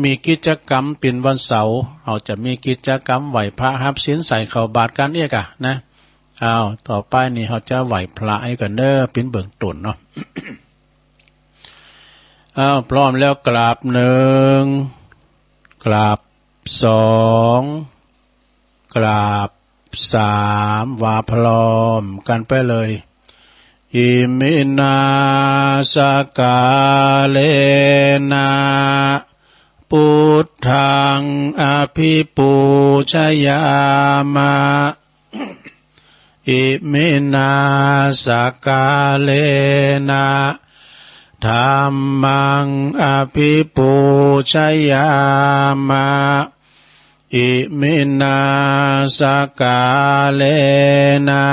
มีกิจกรรมเป็นวันเสาร์เราจะมีกิจกรรมไหวพระฮับศีลใส่เข้าบาตรกันเอกอะนะต่อไปนี่เขาจะไหวพระให้กันเด้อเป็นเบื้องต้นเนาะ พร้อมแล้วกราบหนึ่งกราบสองกราบสามวาพร้อมกันไปเลยอิมินาสกาเลนะพุทธังอภิปูชยามะอิมินาสกาเลนะธัมมังอภิปูชยามะอิมินาสกาเลนะ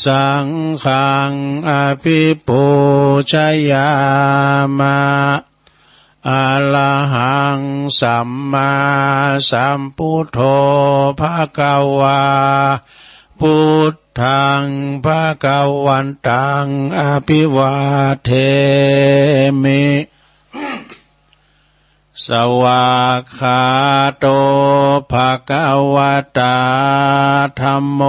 สังฆังอภิปูชยามะอะระหังสัมมาสัมพุทโธภคะวาพุทธังภคะวันตังอภิวาเทมิสวากขาโตภคะวตาธัมโม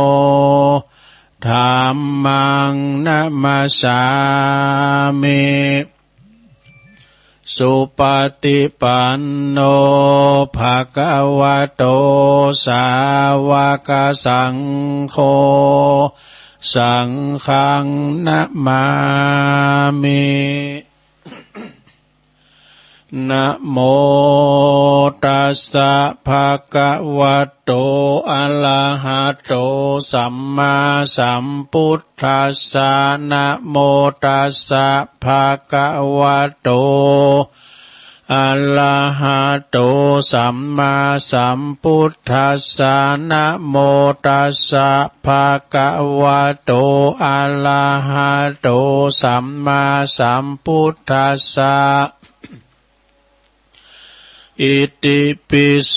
ธัมมังนะมัสสามิสุปฏิปันโนภะคะวะโตสาวกสังโฆสังฆังนะมามินะโมตัสสะภะคะวะโตอะระหะโตสัมมาสัมพุทธัสสะนะโมตัสสะภะคะวะโตอะระหะโตสัมมาสัมพุทธัสสะนะโมตัสสะภะคะวะโตอะระหะโตสัมมาสัมพุทธัสสะอิติปิโส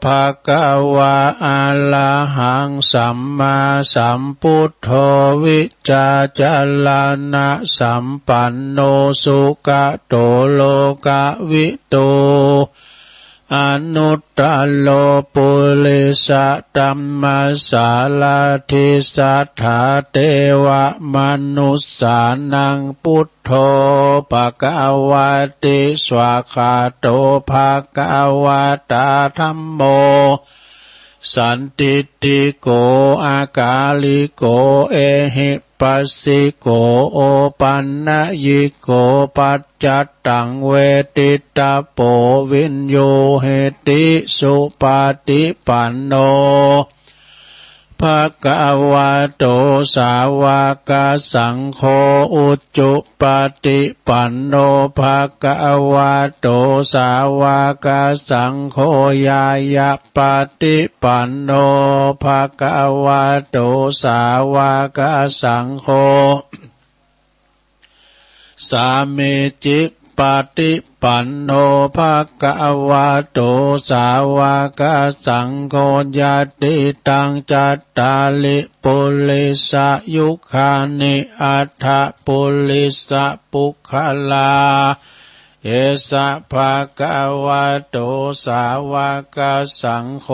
ภะคะวะอะระหังสัมมาสัมพุทโธวิจาจารณะสัมปันโนสุขโตโลกวิโตอนุตตโลปุริสตัมมัสสาลาทิสัทธาเทวมนุสสานังพุทโธภควติสวากขาโตภควตาธัมโมสันติติโกอากาลิโกเอหิปัสสิโกโอปันนะยิโกปัจจัตตังเวทิตาโปวินโยเหติสุปฏิปันโนภะคะวะโตสาวกสังโฆอุจจุปฏิปันโนภะคะวะโตสาวกสังโฆญายะปฏิปันโนภะคะวะโตสาวกสังโฆสามิจิปฏิปันโนภะคะวะโตสาวกสังโฆญาติตังจัตตาลิปุริสยุคานิอัฏฐปุริสปุคลาเอสะภะคะวะโตสาวกสังโฆ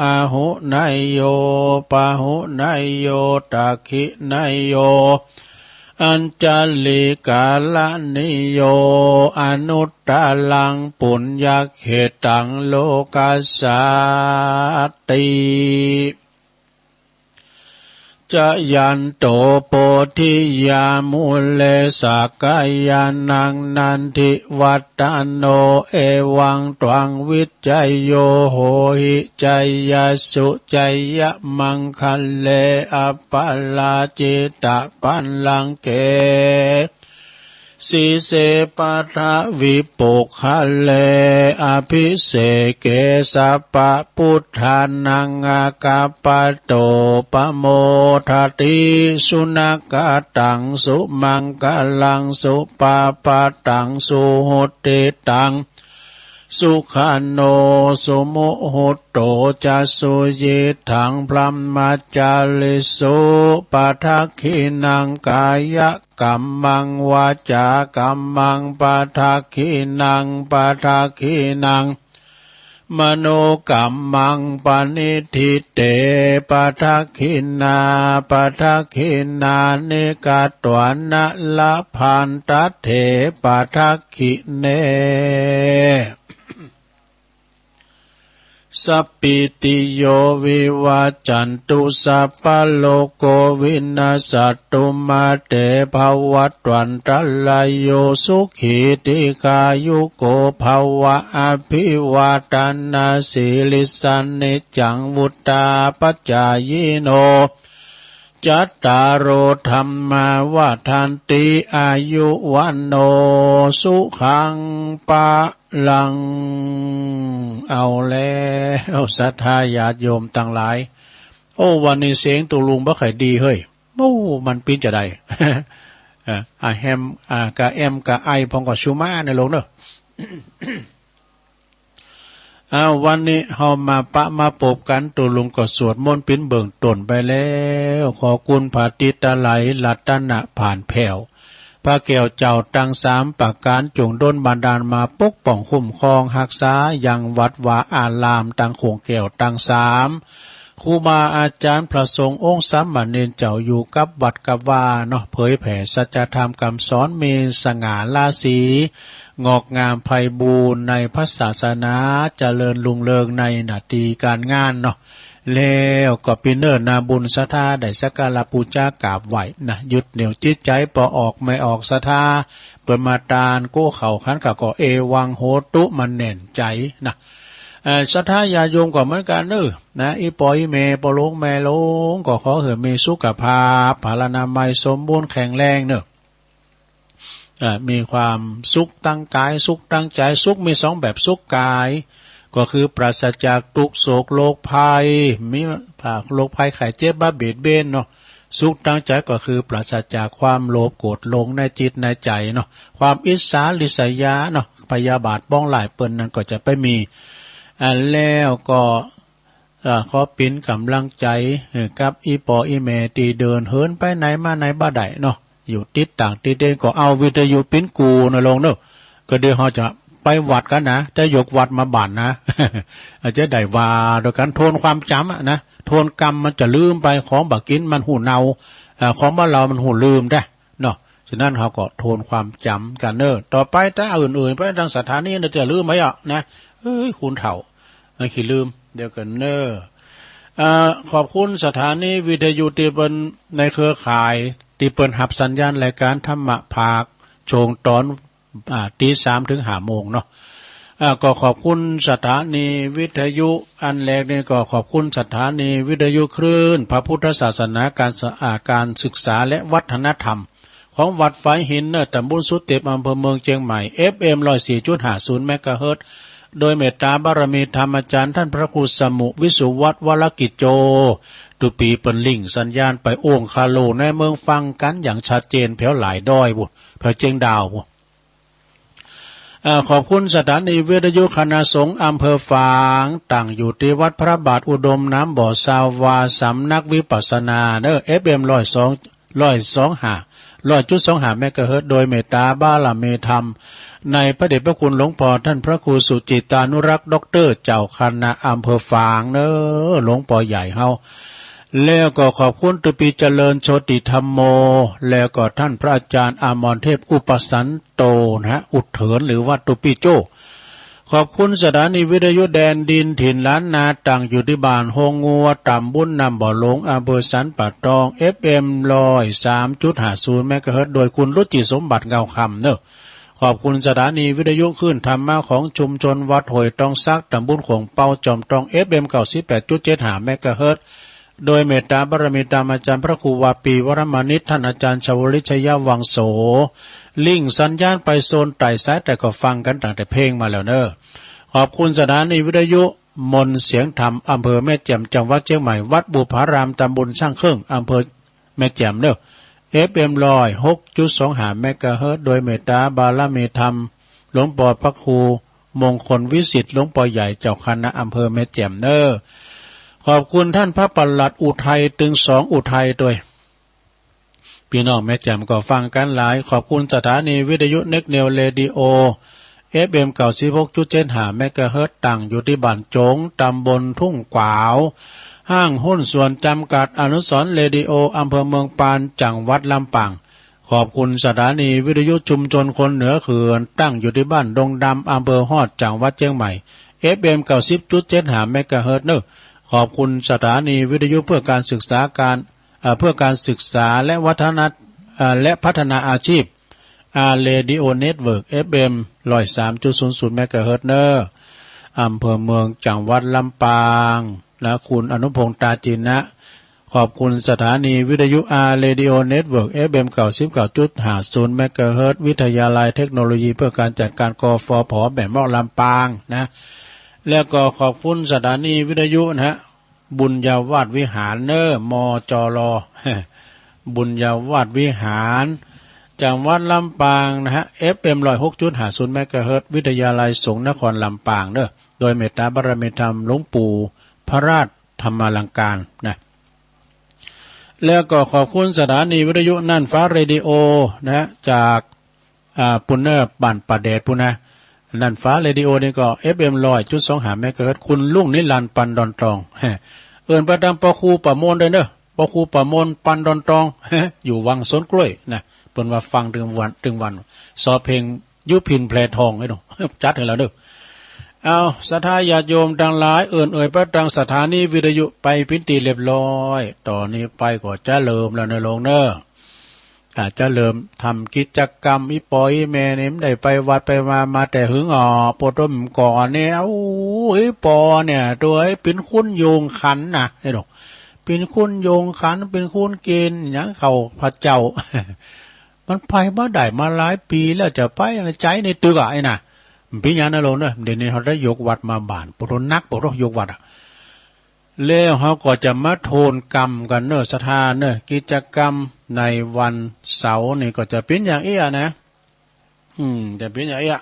อะหุนายโยปะหุนายโยตักขินายโยอัญจลิกาลนิโยอนุตตลังปุญญเขตังโลกัสสติจะยันโตโพธิยามุเลสกายานังนันทิวัตตโนเอวังตวังวิจัยโยโหหิจัยยสุจัยยมังคัลเลอปัลลาจิตะปันลังเกสีเสปัทวิปุคะเลอภิเสเกสัพพพุทธานังอากาปโตปโมทติสุนักตังสุมังกลังสุปาปตังสุหุติตัง สุขาโนสุโมโหโตจัสสุเยถังพลัมมาจาลิสุปัทขินังกายกัมมังวาจากัมมังปัทขินังปัทขินังมโนกัมมังปณิทิเตปัทขินาปัทขินานิกาตวนะละพันตเถปัทขิเนสัพพิติโยวิวัจจันตุสัพพะโลกโควินาศตุมาเตภวัตวันตรายโยสุขีติกายุโกภวะอภิวาทนาสิลิสันนิจังวุตตาปัจจายโนจัตตารโอธรรมาวาทันติอายุวันโนสุขังปะลังเอาแล้วศรัทธาญาติโยมทั้งหลายโอ้วันนี้เสียงตุลุงบ่ค่อยดีเฮ้ยโอ้มันปิ้นจะได้ แฮมกะแอมกะไอพองกะชูมาในโลกเนอะวันนี้เฮามาปะมาปบกันตุลุงก็สวดมนต์ปิ้นเบิ่งต้นไปแล้วขอคุณพระติตะไหลรัตนะผ่านแผ่วพระแก้วเจ้าตั้งสามประการจงดลบันดาลมาปกป้องคุ้มครองรักษายังวัดวาอารามตั้งโขงแก้วตั้งสามครูบาอาจารย์พระสงฆ์องค์สามเณรเจ้าอยู่กับวัดกับวาเนาะเผยแผ่สัจธรรมคำสอนมีสง่าราศีงอกงามไพบูรณ์ในพระศาสนาเจริญรุ่งเรืองในหน้าที่การงานเนาะแล้วก็เป็นเนิ่นนาบุญศรัทธาได้สักการะบูชากราบไหว้นะยึดเหนี่ยวจิตใจปออกไม่ออกศรัทธาเปิดมาตานโก้เข่าขันก็เอวังโหตุมันแน่นใจนะศรัทธาญาโยมก็เหมือนกันนะอีปอยเมปลงแม่ลงก็ขอให้มีสุขภาพพลานามัยสมบูรณ์แข็งแรงมีความสุขตั้งกายสุขตั้งใจสุขมีสองแบบสุขกายก็คือปราศจากทุกโศกโรคภัยมีโรคภัยไข้เจ็บบ้าเบียดเบียนเนาะสุขตั้งใจก็คือปราศจากความโลภโกรธหลงในจิตในใจเนาะความอิจฉาริษยาเนาะพยาบาทบ้องหลายเปิ้นนั้นก็จะไปมีแล้วก็ขอปิ้นกำลังใจกับอีปออีเมตีเดินเหินไปไหนมาไหนบ้าใดเนาะอยู่ติดต่างติดเด่นก็เอาวิทยุปิ้นกูนะลงเนาะก็เดี๋ยวเขาจะไปวัดกันนะจะยกวัดมาบั่นนะ อาจจะได้ว่าโดยการโทนความจำนะโทนกรรมมันจะลืมไปของบักกินมันหูเนาของบ้านเรามันหูลืมได้เนาะฉะนั้นเขาก็โทนความจำกันต่อไปถ้าอื่นๆไปทางสถานีเราจะลืมไหมนะคุณเถ่าไม่ขี้ลืมเดี๋ยวกันขอบคุณสถานีวิทยุที่เป็นในเครือข่ายที่เปิดหับสัญญาณรายการธรรมะภาคโชงตอนตี3 ถึง 5 โมงเนาะก็ขอบคุณสถานีวิทยุอันแรกนี่ก็ขอบคุณสถานีวิทยุคลื่นพระพุทธศาสนาการศึกษาและวัฒนธรรมของวัดไฟหินตำบลสุเทพอำเภอเมืองเชียงใหม่ FM 104.50 เมกะเฮิรตซ์โดยเมตตาบารมีธรรมอาจารย์ท่านพระครูสมุวิสุวัฒน์วรกิจโจตุปีเปินลิงสัญญาณไปโอ่งคาโลในเมืองฟังกันอย่างชัดเจนแผ่วหลายด้อยบุแผ่วเจียงดาวบุขอบคุณสถานีวิทยุคณะสงฆ์อำเภอฝางตั้งอยู่ที่วัดพระบาทอุดมน้ำบ่อสาวาสำนักวิปัสสนาFM 102.25 เมกะเฮิรตซ์โดยเมตตาบารมีธรรมในพระเดชพระคุณหลวงพ่อท่านพระครูสุจิตานุรักษ์ด็อกเตอร์เจ้าคณะอำเภอฝางหลวงพ่อใหญ่เฮาแล้วก็ขอบคุณตุปีเจริญโชติธรรมโมแล้วก็ท่านพระอาจารย์อมรเทพอุปสันโตอุดเถินหรือว่าตุปีโจขอบคุณสถานีวิทยุแดนดินถิ่นล้านนาตั้งอยู่ที่บ้านโฮงงัวตำบลน้ำบ่อหลงอำเภอสันป่าตอง FM 103.50 เมกะเฮิรตซ์โดยคุณรุจิสมบัติเงาคำขอบคุณสถานีวิทยุคลื่นธรรมะของชุมชนวัดห้วยตองซักตำบลโขงเปาจอมตอง FM 98.75 เมกะเฮิรตซ์โดยเมตตาบารมีตามอาจารย์พระครูวาปีวรมานิชท่านอาจารย์ชวลิชยวังโสลิงสัญญาณไปโซนไต่สายแต่ก็ฟังกันตั้งแต่เพลงมาแล้วขอบคุณสถานีวิทยุมนเสียงธรรมอำเภอแม่แจ่มจังหวัดเชียงใหม่วัดบุพารามตำบลช่างเครื่องอำเภอแม่แจ่มFM 106.25 เมกะเฮิรตซ์โดยเมตตาบารมีธรรมหลวงพ่อพระครู มงคลวิสิทธิ์หลวงพ่อใหญ่เจ้าคณะอำเภอแม่แจ่มเนอขอบคุณท่านพระปลัดอุทัยถึง2อุทัยด้วยพี่น้องแม่แจ่มก็ฟังกันหลายขอบคุณสถานีวิทยุเน็กเนลเรดิโอFM 96.75 เมกะเฮิรตซ์ตั้งอยู่ที่บ้านโจงตำบลทุ่งกวาวห้างหุ้นส่วนจำกัดอนุสรณ์เรดิโออำเภอเมืองปานจังหวัดลำปางขอบคุณสถานีวิทยุชุมชนคนเหนือเขื่อนตั้งอยู่ที่บ้านดงดำอำเภอฮอดจังหวัดเชียงใหม่ FM 90.75 เมกะเฮิรตซ์เนอะขอบคุณสถานีวิทยุเพื่อการศึกษาและและพัฒนาอาชีพเรดิโอเน็ตเวิร์ก FM 103.00 เมกะเฮิรตซ์เนออำเภอเมืองจังหวัดลำปางและคุณอนุพงษ์ตาจินะขอบคุณสถานีวิทยุเรดิโอเน็ตเวิร์ก FM 99.50 เมกะเฮิรตซ์วิทยาลัยเทคโนโลยีเพื่อการจัดการกฟผ.แม่เมาะลำปางนะแล้วก็ขอบคุณสถานีวิทยุนะบุญญาวาสวิหารเนอมจรบุญญาวาสวิหารจังหวัดลำปางนะฮะ FM 106.50 เมกะเฮิรตซ์วิทยาลัยสงฆ์นครลำปางเนอะโดยเมตตาบารมีธรรมหลวงปู่พระราชธรรมาลังการนะแล้วก็ขอบคุณสถานีวิทยุน่านฟ้าเรดิโอนะจากปุณเนอร์บ้านป่าแดดปุณนะน่านฟ้าเรดิโอนี่ก็ FM 100.25 เมกะเฮิรตซ์คุณลุงนิรันดร์ปันดอนตรองเอิ้นประจำปอครูประโมนด้วยเด้อปอครูประโมนปันดอนตรองอยู่วังสวนกล้วยนะเพิ่นว่าฟังถึงวันสอบเพลงยุพินแพรทองให้ดูจัดให้แล้วเด้อเอาศรัทธาญาติโยมทั้งหลายพระดังสถานีวิทยุไปพิธีเรียบร้อยต่อนนี้ไปก็จะเริ่มแล้วในโรงเนอจะเริ่มทำกิจกรรมอีปอยแม่เนี่ยได้ไปวัดไปมาแต่หึงปวดร่มก่อนเนี่ยโอ้ยปอเนี่ยตัวไอ้เป็นคุณโยงขันนะไอ้ดอกเป็นคุณโยงขันเป็นคุณเกณฑ์อย่างเขาพระเจ้า มันไปมาได้มาหลายปีแล้วจะไปอะไรใจในตึกไอ้น่ะพี่ยานะโลนเนอะเดี๋ยวนี้เขาได้ยกวัดมาบ้านปวดนักปวดยกวัดแล้วเขาก็จะมาโทนกรรมกันเนอะสถานเนอะกิจกรรมในวันเสาร์นี่ก็จะเป็นอย่างเอี้ยนะจะเป็นอย่างเอี้ย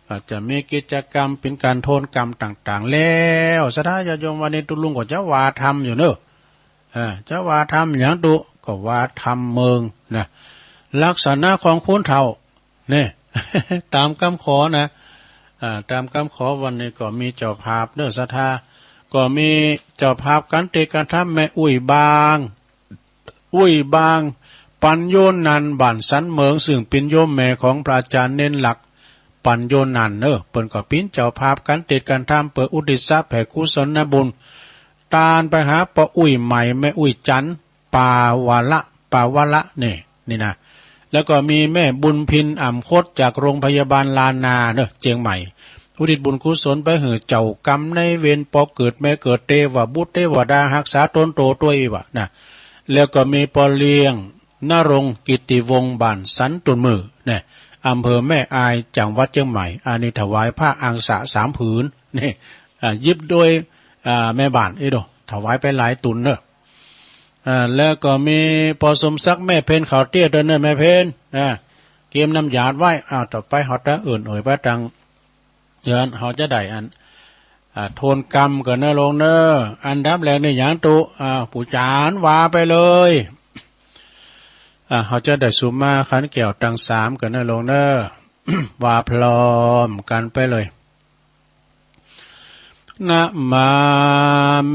ก็จะมีกิจกรรมเป็นการโทนกรรมต่างๆแล้วสถานญาติโยมวันนี้ตุลุงก็จะว่าทำอยู่เนอะจะว่าทำอย่างตุก็ว่าทำเมืองนะลักษณะของคุณเฒ่าเนี่ย ตามคำขอนะตามคำขอวันนี้ก็มีเจ้าภาพเนอะสถานก็มีเจ้าภาพกันเตกันทำแม่อุ้ยบางปัญโยนันบ้านสันเมืองซึ่งเป็นโยมแม่ของพระอาจารย์เน้นหลักปัญโยนันเนอะเปิ้นก็ปิ้นเจ้าภาพกันเตกันทำเปิดอุทิศแผ่กุศลบุญตาลไปหาปะอุ้ยใหม่แม่อุ้ยจันปาวะละนี่นะแล้วก็มีแม่บุญพินอ่ำคดจากโรงพยาบาลลานาเนอะเชียงใหม่อุทิศบุญกุศลไปเหือเจ้ากรรมในเวรปอเกิดแม่เกิดเทวบุตรเทวดารักษาตนโตตัวอีวะนะแล้วก็มีปอเลียงนรงกิติวงศ์บ้านสันตุนมือเนี่ยอำเภอแม่อายจังหวัดเชียงใหม่อันนี้ถวายผ้าอังสะ3 ผืนนี่ยิบโดยแม่บ้านดอกถวายไปหลายตุนเนอะแล้วก็มีพอสมศักดิ์แม่เพนเขาเตี้ยเดินเนอะแม่เพนเกมน้ำหยาดไว้ต่อไปเขาจะไปตังเดือนเขาจะได้อันโทนกรรมกันเนอะลงเนอะอันดับแรกนี่อย่างตุผู้จานว่าไปเลยเขาจะได้สุมาขันเกี่ยวตัง3กันเนอะลงเนอะ ว่าพร้อมกันไปเลยนะมา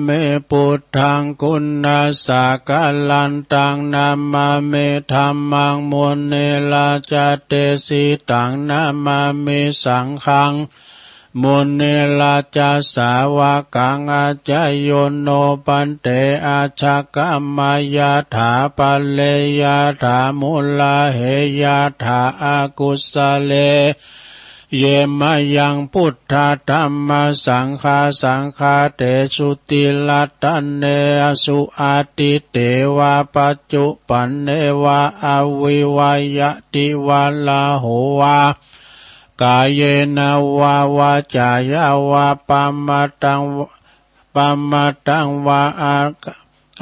เมพุทธังคุณนาสากาลันตังนามาเมธัมมังมุเนลาจเตสิตังนามาเมสังฆังมุเนลาจาสาวกังอาจโยโนปันเตอาชกามายาถาปัลเลยาถามุลาเหยาถาอากุสเลเยมายังพุทธธรรมสังฆาเตสุติลัตตันเนสุอาติเตวะปัจจุปันเนวะอวิวายติวะลาโหวากายเยนาวาวาจายาวาปามตังวะ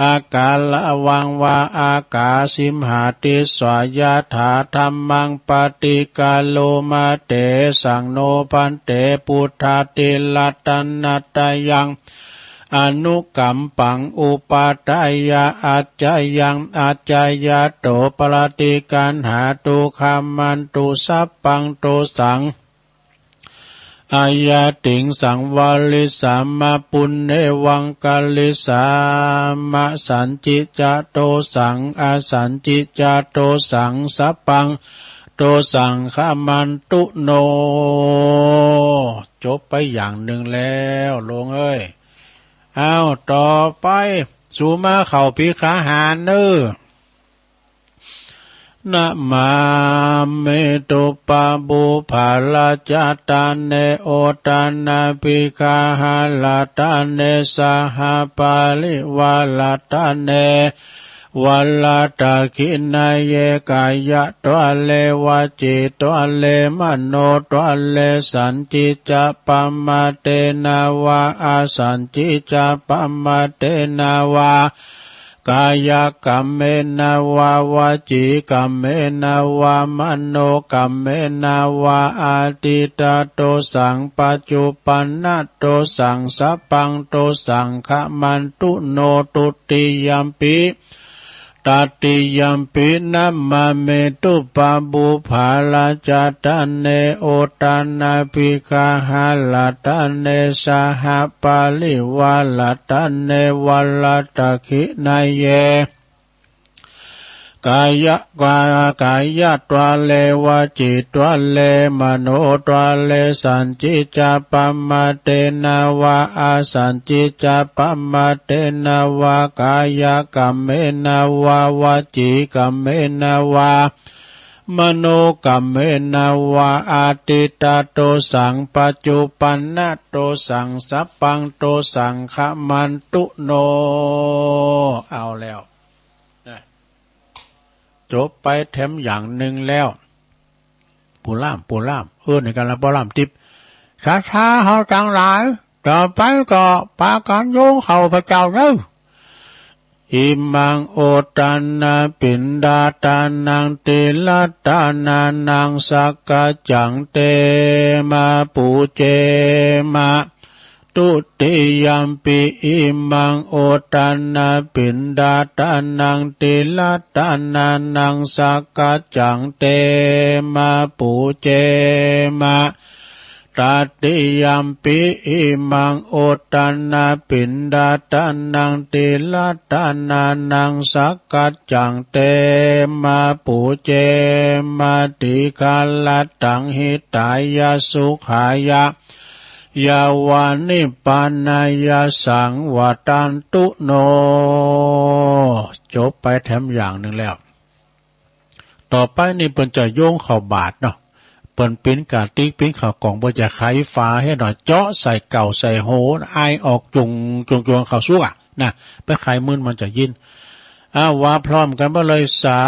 อากาละวังวาอากาสิมหาติสวายถาธัมมังปฏิกาโลมาเตสังโนพันเตพุทธาติลัตนัตยังอนุกัมปังอุปาทายาอาจายังอาจายาโตปรติกันหาตุขามันตุสัพปังโตสังอายาติงสังวาลิสามาปุณเนวังกาลิสามะสันจิจโตสังอาสันจิจโตสังสัพปังโตสังขามันตุโนจบไปอย่างหนึ่งแล้วลงเอ้ยเอาต่อไปสูมาเข่าพิขาหารเน้อนะมาเมตุปะบุภาลาจาตาเนโอตานาปิกาหาลาตาเนสหปาลิวาลาตาเนวัลลาตาคินาเยกายะตัวเลวาจิตัวเลมโนตัวเลสันจิจะปัมมาเตนาวาอาสันจิจะปัมมาเตนาวากายกรรมเมนาวาวาจิกรรมเมนาวามโนกรรมเมนาวาอาติตาโตสังปัจจุปันนโตสังสัพพังโตสังขมันตุโนตุติยัมปิตติยัมปินัมมาเมตุปะบุภาลาจาตาเนโอตานาปิกาหาลาตาเนสหปาลิวาลาตาเนวัลลาตาคินาเยกายะตัวเลวาจิตัวเลมโนตัวเลสันจิจาปัมมาเตนาวาอาสันจิจาปัมมาเตนาวากายกรรมเมนาวาวาจิกรรมเมนาวามโนกรรมเมนาวาอาติตาโตสังปัจจุปันนโตสังสัพพังโตสังขมันตุโนเอาแล้วจบไปแถมอย่างหนึ่งแล้วปูล่ามในการละปูล่ามติบช้าเฮาจังหลายต่อไปก็ปากันโยงเข้าพระเจ้าเด้ออิมังโอตันนาปินดาตานังติลัตตานานังสักกะจังเตมาปูเจมาตุติยัมปิอิมังโอตันนาปินดาตานังติลัตตานานังสักกะจังเตมาปูเจมาตติยัมปิอิมังโอตันนาปินดาตานังติลัตตานานังสักกะจังเตมาปูเจมาติกาลตังหิตายาสุขายายาวานิปานายาสังวตันตุโนจบไปแถมอย่างหนึ่งแล้วต่อไปนี่เปิ้นจะโยงเข้าบาทเนาะเปิ้นปิ้นกาติ๊กปิ้นเข้ากล่องบ่จะไขฟ้าให้หน่อยเจาะใส่เก่าใส่โหไอออกจงเข้าสู้อ่ะนะไปไขมึนมันจะยินว่าพร้อมกันบ่เลยสา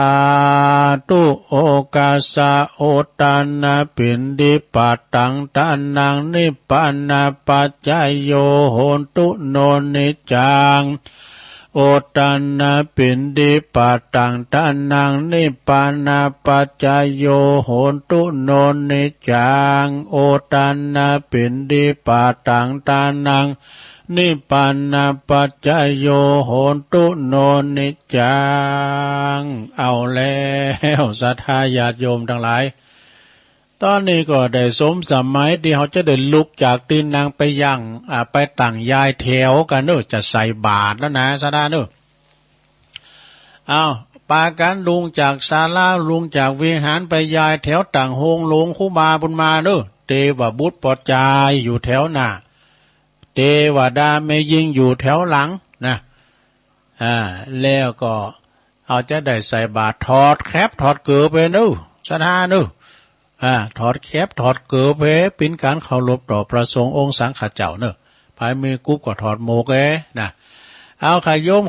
ธุโอกาสาโอตานาปินดิปัตตังตานังนิพพานาปัจจายโยโหนตุโนนิจังโอตานาปินดิปัตตังตานังนิพพานาปัจจายโยโหนตุโนนิจังโอตานาปินดิปัตตังตานังนิพพานาปัจจายโยโหนตุโนนิจังเอาแล้วศรัทธาญาติโยมทั้งหลายตอนนี้ก็ได้สมสมัยที่เขาจะได้ลุกจากตีนนางไปยังไปตั้งยายแถวกันเนอะจะใส่บาตรแล้วนะศรัทธาเนอะเอาปากันลุงจากศาลาลุงจากวิหารไปยายแถวต่างโฮงหลวงคุมาบุญมาเนอะเทวบุตรปอจายอยู่แถวหน้าเทวดาไม่ยิงอยู่แถวหลังนะแล้วก็เอาจะได้ใส่บาตรถอดแคปถอดเกลือไปนู่ศรัทธานู่ถอดแคปถอดเกลือไปเป็นการเคารพต่อพระสงฆ์องค์สังฆเจ้าเนอะภายมีกุ๊บก็ถอดโมกนะเอาขายม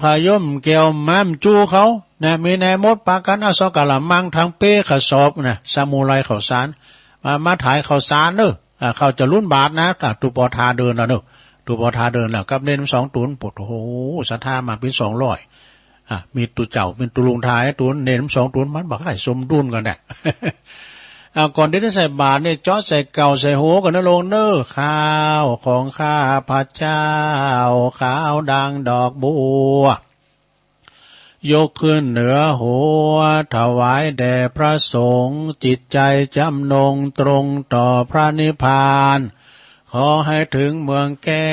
เกี่ยวม้มจูเขานะมีในมดปากันเอาสกะละมังทางเป้ขสอบนะซามูไรข้าวสารมาถ่ายข้าวสารเนอะเขาจะรุ่นบาทนะตุปอทาเดินแล้วเนอะตุปอทาเดินแล้วกับเล่น2 ตุนปวดโอ้โหศรัทธามาเป็น200 มีตัวเจ้าเป็นตัวลุงท้ายตัวเนรสองตัวมันบอกให้สมดุลกันแหละ ก่อนที่จะใส่บาตรเนี่ยจอดใส่เก่าใส่โหกันนะลงเน้อข้าวของข้าพระเจ้าข้าวดังดอกบัวยกขึ้นเหนือหัวถวายแด่พระสงฆ์จิตใจจำนงตรงต่อพระนิพพานขอให้ถึงเมืองแก้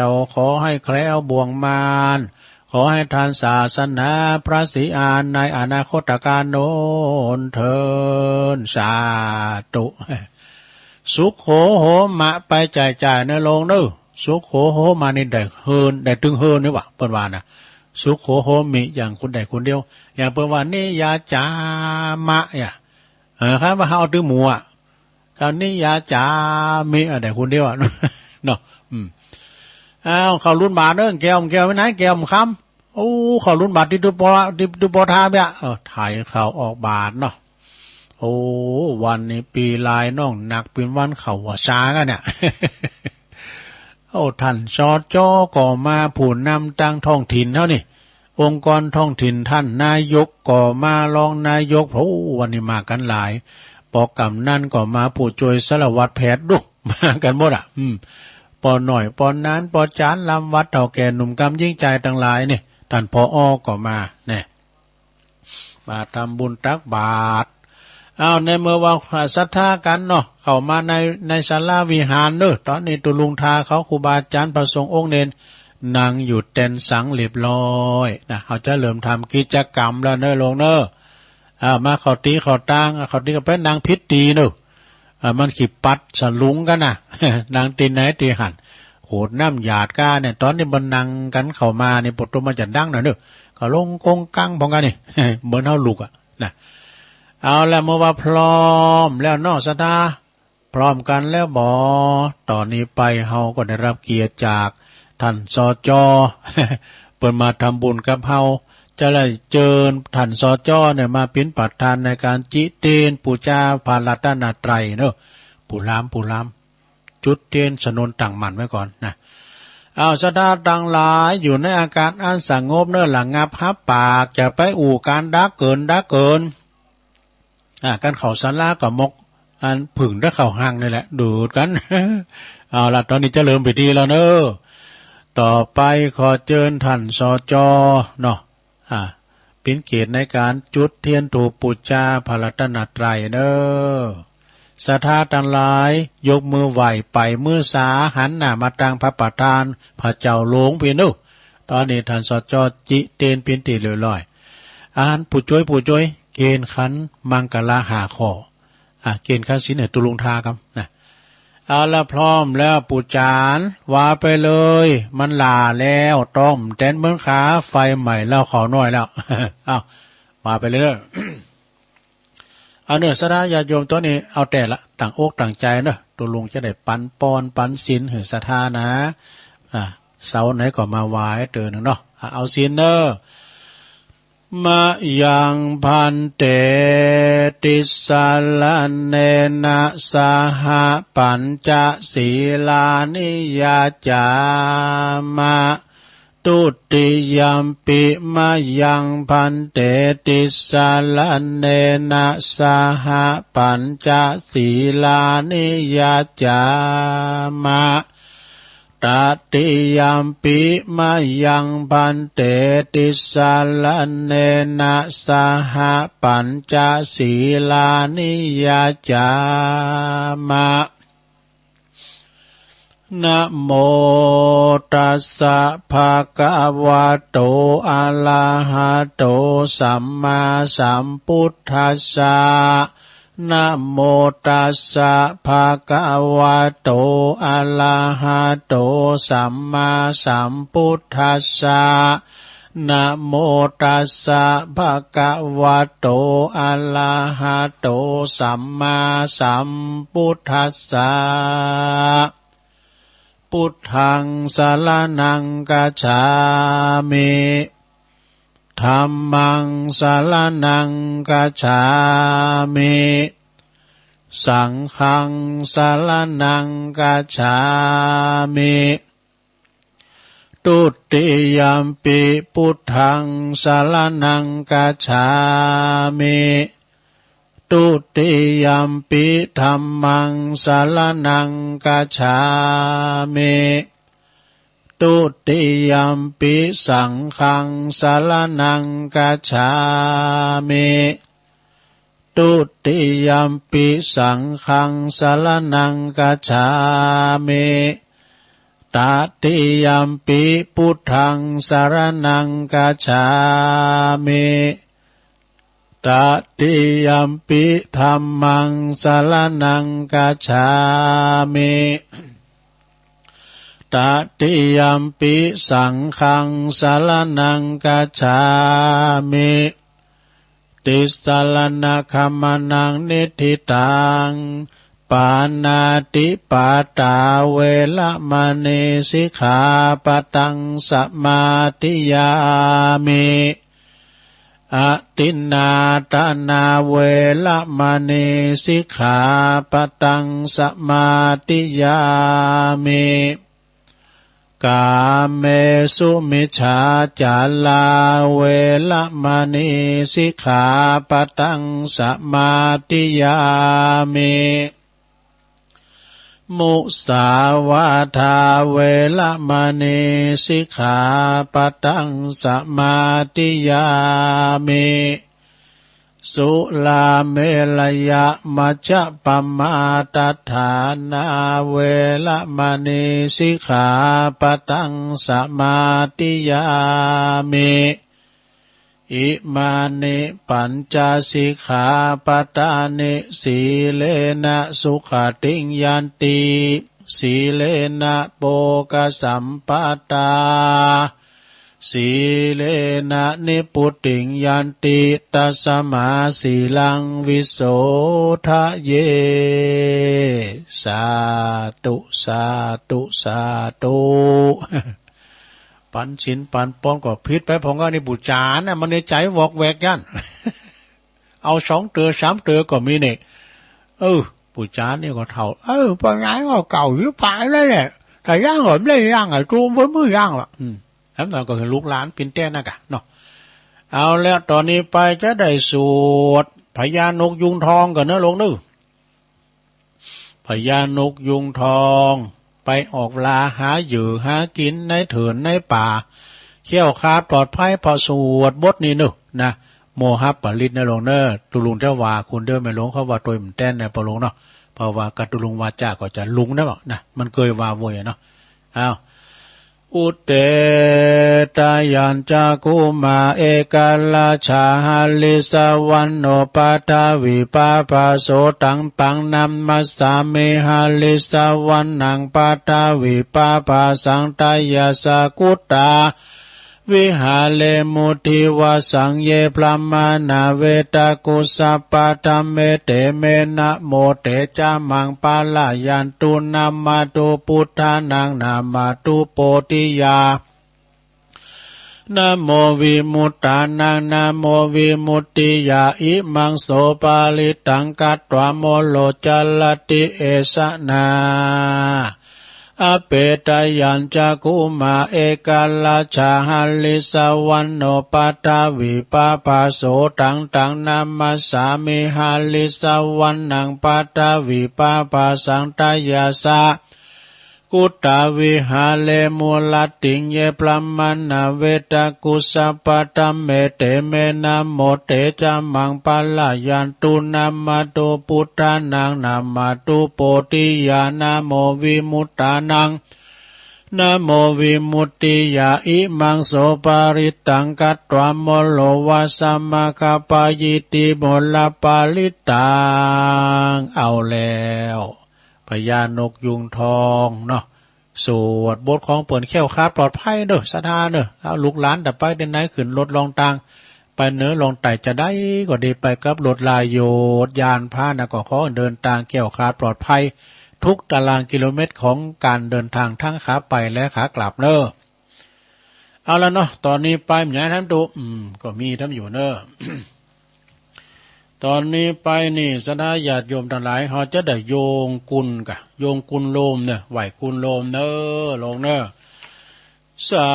วขอให้แคล้วบ่วงมารขอให้ทานศาสนาพระศรีอานในอนาคตการโน้นเทินสาธุสุขโหโหมะไปจ่ายในโรงเด้อสุขโหโหมานี่ได้เฮินได้ตึงเฮินนี่วะเปิ้นว่านะสุขโหโหมิอย่างคนใดคนเดียวอย่างเปิ้นว่านี่ยาจามะเนี่ยครับว่าเฮาตึงหมู่อ่ะการนี่ยาจามิได้คนเดียวอ่ะเนาะเขารุ่นบาทเด้อแก้วไปไหนแก้วคำโอ้เขารุ่นบาทที่ดูปอทาเนี่ยถ่ายเขาออกบาทเนาะโอ้วันนี้ปีลายน้องหนักเป็นวันเขาหัวชากันเนี่ย โอ้ท่านชอจอก่อมาผู้นำตั้งท้องถิ่นเท่านี่องค์กรท้องถิ่นท่านนายกก่อมารองนายกโอ้วันนี้มากันหลายปอกำนั่นก่อมาผู้ช่วยสารวัตรแพทย์ดุมากันหมดอ่ะปอหน่อยปอนนั้นปอจานลำวัดเฒ่าแก่หนุ่มกำยิ่งใจทั้งหลายนี่ท่านพอก็มาเนี่ยมาทำบุญตักบาตรในเมื่อว่าศรัทธากันเนาะเข้ามาในศาลาวิหารเนอะตอนนี้ตุลุงทาเขาครูบาอาจารย์พระสงฆ์องค์เนรนั่งอยู่เต็นสังเรียบร้อยนะเขาจะเริ่มทำกิจกรรมแล้วเนอะลงเนอะมาเขาตีเขาตั้งเขาตีกับเป็นนางพิษตีเนอะมันขีปัดสลุงกันนะ นางตีไหนตีหันโหดน้ำหยาดก้าเนี่ยตอนนี้มันนั่งกันเข้ามาเนี่ยปตุมาจะดังหน่อยเนอะก็ลงกงกังพองกันนี่ เหมือนเฮาลูกอ่ะนะเอาแล้วเมื่อว่าพร้อมแล้วนอกสตาพร้อมกันแล้วบอตอนนี้ไปเฮาก็ได้รับเกียรติจากท่านสจ เปิดมาทำบุญกับเฮาจะได้เจิญท่านสจเนี่ยมาเป็นประธานในการจิเตนปูชาพระรัตนตรัยเนอะปูรามจุดเทียนสนนตั้งมันไว้ก่อนนะเอาสตาตั้งหลายอยู่ในอาการอันสงบเนอะหลังงับฮับปากจะไปอู่การดักเกินการเข่าศาลากับมกอันผึ่งได้เข่าห่างนี่แหละดูดกัน เอาล่ะตอนนี้จะเริ่มไปดีแล้วเนอะต่อไปขอเชิญท่านสจเนาะเป็นเกียรติในการจุดเทียนถูกปูชาพระรัตนตรัยเนอะศรัทธาทั้งหลายยกมือไหวไปมือสาหันหน้ามาตั้งพระประธานพระเจ้าหลวงเพียนดูตอนนี้ท่านสจจิเตนเป็นตีลอยๆอ่านผู้ช่วยเกณฑ์ขันมังกลาหาขอเกณฑ์ขันศีลเนี่ยตุลุงทาครับนะเอาละพร้อมแล้วปูจานว่าไปเลยมันลาแล้วต้มแตนเหมือนขาไฟใหม่แล้วขอน้อยแล้ว เอาว่าไปเลย เอาเนื้อสระญาติโยมตัวนี้เอาแต่ละต่างอกต่างใจเนอะตุลุงจะได้ปันปอนปันศีลหือศรัทธานะเสาไหนก็มาไหว้เตือนหนึ่งเนาะเอาศีลเนอะมะยังพันเตติสาลเนนะสหปัญจศีลานิยาจามะตุติยัมปิมะยังพันเตติสาลเนนะสหปัญจศีลานิยาจามะตติยัมปิมายังพันเตติสาลเนนะสหปัญจศีลานิยาจามะนะโมตัสสะภะคะวะโตอะระหะโตสัมมาสัมพุทธัสสะนะโมตัสสะภะคะวะโตอะระหะโตสัมมาสัมพุทธัสสะนะโมตัสสะภะคะวะโตอะระหะโตสัมมาสัมพุทธัสสะพุทธังสรณังกัจฉามิธัมมังสรณังกัจฉามิสังฆังสรณังกัจฉามิต ตุติยัมปิพุทธังสรณังกัจฉามิตุติยัมปิธัมมังสรณังกัจฉามิตุติยัมปิสังฆังสรณังกัจฉามิตุติยัมปิสังฆังสรณังกัจฉามิตติยัมปิพุทธังสรณังกัจฉามิตติยัมปิธัมมังสรณังกัจฉามิตติยัมปิสังฆังสรณังกัจฉามิติสรณคัมมนังนิธิตังปานาติปาตาเวละมณีสิกขาปะตังสมาธิยามิอตินนาตนาเวละมณีสิกขาปะตังสมาธิยามิกาเมสุมิจฉาจาลาเวละมณีสิกขาปะตังสมาธิยามิมุสาวาทาเวละมณีสิกขาปะตังสมาธิยามิสุลาเมลยะมัจจปมาตัฏฐานาเวละมณีสิกขาปะตังสมาธิยามิอิมานิปัญจสิกขาปทานิสีเลนะสุขติงยันติสีเลนะโภคสัมปตาสีเลนะนิพุติงยันติตัสสมาสีลังวิโสทะเยสาธุสาธุสาธุปันชินปันป้อนก็พิษไปพองก็นี่บุจานะมันในใจวอกแวกยัน เอา2 เตือ3 เตือก็มีเนี่ยบุจานี่ก็เท่าปัญญาก็เก่าอยู่ป่าเลยแหละแต่ย่างผมเลยย่างจูมบนมือย่างละแล้วเราก็เห็นลูกหลานปินแต้นะกะเนาะเอาแล้วตอนนี้ไปจะได้สวดพญานกยุงทองกันเนอะลงนึพญานกยุงทองไปออกลาหาเหยื่อหากินในเถื่อนในป่าเขี้ยวคาดปลอดภัยพอสวดบทนี้นึนะโมหับปริตในหลวงเนอตุลุงเจ้าว่าคุณเดิมไม่หลงเขาว่าตัวมันแต้นในปลงเนาะเพราะว่ากัตุลุงวาจาก็จะลุงได้บอกนะมันเคยว่าโวยเนาะอ้าวอุเตตายัญจากุมาเอกาลาชาหาลิสวันโนปาทาวิปาปาโสตังตังนัมมัสสามิหาลิสวันนังปาทาวิปาปาสังตายาสกุตตาวิหาเลมุทิวาสังเยพระมานาเวตากุสัปปะธัมเมเตเมนะโมเตจามังปาลายันตุนามาตุพุทธานังนามาตุโปติยานะโมวิมุตตานังนะโมวิมุตติยาอิมังโสปาลิตังกัตตวโมโลจัลลติเอสนาอเปตยัญจากุมาเอกาลาชาหัลลิสวันโนปัตตาวิปาปาโสตังตังนามัสสามิหัลลิสวันนังปัตตาวิปาปาสังตายาสะกุตตาวิหาเลมูลติงเยปรัมมนาเวตากุสัปปะตัมเมเตเมนะโมเตจามังปาลายันตุนามาตุพุทธานังนามาตุโปติยานะโมวิมุตตานังนะโมวิมุตติยาอิมังโสปาริตังกัตตวโมโลวาสัมมาคาปายิติโมลปาลิตังเอาแล้วพญานกยุงทองเนาะสวดบทของเปิ่นเขี้ยวคาดปลอดภัยเด้อสถาเด้อเอาลูกหลานแต่ไปเดินไหนขึ้นรถลองตางไปเนื้อลองไต่จะได้ก็ดีไปกับรถลายโยดยานพาหนะก็ขอเดินทางเขี้ยวคาดปลอดภัยทุกตารางกิโลเมตรของการเดินทางทั้งขาไปและขากลับเน้อเอาแล้วเนาะตอนนี้ไปเหมือนท่านดูก็มีทำอยู่เน้อ ตอนนี้ไปนี่สนาญาติโยมทั้งหลายเขาจะได้โยงกุลกะโยงกุลโลมเนี่ยไหวกุลโลมเน้อลงเน้อ สา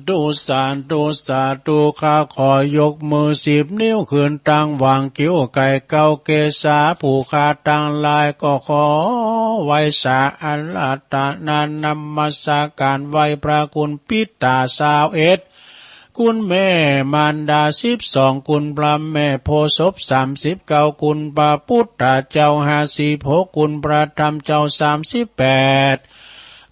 ธุสาธุสาธุข้าขอยกมือ10 นิ้วขึ้นตั้งวางกิ้วไก่เก้าเกษาผู้ขาตั้งลายก็ขอไว้สาอัลลาตานานำมาสาการไว้พระคุณปิตา21คุณแม่มารดา12คุณพระแม่โพศพ39คุณพระพุทธเจ้า56คุณพระธรรมเจ้า38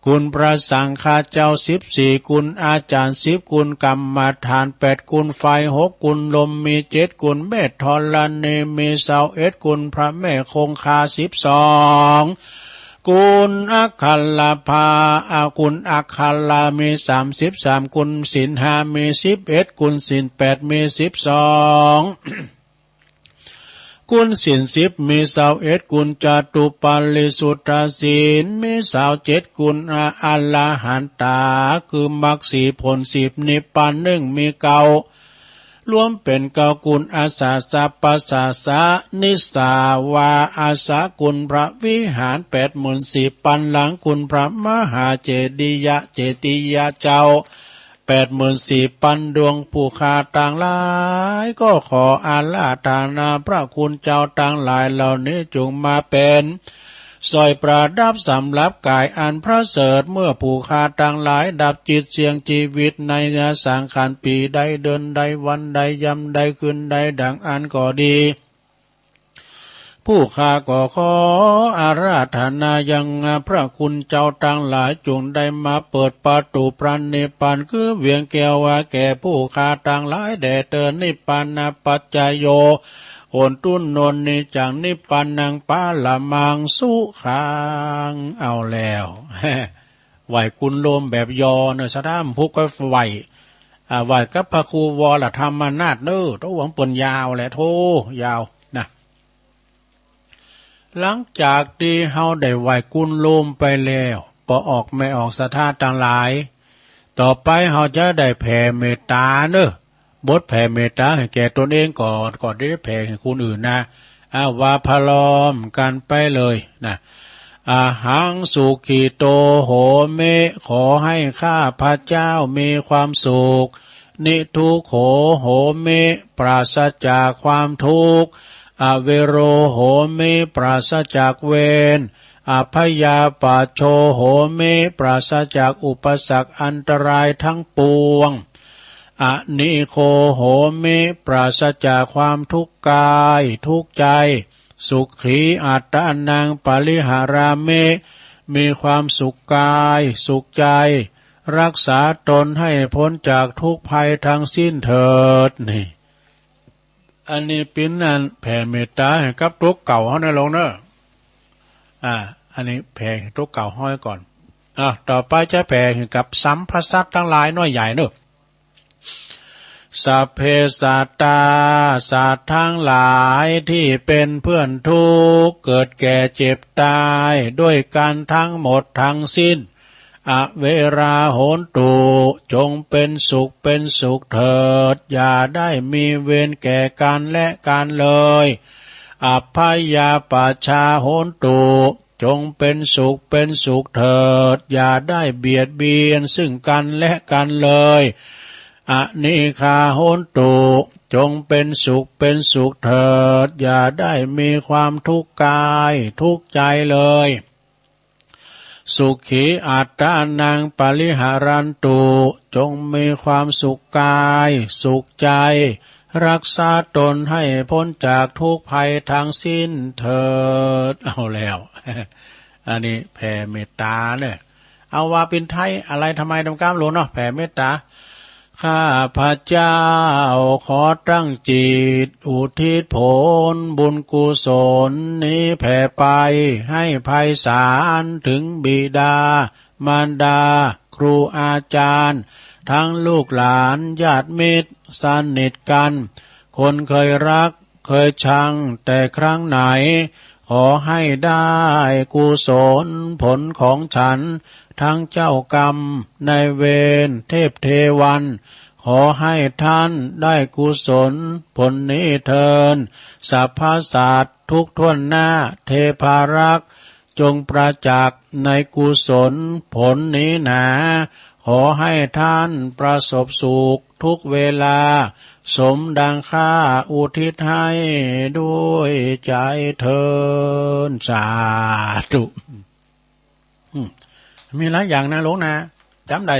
คุณพระสังฆาเจ้า14คุณอาจารย์10คุณกรรมฐาน8คุณไฟ6คุณลมมี7คุณแม่ธรณีมี21คุณพระแม่คงคา12คุณอัคคัลลาภาคุณอัคคัลลามี33คุณศีล5มี11คุณศีล8มี12คุณศีล10มี21คุณจตุปัลลิสุทธศีลมี27คุณอรหันตาคือมรรค4ผล10นิพพาน1มี9รวมเป็น9คุณอาสาสะปัสสะสะนิสาวาอาสาคุณพระวิหาร84,000ปันหลังคุณพระมหาเจดียะเจติยะเจ้า84,000ดวงผู้ขาต่างหลายก็ขออาลาธนาพระคุณเจ้าต่างหลายเหล่านี้จงมาเป็นสอยประดับสำหรับกายอันพระเสริฐเมื่อผู้ขาต่างหลายดับจิตเสียงชีวิตในสังขารปีใดเดือนใดวันใดยามใดคืนใดดังอันก็ดีผู้ข้าก็ขออาราธนายังพระคุณเจ้าต่างหลายจงได้มาเปิดประตูพระนิพพานคือเวียงแก้วว่าแก่ผู้ข้าต่างหลายแด่เตือนนิพพานาปัจจโยโอนตุนนนนิจังนิพพานังปาละมังสุขังเอาแล้วไหวคุณโลมแบบยอเนอะสะด้ามพุกก็ไหวกับพระครูวรธรรมนาถเนอตัวหวังปนยาวแหละโทยาวนะหลังจากที่เฮาได้ไหวกุนโลมไปแล้วพอออกไม่ออกสถานต่างหลายต่อไปเฮาจะได้แผ่เมตตาเนอะบทแผ่เมตตาให้แก่ตนเองก่อนได้แผ่ให้คนอื่นนะว่าพลอมกันไปเลยนะอาหังสุขีโตโหเมขอให้ข้าพระเจ้ามีความสุขนิทุกโขโหเมปราศจากความทุกข์อเวโรโหเมปราศจากเวรอภยาปาโชโหเมปราศจากอุปสรรคอันตรายทั้งปวงอนิโคโหเมปราศจากความทุกข์กายทุกข์ใจสุขีอัตตานังปริหาราเมมีความสุขกายสุขใจรักษาตนให้พ้นจากทุกภัยทั้งสิ้นเถิดนี่อันนี้เป็นนั่นแผ่เมตตาให้กับตัวเก่าเฮานะลงเนอะอันนี้แผ่ตัวเก่าห้อยก่อนต่อไปจะแผ่ให้กับสัมภสัตทั้งหลายน้อยใหญ่เนอะสัพเพสัตตาสัตว์ทั้งหลายที่เป็นเพื่อนทุกข์เกิดแก่เจ็บตายด้วยกันทั้งหมดทั้งสิ้นอเวราโหนตุจงเป็นสุขเถิดอย่าได้มีเวรแก่กันและกันเลยอัพพยาปชาโหนตุจงเป็นสุขเถิดอย่าได้เบียดเบียนซึ่งกันและกันเลยอนิคาโหนตุจงเป็นสุขเถิดอย่าได้มีความทุกข์กายทุกข์ใจเลยสุขีอัตตานังปริหารันตุจงมีความสุขกายสุขใจรักษาตนให้พ้นจากทุกภัยทั้งสิ้นเถิดเอาแล้วอันนี้แผ่เมตตาเนี่ยเอาว่าเป็นไทยอะไรทำไมทำกล้ามหลวงเนาะแผ่เมตตาข้าพระเจ้าขอตั้งจิตอุทิศผลบุญกุศลนี้แผ่ไปให้ไพศาลถึงบิดามารดาครูอาจารย์ทั้งลูกหลานญาติมิตรสนิทกันคนเคยรักเคยชังแต่ครั้งไหนขอให้ได้กุศลผลของฉันทั้งเจ้ากรรมนายเวรเทพเทวันขอให้ท่านได้กุศลผลนี้เทินสัพพสัตว์ทุกท่วนหน้าเทพารักษ์จงประจักษ์ในกุศลผลนี้หนา ขอให้ท่านประสบสุขทุกเวลาสมดังข้าอุทิศให้ด้วยใจเถิดสาธุมีหลายอย่างนะหลวงนะจำได้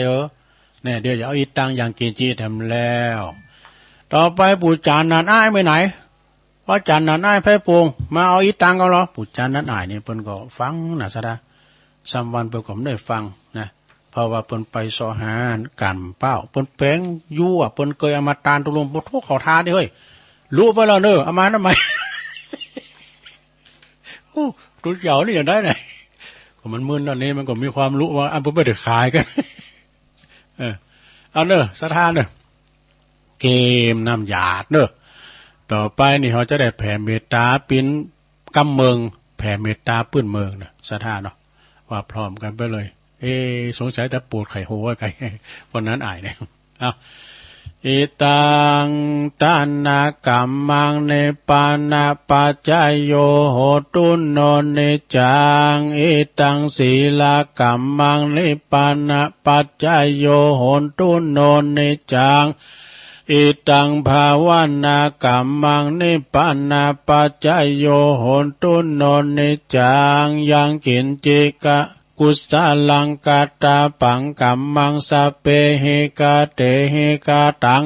เนี่ยเดี๋ยวจะเอาอีตังอย่างกีจีทำแล้วต่อไปปู่จานนันอ้ายไปไหนเพราะจานนันอ้ายไพ่ปวงมาเอาอีตังก็เหรอปู่จานนันอ้ายนี่เพิ่นก็ฟังนะซะนะสัมวันเพิ่นก็ไม่ได้ฟังนะเพราะว่าเพิ่นไปสอหากันเป้าเพิ่นแป้งยั่วเพิ่นเคยเอามาตานตุลงพุทโธเขาทาดิเฮ้ยรู้ไปแล้วเนอะเอามาทำไมโอ้ตัวเหยานี่อย่างได้ไหนก็มันมึนตอนนี้มันก็มีความรู้ว่าอันเพิ่นไม่ได้ขายกันเอาเนอะสถานเนอะเกมน้ำหยาดเนอะต่อไปนี่เขาจะได้แผ่เมตตาปิ้นกำเมืองแผ่เมตตาปื้นเมืองเนอะสถานเนาะว่าพร้อมกันไปเลยสงสัยแต่ปวดไข่โหว่าไข่วันนั้นอายเนี่ยเอาอิตังตานากัมมังเนปานาปัจจโยโหตุนโนเนจังอิตังศีลากัมมังเนปานาปัจจโยโหตุนโนเนจังอิตังภาวนากัมมังนิปานาปัจจโยโหตุนโนเนจังยังกินจิกะกุศลังกาตาปังกัมมังสเปเหกาเตเหกาตัง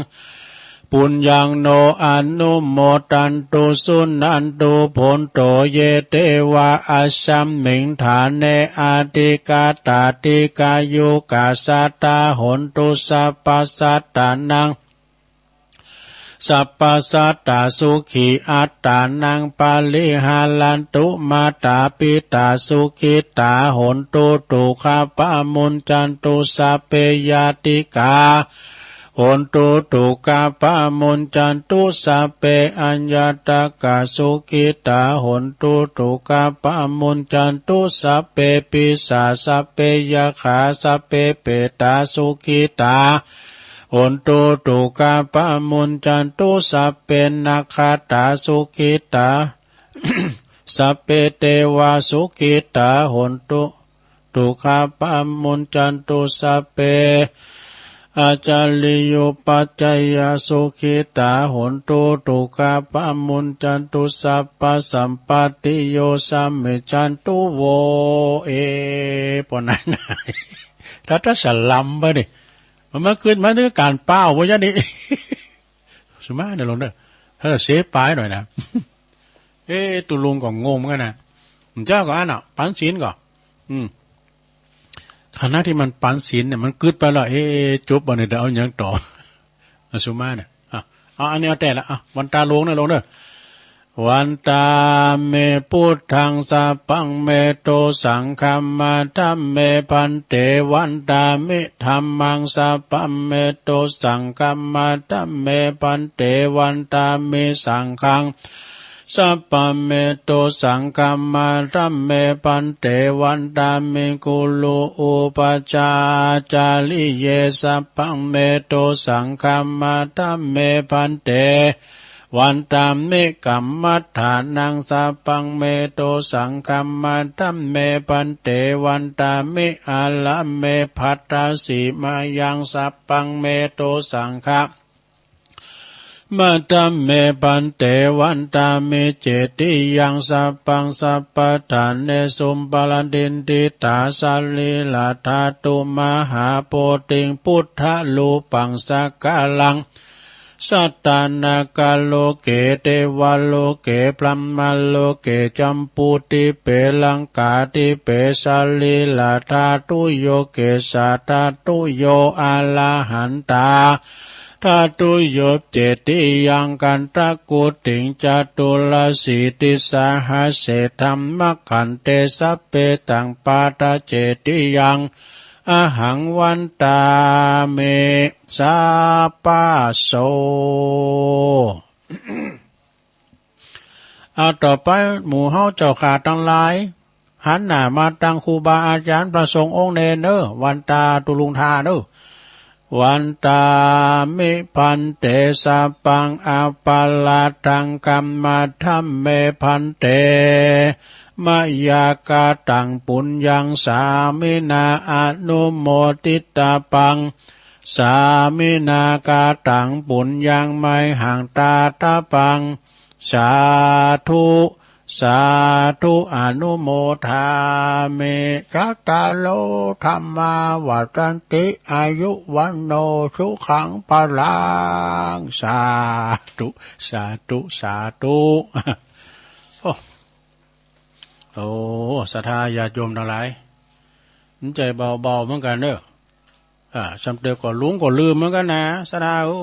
ปุญญังโนอนุโมตันตุสุนันตุผลโตเยเตวะอัสสัมมิงฐานเนอาติกาตาติกายุกาสัตตาหนตุสัพพสัตตานังสัพพสัตตาสุขีอัตตานังปาลิหาลันตุมาตาปิตาสุขิตาหนตุตุขะปะมุนจันตุสัพเพยติกาหนตุตุกะปะมุนจันตุสัพเพอัญญตกะสุขิตาหนตุตุกะปะมุนจันตุสัพเพปิสาสัพเพยขาสัพเพเปตาสุขิตาหนตุตุกะปะมุนจันตุสัพเพนัคขตาสุขิตา สัพเพเทวาสุขิตาหนตุตุกะปะมุนจันตุสัพเพอาจาริโยปัจจยสุขิตาหนตุตุกะปะมุนจันตุสัพพสัมปติโยสัมมิจันตุโวปนันถ้าสลัมไปดิมันมาขึ้นมาถึงการเป้าว่าอย่างนี้สมัยเดี๋ยวลงเด้อถ้าเสียปลายหน่อยนะตุลุงก็งงเหมือนกันนะเจ้าก็อ่านอ่ะปันศีลก็ขณะที่มันปันศีลเนี่ยมันกึดไปแล้วจบวันนี้เดี๋ยวเอาอย่างต่อสมัยเนี่ยเอาอันนี้เอาแต่ละวันตาลงนะลงเด้อวันตาเมพุทธังสัพพังเมโตสังคัมมาธัมเมพันเตวันตามิธัมมังสัพพัมเมโตสังคัมมาธัมเมพันเตวันตามิสังฆังสัพพัมเมโตสังคัมมาธัมเมพันเตวันตามิกุลุอุปจาจาริเยสัพพังเมโตสังคัมมาธัมเมพันเตวันตามเมกัมมัฏฐานังสัพพังเมโตสังคัมมาธัมเมปันเตวันตามเมอาลัมเมภัตตาสีมายังสัพพังเมโตสังฆมาธัมเมปันเตวันตามเมเจติยังสัพพังสัพพทานเนสุมปลดินติตาสลีลาธาตุมหาโพติงพุทธลูปังสักกะลังสัตตานากาโลเกเทวาโลเกพลัมมาโลเกจัมปูติเปลังกาติเปสาลีลาธาตุโยเกสัตตุโยอาลาหันตาธาตุโยเจติยังกันตะกุติงจตุลสีติสาหาเสธัมมขันเตสัพเปตังปาตาเจติยังอหังวันตาเมสาปาโสต่อไปหมู่เฮาเจ้าขาทั้งหลายหันหน้ามาตั้งครูบาอาจารย์พระสงฆ์องค์เนรวันตาตุลุงทาวันตามิพันเตสัพพังอาปาลาทังกัมมาธัมเมพันเต มยากาตังปุญญังสามินาอนุโมทิตาปังสามินากาตังปุญญังไมหังตาตาปังสาธุสาธุอนุโมทามิกัตตาโลธรรมาวัฏันติอายุวันโนสุขังปลังสาธุสาธุสาธุโอ้ศรัทธาญาติโยมทั้งหลายมันใจเบาๆเหมือนกันเด้อสำเร็จก็ลุงก็ลืมเหมือนกันนะศรัทธาโอ้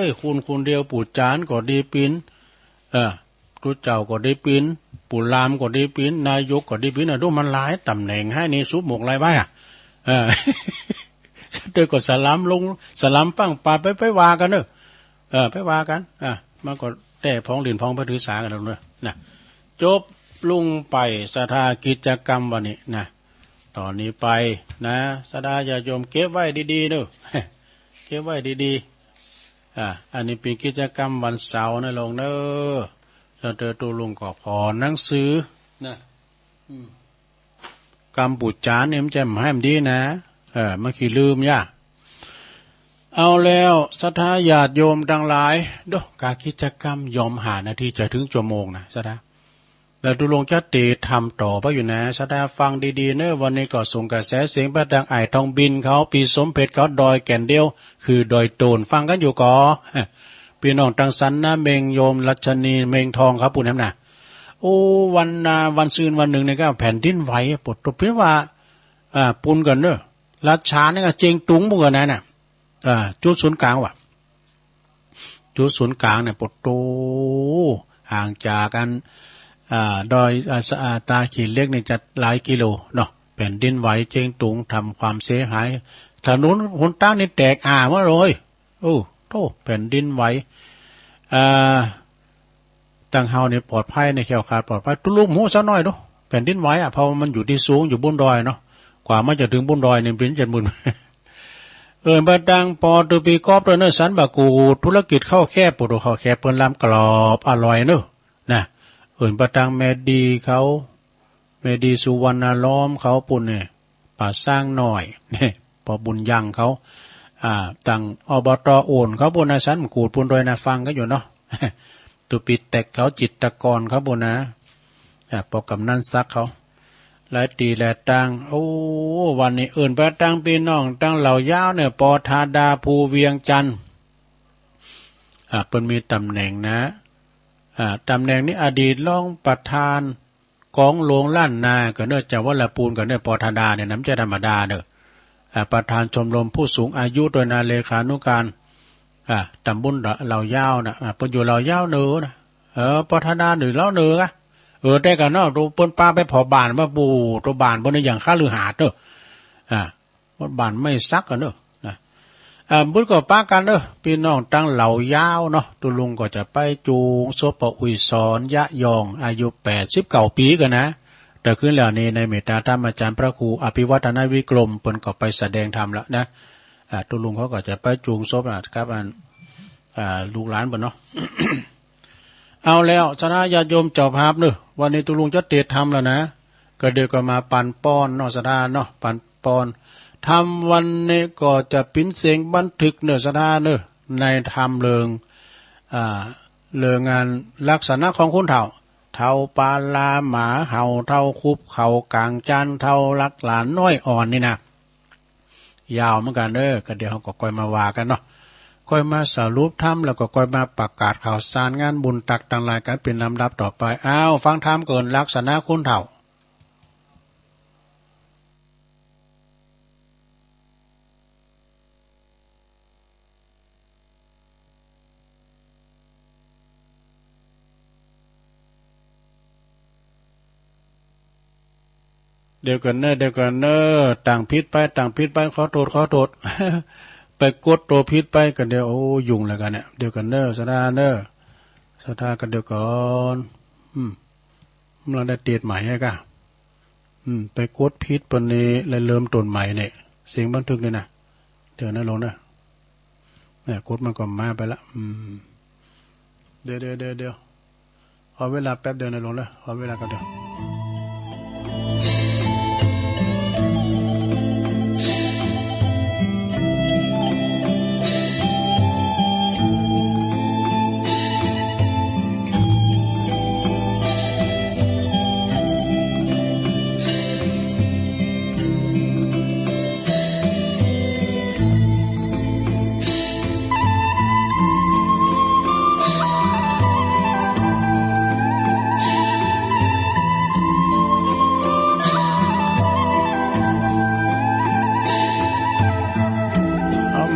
ยคุณเดียวปู่จานก็ดีปินครูเจ้าก็ได้ปินปู่ลามก็ได้ปินนายกก็ได้ปินดูมันหลายตำแหน่งให้นี่ซุบหมกไรบ้าเดี๋ยวก็สลามลงสลามปั้งปาไปว่ากันเนอะไปว่ากันมันก็แต่พ้องหลินพ้องพระถือสากันแล้วเนอะนะจบลุงไปสถากิจกรรมวันนี้นะตอนนี้ไปนะสดาญาโยมเก็บไว้ดีๆเนอะเก็บไว้ดีๆอันนี้เป็นกิจกรรมวันเสาร์นะลงเนอะเราเจอตัวลุงก็พอหนังสือนะกรรมปุจจานเนี่ยมันจะให้มันดีนะมันขี้ลืมย่าเอาแล้วศรัทธาญาติโยมทั้งหลายดูการกิจกรรมยอมหานาทีจะถึงชั่วโมงนะศรัทธาแล้วตัวลุงจะตีทำต่อไปอยู่นะศรัทธาฟังดีๆเนอะวันนี้ก็ส่งกระแสเสียงประดังไอทองบินเขาปีสมเพชรเขาดอยแก่นเดียวคือดอยโตนฟังกันอยู่ก่อพี่น้องตังสันนะเมงโยมรัชนีเมงทองครับปุ่นน้ำนะโอ้วันซืนวันหนึ่งเนี่ยก็แผ่นดินไหวปวดตัวพิษว่าปุ่นกันเนอะรัชชาเนี่ยก็เจงตุงพวกนั้นน่ะจุดศูนย์กลางว่ะจุดศูนย์กลางเนี่ยปวดโตห่างจากกันดอยตาขีดเล็กนี่จะหลายกิโลเนาะแผ่นดินไหวเจงตุงทำความเสียหายถนนหนทางนี่แตกมาเลยโอ้โตแผ่นดินไหวตั้งเฮาเนี่ยปลอดภัยในแขวขาดปลอดภัยตุลุมหูซะหน่อยดูแผ่นดินไหวเพราะมันอยู่ที่สูงอยู่บนดอยเนาะกว่ามันจะถึงบนดอยเนี่ยเป็น70,000บัดดังปอตุปีกอบเนอสันบากูธุรกิจเข้าแคบปุโรเข้าแคบเปิ้นลำกรอบอร่อยเนอะนะบัดดังแมดีเขาแมดีสุวรรณล้อมเขาปุ่นเนี่ยป่าสร้างหน่อยเนี่ยพอบุญยังเขาตั้งอบต.โอนเขาบนนะสันกูดปุ่นโดยนะฟังก็อยู่เนาะตุปิดแตกเขาจิตตะกรเขาบนนะปอกำนันซักเขาหลายตีหลายตังโอ้วันนี้ไปตั้งพี่น้องตั้งเหล่ายาวเนี่ยปอธาดาภูเวียงจันทร์เป็นมีตำแหน่งนะตำแหน่งนี้อดีตรองประธานกองหลวงล้านนาก็เนื่องจากว่าละปูนก็เนื่องปอธาดาเนี่ยน้ำใจธรรมดาเนอะประธานชมรมผู้สูงอายุโดยนาเลขานุการตำบลเหล่ายาวนะเป็นอยู่เหล่ายาวเนื้อนะปอธาดาหรือเล่าเนื้อได้กันเนาะตัวปนป้าไปผอบานมาปูตัวบานบนในอย่างข้าลือหาดเนอะบานไม่ซักกันเนอะบุญก็ป้ากันเนอะพี่น้องตั้งเหล่ายาวเนาะตุลุงก็จะไปจูงศพอุยสอนยะยองอายุ89 ปีกันนะแต่ขึ้นแล้วนี้ในเมตตาธรรมอาจารย์พระครูอภิวัฒนวิกรมเปิ้นก็ไปแสดงธรรมแล้วนะตุลุงเขาก็จะไปจูงศพนะครับลูกหลานเปิ้นเนาะ เอาแล้วชนะญาติโยมเจ้าภาพเนอะวันนี้ตุลุงจะเตะทำแล้วนะก็เดี๋ยวก็มาปันป้อนเนาะสดาเนาะปันป้อนทำวันนี้ก็จะปิ้นเสียงบันทึกเนอะสดาเนอะในธรรมเรื่องงานลักษณะของคุณเฒ่าเท่าปาลาหมาเห่าเท่าคุบเข่ากลางจานเท่าลักหลานน้อยอ่อนนี่นะยาวเหมือนกันก็เดี๋ยวเขาก็ค่อยมาว่ากันเนาะค่อยมาสรุปธรรมแล้วก็ค่อยมาประกาศข่าวสารงานบุญตักต่างหลายกันเป็นลำดับต่อไปฟังธรรมเกินลักษณะคุณเฒ่าเดี๋ยวกันเนอะต่างพิษไปขอโทษ ไปกดตัวพิษไปกันเดี๋ยวยุ่งแล้วกันเนี่ยเดี๋ยวกันเนอะสดาเนอะสดากันเดี๋ยวก่อนเราได้เตียดใหม่ให้กันไปกดพิษปนนี้เลยเริ่มต้นใหม่เนี่ยเสียงบันทึกเนี่ยนะเดี๋ยวนะลงนะเนี่ยกดมันก็มาไปละเดี๋ยวเอาเวลาแป๊บเดียวนะลงนะเอาเวลากันเดี๋ยว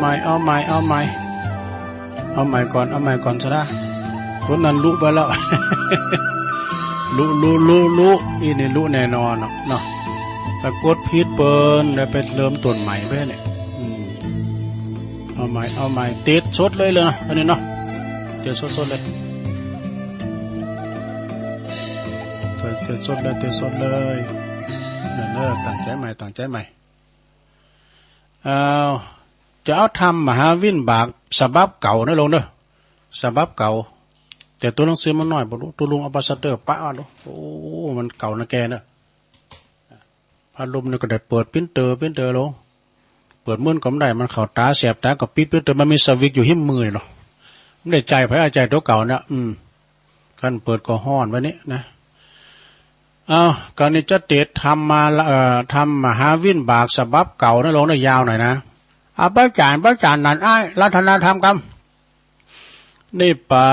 ก่อนซะนะตัวนั้นรู้ไปแล้วรู้อีนี่รู้แน่นอนเนาะแต่กดผิดเปิ้นแล้วไปเริ่มต้นใหม่ไปเนี่ยเอาใหม่ติดสดเลยนะอันนี้เนาะติดสดเลยติดสดเลยเนี่ยตั้งใจใหม่จะเอาทำมหาวินบากฉบับเก่านะลงเด้อฉบับเก่าแต่ตัวหนังสือมันน้อยบ่รู้ตัวลุงเอาบัสเตอร์ปะดูโอ้มันเก่านะแกเนอะพัดลมนี่ก็ได้เปิดพิมพ์เตอร์ลงเปิดมื่นก็ไม่ได้มันเข้าตาแสบตาก็ปิดพิมพ์เตอร์มันมีสวิตช์อยู่หิ้มมือเนาะไม่ได้ใจไผใจตัวเก่าเนี่ยขั้นเปิดก็ห้อนไว้นี้นะก่อนนี้จะเตะทำมหาวินบากฉบับเก่านะลงได้ยาวหน่อยนะพระอาจารย์นั่นรัตนธรรมกรรมนิปา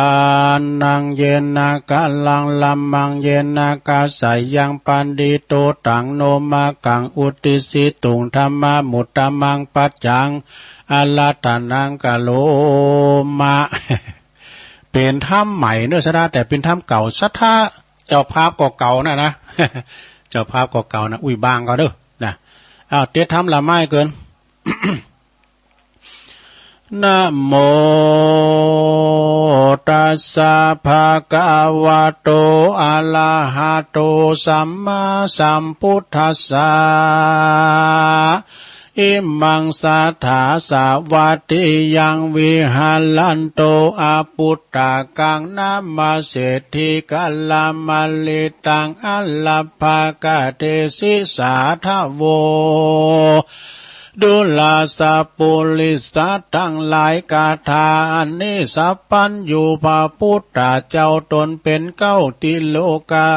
นังเยนากาลังลัมมังเยนากาสายยังปันดิโตตังโนมากังอุติสิตุงธรรมมุตตมังปัจจังอลัตนังกะโลมา เป็นธรรมใหม่เนื้อสดาแต่เป็นธรรมเก่าสัทธาเจ้าภาพก็เก่านะ เจ้าภาพก็เก่านะอุ้ยบางก็เด้อนะเตะธรรมละไม้เกิน นะโมตัสสะภะคะวะโตอะระหะโตสัมมาสัมพุทธัสสะอิมังสัทธาสาวัตติยังวิหาลันโตอาปุตตะกังนามาเศรษฐิกัลลามาลิตังอัลลภากะเทสิสาทะโวดุลาสะปุลิสัตทั้งหลายกาถาอันนี้สัพพัญญูพระพุทธเจ้าตนเป็นเก้าติโลกะ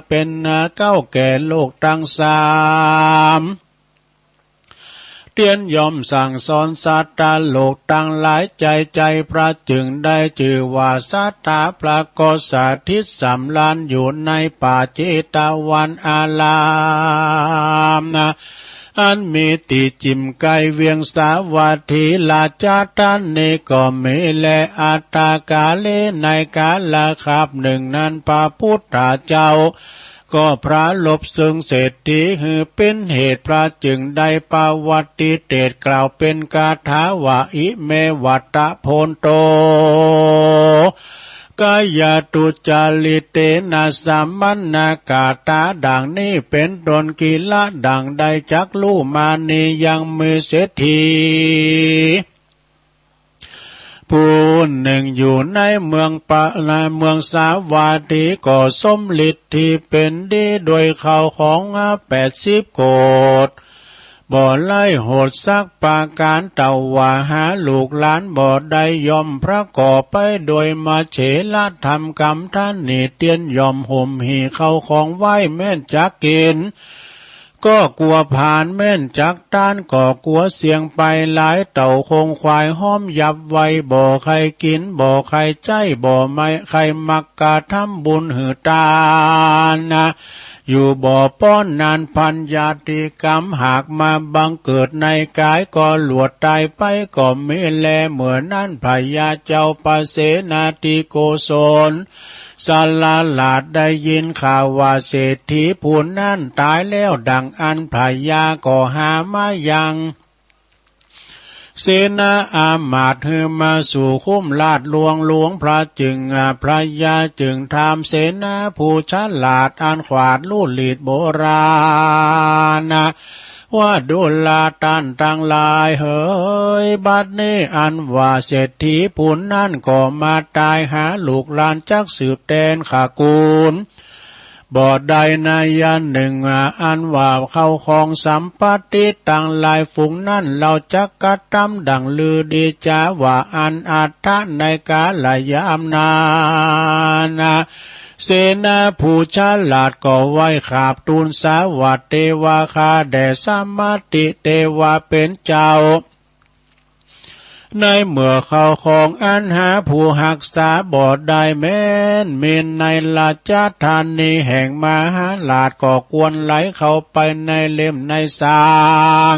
เป็นเก้าแก่โลกทั้งสามเตียนยอมสั่งสอนสัตตาโลกตั้งหลายใจพระจึงได้ชื่อว่าสัทธาพระกสาธิตสำลานอยู่ในป่าเจตวันอารามนะอันมีติจิมไกเวียงสาวัตถีลาจาตันเนก็มีและอัตตากาเลในกาลคาบหนึ่งนั้นพระพุทธเจ้าก็พระลบซึ่งเศรษฐีหือเป็นเหตุพระจึงได้ปวัติเตศกล่าวเป็นคาถาว่าอิเมวัตตะโพนโตกายตุจาริเตนะสัมมันนากาตาดังนี้เป็นตนกิละดังใดจักลู่มานียังมือเศรษฐีผู้หนึ่งอยู่ในเมืองสาวัตถีก็สมฤทธิ์ที่เป็นดีโดยเขาของ80 โกฏบ่ไล่โหดซักปาการเต่าว่าหาลูกหลานบ่ได้ยอมพระก่อไปโดยมาเฉลธรรมกรรมท่านนี่เตียนยอมห่มหีเข้าของไหวแม่นจักกินก็กลัวผ่านแม่นจักต้านก็กลัวเสียงไปหลายเต่าคงควายห้อมยับไว้บ่ใครกินบ่ใครใจบ่ไม่ใครมักกะทำบุญหือตานะอยู่บ่ป้อนนานพันญาติกรรมหากมาบังเกิดในกายก็หลวดตายไปก็ไม่แลเหมือนนั้นพญาเจ้าปเสนาธิโกศลสาลาลาดได้ยินข่าวว่าเศรษฐีผู้นั้นตายแล้วดังอันพญาก็หามายังเสนาอามาตย์ฮือมาสู่คุ้มลาดหลวงพระจึงพระยาจึงทำเสนาผู้ฉลาดอันขวาดลู่หลีดโบราณว่าดุลาตันตั้งหลายเฮ้ยบัดนี้อันว่าเศรษฐีผู้นั้นก็มาตายหาลูกหลานจักสืบแดนขากูลบ่ใดนายันหนึ่งอันว่าเข้าของสัมปติตั้งหลายฝูงนั้นเราจักกะทำดังลือดีจาว่าอันอัตถะในกาลยามนานะเสนาผู้ฉลาดก็ไว้ขาบทูลสาวัตเทวาคาแด่สมมติเทวาเป็นเจ้าในเมื่อเขาของอันหาผู้หักษาบ่ได้แม้นเมนในราชธานีแห่งมหาลาดก็ควรไหลเข้าไปในเล่มในสาง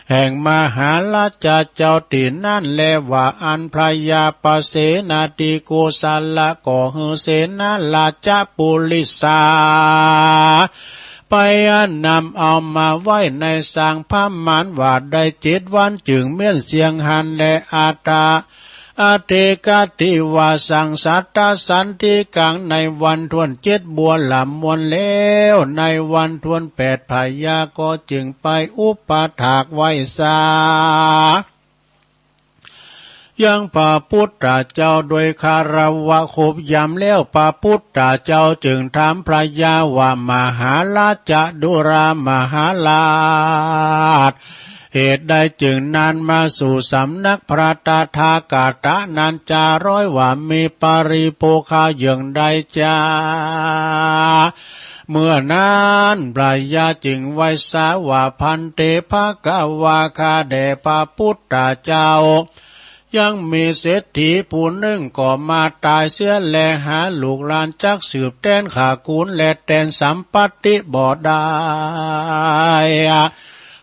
แห่งมหาราชเจ้าตีนั่นแลว่าอันพระยาปเสนาติโกสัลละก่อหือเสนาราชปุลิสาไปนำเอามาไว้ในสางพมานว่าได้7 วันจึงเมียนเสียงหันและอาตาอาเทกาติวาสังสัตตสันติกังในวันทวน7 บัวลำมวลแล้วในวันทวน8 พยาก็จึงไปอุปถากไว้สายังพระพุทธเจ้าโดยคารวะขบยำแล้วพระพุทธเจ้าจึงถามพระยาว่ามหาราชดุรามหาราชเหตุใดจึงนานมาสู่สำนักพระตถากตะนันจาร้อยว่ามีปริโภคาอย่างใดจาเมื่อนั้นพระยาจึงไว้สาว่าพันเตภกวาคาแด่พระพุทธเจ้ายังมีเศรษฐีผู้หนึ่งก็มาตายเสียแลหาลูกหลานจักสืบแทนขากูลและแทนสัมปติบ่ได้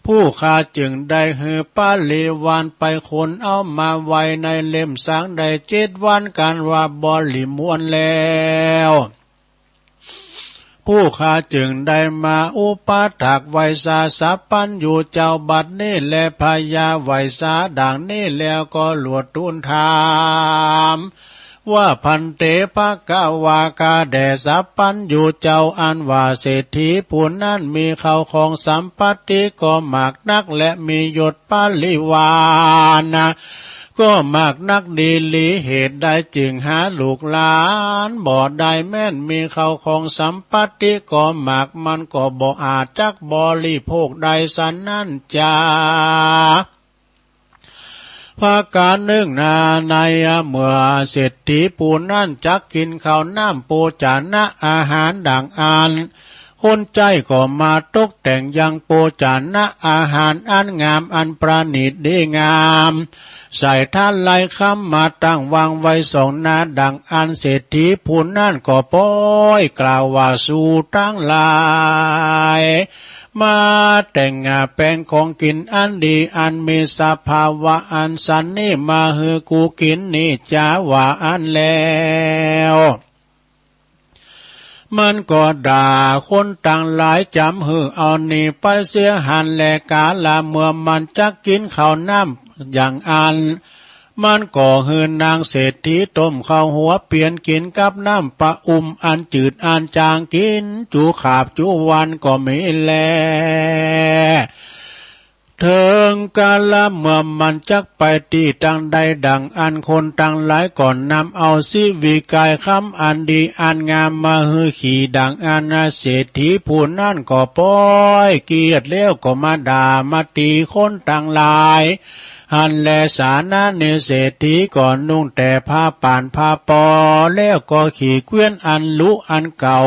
ผู้ข้าจึงได้หือปาลิวานไปคนเอามาไว้ในเล่มสังได้7 วันกันว่าบริมวนแล้วผู้ข้าจึงได้มาอุปถักไวสาสัพพันอยู่เจ้าบัดนี้และพญาไวสาดังนี้แล้วก็หลวดทูลถามว่าพันเตภกวากาแด่สัพพันอยู่เจ้าอันว่าเศรษฐีผู้นั้นมีเข้าของสัมปติก็มากนักและมียศปาลิวานก็มากนักดีหลีเหตุใดจึงหาลูกหลานบ่ได้แม่นมีเข้าของสัมปติก็มากมันก็บ่อาจจักบริโภคใดสันนั่นจาภาการหนึ่งนาในเมื่อเศรษฐีผู้นั้นจักกินข้าวน้ำปูจานะอาหารดังอันคนใจก็มาตกแต่งยังปูจานะอาหารอันงามอันประณีตดีงามใส่ท่านไล่คำมาตั้งวางไว้2 นาดังอันเศรษฐีผู้นั้นก็ป้อยกล่าวว่าสู่ตั้งหลายมาแต่งแปลงของกินอันดีอันมีสภาวะอันสันนี่มาฮือกูกินนี่จ้าว่าอันแล้วมันก็ด่าคนต่างหลายจำหือเอานี่ไปเสียหันแลกาละเมื่อมันจักกินข้าวน้ำอย่างอันมันก็หือนางเศรษฐีต้มข้าวหัวเปลี่ยนกินกับน้ำปะอันจืดอันจางกินจูขาบจูวันก็มีแลเถิงกาละเมื่อมันจักไปตีตังใดดังอันคนตังหลายก่อนนำเอาสิวิกายคำอันดีอันงามมาฮือขี่ดังอันเศรษฐีผู้นั่นก็ป้อยเกียดเลี้ยวก็มาด่ามาตีคนตังหลายหันแลสานะเนเศรษฐีก่อนนุ่งแต่ผ้าป่านผ้าปอแล้วก็ขี่เกวียนอันลุอันเก่า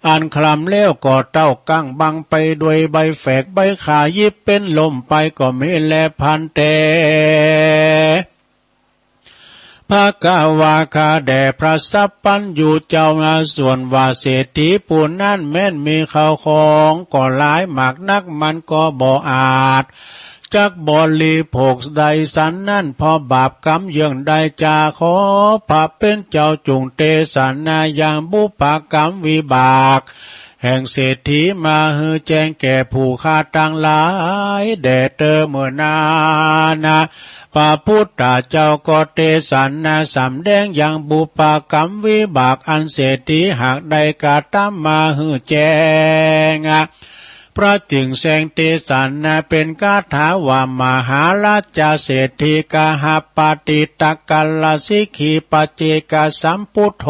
อันคลำแล้วก็เต้ากั้งบังไปด้วยใบแฝกใบขายิบเป็นลมไปก็ไม่แลพันเตภกวาคาแด่พระสัพพันอยู่เจ้านาส่วนว่าเศรษฐีผู้นั้นแม้นมีข้าวของก็หลายมากนักมันก็บ่อาจจักบริโภคใดสันนั่นพอบาปกรรมอย่างใดจาขอพระเป็นเจ้าจุงเตสนาอย่างบุปกรรมวิบากแห่งเศรษฐีมาฮือแจ้งแก่ผู้ฆ่าต่างหลายแด่เตอเมื่อนานะพระพุทธเจ้าก็เตสันนาสำแดงอย่างบุปกรรมวิบากอันเศรษฐีหากใดกาตามมาฮือแจ้งพระจึงแสงเตสันนาเป็นคาถาว่ามหาราชเศรษฐีกหาปฏิตกัลลสิกขีปเจกสัมพุทโธ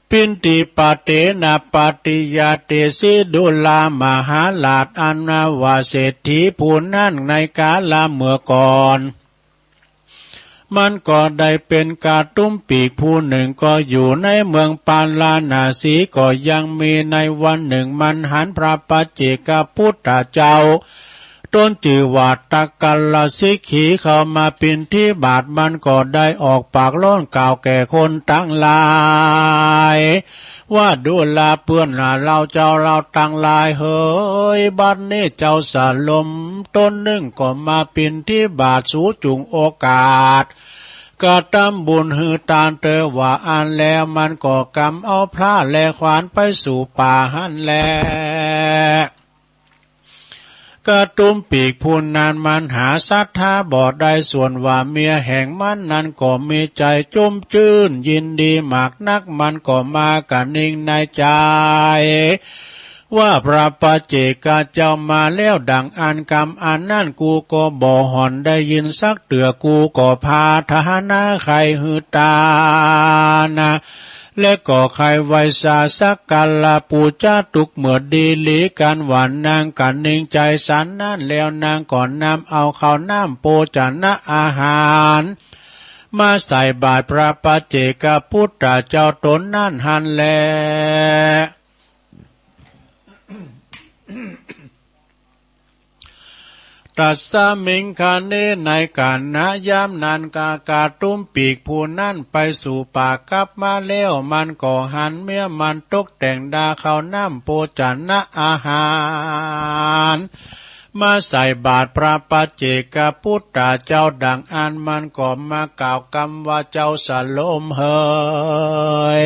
ปินติปเตนะปฏิยาเตสิดุลามหาลาภอันวาเศรษฐีผู้นั้นในกาลเมื่อก่อนมันก็ได้เป็นกาตุ้มปีกผู้หนึ่งก็อยู่ในเมืองปาลานาสีก็ยังมีในวันหนึ่งมันหันพระปัจเจกพุทธเจ้า ต้นจือวาตะกัลลสิกขีเข้ามาปินที่บาทมันก็ได้ออกปากล้อนกล่าวแก่คนตั้งหลายว่าดูลาเปื้อนเราเจ้าเราตั้งหลายเฮ้ยบัดนี้เจ้าสาลมต้นหนึ่งก็มาปินที่บาทสูจุงโอกาสกะตำบุญหือตานเตอว่าอันแล้วมันก็กำเอาพระแลขวานไปสู่ป่าหันแลกระตุ้มปีกพูนนานมันหาศรัทธาบ่ได้ส่วนว่าเมียแห่งมันนั้นก็มีใจจุ่มจื้นยินดีมากนักมันก็มากันนิ่งในใจว่าพระปัจเจกเจ้ามาแล้วดังอันกรรมอันนั่นกูก็บ่หอนได้ยินสักเตือกูก็พาทหารนาใครหือตานะและก็ใครไวสาสักกัลลาปูจาตุกเมื่อดีหลีกันหวานนางกันนิ่งใจสันนั่นแล้วนางก่อนนำเอาข้าวน้ำโปจานะอาหารมาใส่บาตรพระปัจเจกพุทธเจ้าตนนั่นหันแลตัสสะมิงคาเนในการณยามนั้นกาตุ้มปีกผู้นั่นไปสู่ป่ากลับมาแล้วมันก็หันเมียมันตกแต่งดาข้าวน้ำโปจานะอาหารมาใส่บาตรพระปัจเจกพุทธเจ้าดังอันมันก็มากล่าวคำว่าเจ้าสโลมเฮย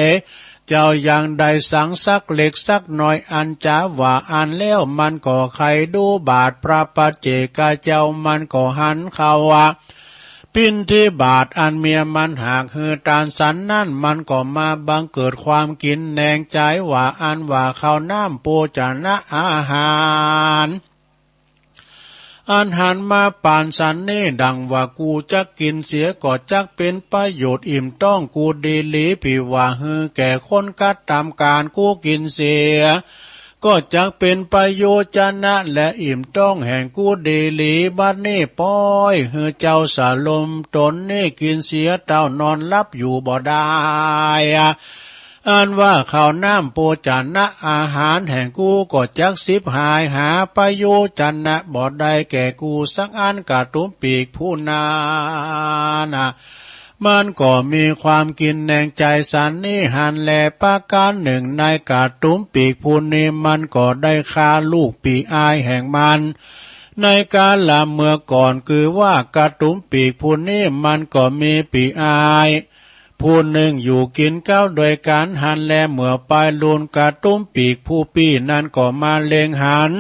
เจ้ายังได้สังสักเล็กสักน้อยอันจ้าว่าอันแล้วมันก็ใครดูบาทพระปัจเจกเจ้ามันก็หันเขาว่าปินที่บาทอันเมียมันหากคือตานสันนั่นมันก็มาบังเกิดความกินแนงใจว่าอันว่าเขาน้ำโปจานะอาหารอันหันมาปานสันนี่ดังว่ากูจะกินเสียก็จักเป็นประโยชน์อิ่มต้องกูดีหลีผิวว่าฮือแก่คนกัดตามการกูกินเสียก็จักเป็นประโยชน์จนะและอิ่มต้องแห่งกูดีหลีบัดนี้ป้อยฮือเจ้าสาลมตนนี่กินเสียเต้านอนรับอยู่บ่ได้อันว่าข้าวน้ำโปจานะอาหารแห่งกูก็จักสิบหายหาประโยชน์จันนะบ่ได้แก่กูสักอันกะตุ้มปีกผู้นานะมันก็มีความกินแนงใจสันนี่หันแลประการหนึ่งในกะตุ้มปีกผู้นี้มันก็ได้ฆ่าลูกปีอายแห่งมันในการละเมื่อก่อนคือว่ากะตุ้มปีกผู้นี้มันก็มีปีอายผู้หนึ่งอยู่กินข้าวโดยการหันแลเมื่อปลายลูนกระตุ้มปีกผู้ปีนั้นก็มาเลงหัน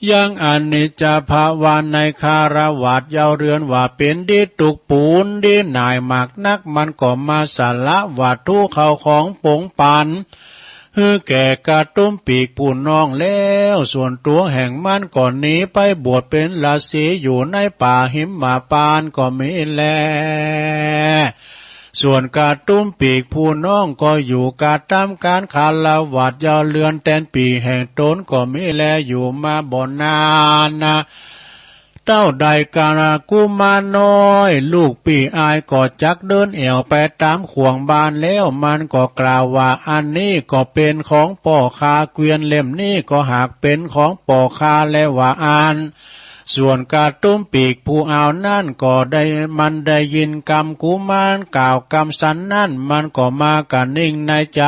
ยังอันนิจจภาวาในคารวาสเยาเรือนว่าเป็นดิตุกปูนดินายหมากนักมันก็มาสละวัตถุเข้าของปงปันฮือแก่กระตุ้มปีกผู้น้องแล้วส่วนตัวแห่งมันก่อนนี้ไปบวชเป็นฤาษีอยู่ในป่าหิมมาปานก็มีแลส่วนกระตุ้มปีกผู้น้องก็อยู่กาตามการคาลาวาดยาวเลือนแตนปีแห่งตนก็มีแลอยู่มาบ่นานนะเต้าใดกาลกุมารน้อยลูกปีอายก็จักเดินแอวไปตามขวงบานแล้วมันก็กล่าวว่าอันนี้ก็เป็นของป่อคาเกวียนเล่มนี้ก็หากเป็นของป่อคาแล้วว่าอันส่วนกาตุ้มปีกผู้เอานั่นก็ได้มันได้ยินกรรมกุมารกล่าวกรรมสันนั่นมันก็มากันนิ่งในใจ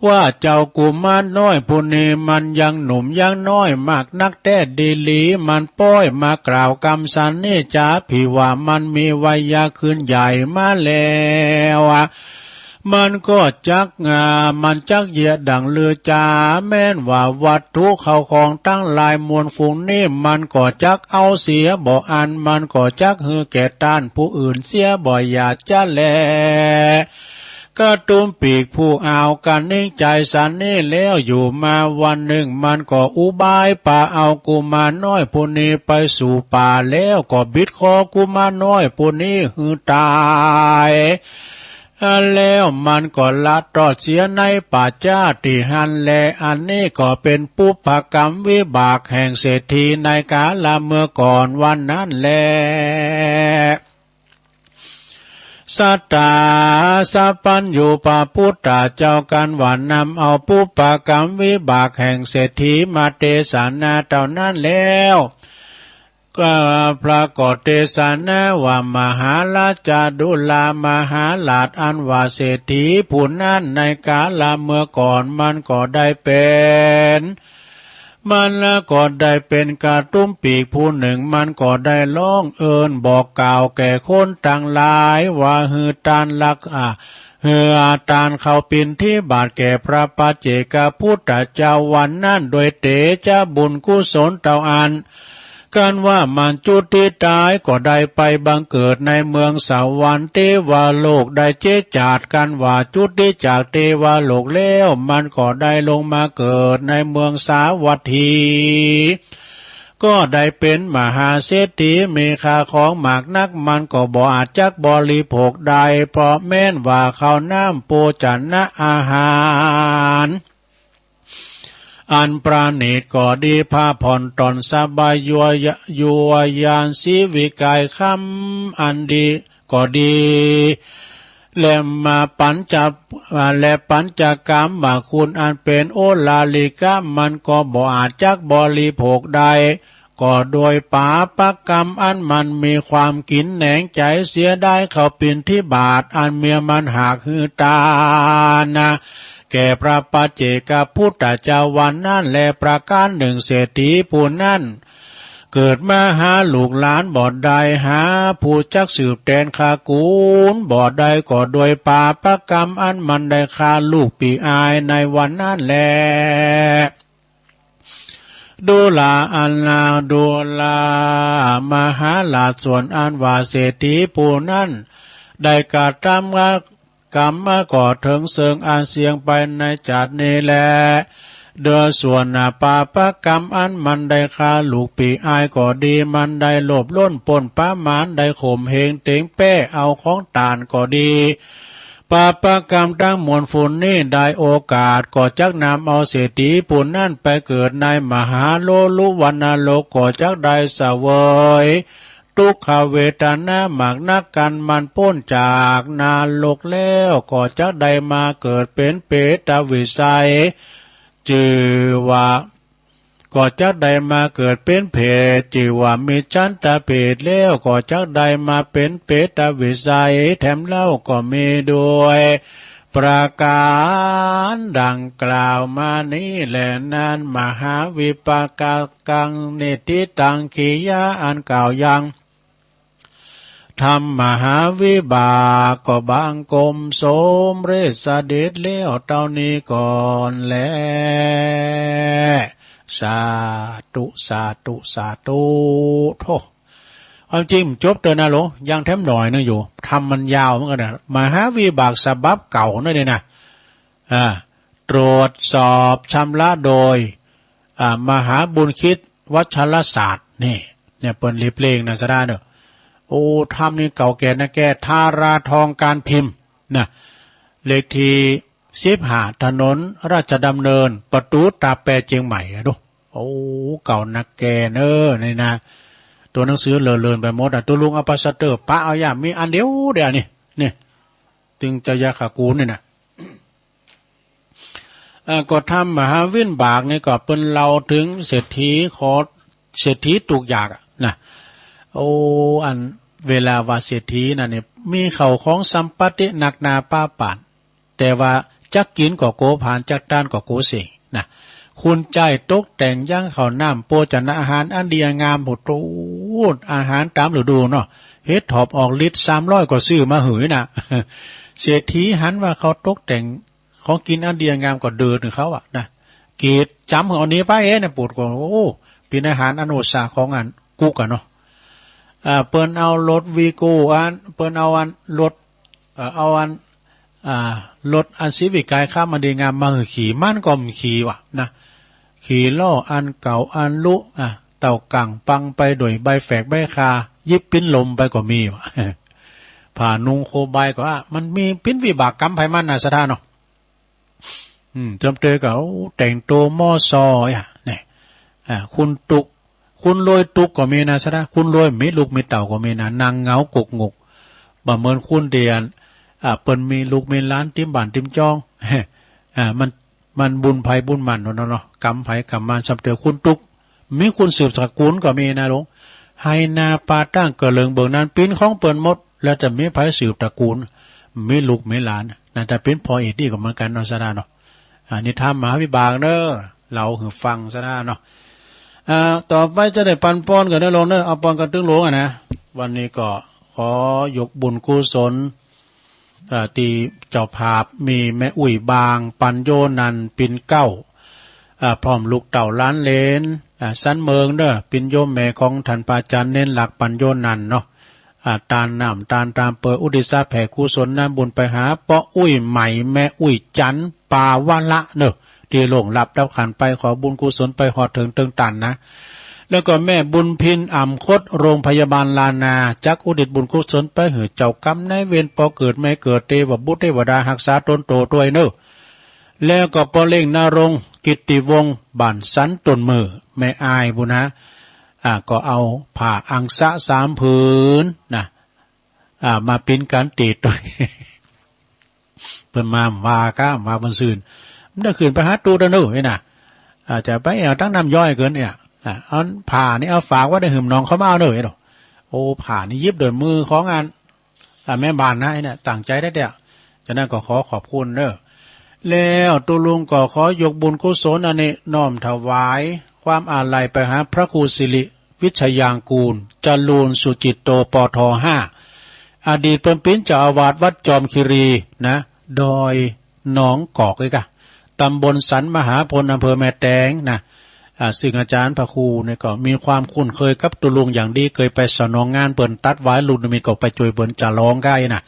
ว่าเจ้ากุมารน้อยผู้นี้มันยังหนุ่มยังน้อยมากนักแต่ดีหลีมันป้อยมากล่าวกรรมสันนี่จ้าพี่ว่ามันมีวัยยาคืนใหญ่มาแล้วมันก็มันจักเยียดังเลือจาแม่นว่าวัตถุเข้าของตั้งลายมวลฝูงนี่มันก็จักเอาเสียบ่อันมันก็จักฮือแก่ต้านผู้อื่นเสียบ่อยากจะแลกระตุ้มปีกผู้เอากันนิ่งใจสันนี่แล้วอยู่มาวันหนึ่งมันก็อุบายป่าเอากุมารน้อยผู้นี้ไปสู่ป่าแล้วก็บิดคอกุมารน้อยผู้นี้หือตายแล้วมันก็ละตอดเสียในป่าจ้าติหันแลอันนี้ก็เป็นปุพกรรมวิบากแห่งเศรษฐีในกาลเมื่อก่อนวันนั้นแล สัตตาสัพพัญญูปะพุทธาเจ้ากันหวานนำเอาปุปปกรรมวิบากแห่งเศรษฐีมาเทศนาเท่านั้นแล้วก็ปรากฏเทศนาว่ามหาราชดุลามหาราชอันว่าเศรษฐีผู้นั้นในกาลเมื่อก่อนมันก็ได้เป็นก็ได้เป็นกระตุ้มปีกผู้หนึ่งมันก็ได้ร้องเอิญบอกกล่าวแก่คนต่างหลายว่าฮือตานลักเฮืออาตานเขาปินที่บาทแก่พระปัจเจกพุทธเจ้าวันนั้นโดยเตจะบุญกุศลเต่าอันกันว่ามันจุติตายก็ได้ไปบังเกิดในเมืองสวรรค์เทวโลกได้เจจาดกันว่าจุติจากเทวโลกแล้วมันก็ได้ลงมาเกิดในเมืองสาวัตถีก็ได้เป็นมหาเศรษฐีมีค่าของมากนักมันก็บ่อาจจักบริโภคได้เพราะแม้นว่าข้าวน้ำโภชนะอาหารอันประณีตก็ดีผ้าผ่อนตอนสบายยัวยานสีวิกายคำอันดีก็ดีและมาปัญจกรรมว่าคุณอันเป็นโอลาลิกะมันก็บ่อาจจักบริโภคได้ก็โดยปาปกรรมอันมันมีความกินแหนงใจเสียได้เขาปินที่บาทอันเมียมันหากหือตานะแก่พระปัจเจกพุทธเจ้าวันนั้นและประการหนึ่งเศรษฐีผู้นั้นเกิดมาหาลูกหลานบ่ใดหาผู้จักสืบแทนคากูลบ่ใดก็โดยปาปกรรมอันมันได้ฆ่าลูกปีอายในวันนั้นแลดูลาอันลาดูลามหาลาส่วนอันว่าเศรษฐีผู้นั้นได้กระทำกรรมมาก่อถึงเสิงอาเสียงไปในจัดนี้แลโดยส่วนปาปกรรมอันมันได้ฆ่าลูกปีอายก็ดีมันได้โลภล้นปนป้ามานได้ข่มเหงเต็งแป้เอาของตานก็ดีปาปกรรมทั้งมวลฝุ่นนี้ได้โอกาสก็จักนำเอาเศรษฐีผู้นั้นไปเกิดในมหาโลลุวันโลกก็จักได้เสวยทุกขเวทนาหมากนักกันมันพ้นจากนาโลกแล้วก็จักได้มาเกิดเป็นเปตวิสัยจือว่าก็จักได้มาเกิดเป็นเพศจือว่ามีชั้นตาเพศแล้วก็จักได้มาเป็นเปตวิสัยแถมเล่าก็มีด้วยประการดังกล่าวมานี้แหละนั้นมหาวิปากกังนิติตังขียะอันกล่าวยังทำมหาวิบากก็บางกลมสมเรศเดชเลี้ยวเท่านี้ก่อนแลสาธุสาธุสาธุโธ่ความจริงจบเตือนนะหลวงยังแถมหน่อยนึงอยู่ทำมันยาวเหมือนกันนะมหาวิบากสบับเก่านั่นเองนะตรวจสอบชำระโดยมหาบุญคิดวัชรศาสตร์นี่เนี่ยเปิดรีเพลงนะสดาเนอะโอ้ทำนี่เก่าแก่นะแกทาราทองการพิมพ์นะเลขที่15ถนนราชดำเนินประตูตาแปรเชียงใหม่อะดูโอ้เก่านักแกเนอนี่นะตัวหนังสือเลื่อนไปหมดตัวลุงอปัสเตอร์ปะเอาอย่างมีอันเดียวนี่ตึงจะยาขากูนี่นะก็ทำมหาวิบากนี่ก็เป็นเราถึงเศรษฐีขอเศรษฐีตุกอยากนะโอ้อันเวลาว่าเศรษฐีน่ะเนี่ยมีเข่าของสัมปติหนักนาป้าป่านแต่ว่าจักกินก็โกผ่านจักด้านก็โกเสงนะคุณใจตกแต่งย่างข้าวน้ำโภชนะอาหารอันดีงามหมดตูดอาหารตามฤดูเนาะเฮ็ดถอบออกลิตร300ก็ซื้อมาหือนะเศรษฐีหันว่าเขาตกแต่งของกินอันดีงามก็เดินถึงเขาอะนะเกตจำของอันนี้ไปเนี่ยปวดก็โอ้เป็นอาหารอนุสาของอันกุกอะเนาะเปิ้นเอารถวีโก้อันเปิ้นเอาอันรถเอาอันรถอันซีวิกายข้ามมาดีงามมาขี่มันก็มีขี่ว่ะนะขี่ล่ออันเก่าอันลุเต่ากังปังไปโดยใบแฝกใบคายิบปิ้นลมไปก็มีว่ะผ่านุงโคใบก็มันมีปิ้นวิบากกรรมไผมันน่ะสถานเนาะจำเตยก็แต่งตัวมอซอเนี่ยคุณตุกคุณรวยตุกก็มีนะสถานคุณรวยมีลูกมีเต่าก็มีนะนางเงากกงก บ่เหมือนคุณเดียนเปิ้นมีลูกมีหลานติมบ้านติมจ้องมันบุญภัยบุญมันเนาะกรรมภัยกรรมมันสำเตือคุณตุกมีคุณสืบสกุลก็มีนะลุงให้นาปาตั้งเกิดเลิงเบิงนั้นปิ้นของเปิ้นหมดแล้วจะมีภัยสืบตระกูลมีลูกมีหลานนั่นแต่เป็นพอเอกนี่ก็เหมือนกันเนาะซะนะเนาะนี่ทำมหาวิบากเด้อเราหือฟังซะนะเนาะต่อไปจะได้ปันป้อนกันได้ลงเด้อเอาป้อนกันตึงหลวงนะวันนี้ก็ขอยกบุญกุศลตีเจ้าภาพมีแม่อุ่ยบางปัญโยนันปินเก้าพร้อมลูกเต่าล้านเลนสันเมืองเด้อปินโยมแม่ของท่านปาจันเน้นหลักปัญโยนันเนาะตาลน้ำตาลตามเปิดอุดิศาแผ่กุศลน้ำบุญไปหาเปาะอุ้ยใหม่แม่อุ้ยจันปาวะละเนอะที่หลงหลับแล้วขันไปขอบุญกุศลไปหอดถึงเติงตันนะแล้วก็แม่บุญพินอ่ำคดโรงพยาบาลลานาจักอุดิตบุญกุศลไปหือเจ้ากรรมนายเวรปอเกิดไม่เกิดเทวบุตรเทวดาหักษาตนโตด้วยเนอะแล้วก็ปอเล่งนารงกิตติวงศ์บ้านสันตนมือแม่อายบุญนะก็เอาผ้าอังสะ3 ผืนนะมาปิ้นการตีดด้วยเพิ่นมาว่าก้ามว่าบนซืนมันได้ขึ้นไปหาตูดะนู่นน่ะจะไปเอาตั้งน้ำย่อยเกินเนี่ยเอาผ่านี่เอาฝากว่าได้หืมน้องเขามาเอาเนอะโอ้ผ่านี่ยิบโดยมือของงานแม่บ้านนะไอ้เนี่ยต่างใจได้เดียวฉะนั้นก็ขอขอบคุณเนอะแล้วตุลุงก็ขอยกบุญกุศลอันนี้น้อมถวายความอาลัยไปหาพระครูสิริวิชยางกูลจรูนสุจิตโตปท5อดีตเป็นปิ้นเจ้าอาวาสวัดจอมคีรีนะดอยหนองกอกเลยกะตำบลสันมหาพลอำเภอแม่แตงนะซึ่งอาจารย์พระครูเนี่ยก็มีความคุ้นเคยกับตุลุงอย่างดีเคยไปสนองงานเปิ่นตัดไว้ลุนมีก็ไปช่วยเปิ่นจะร้องได้นะ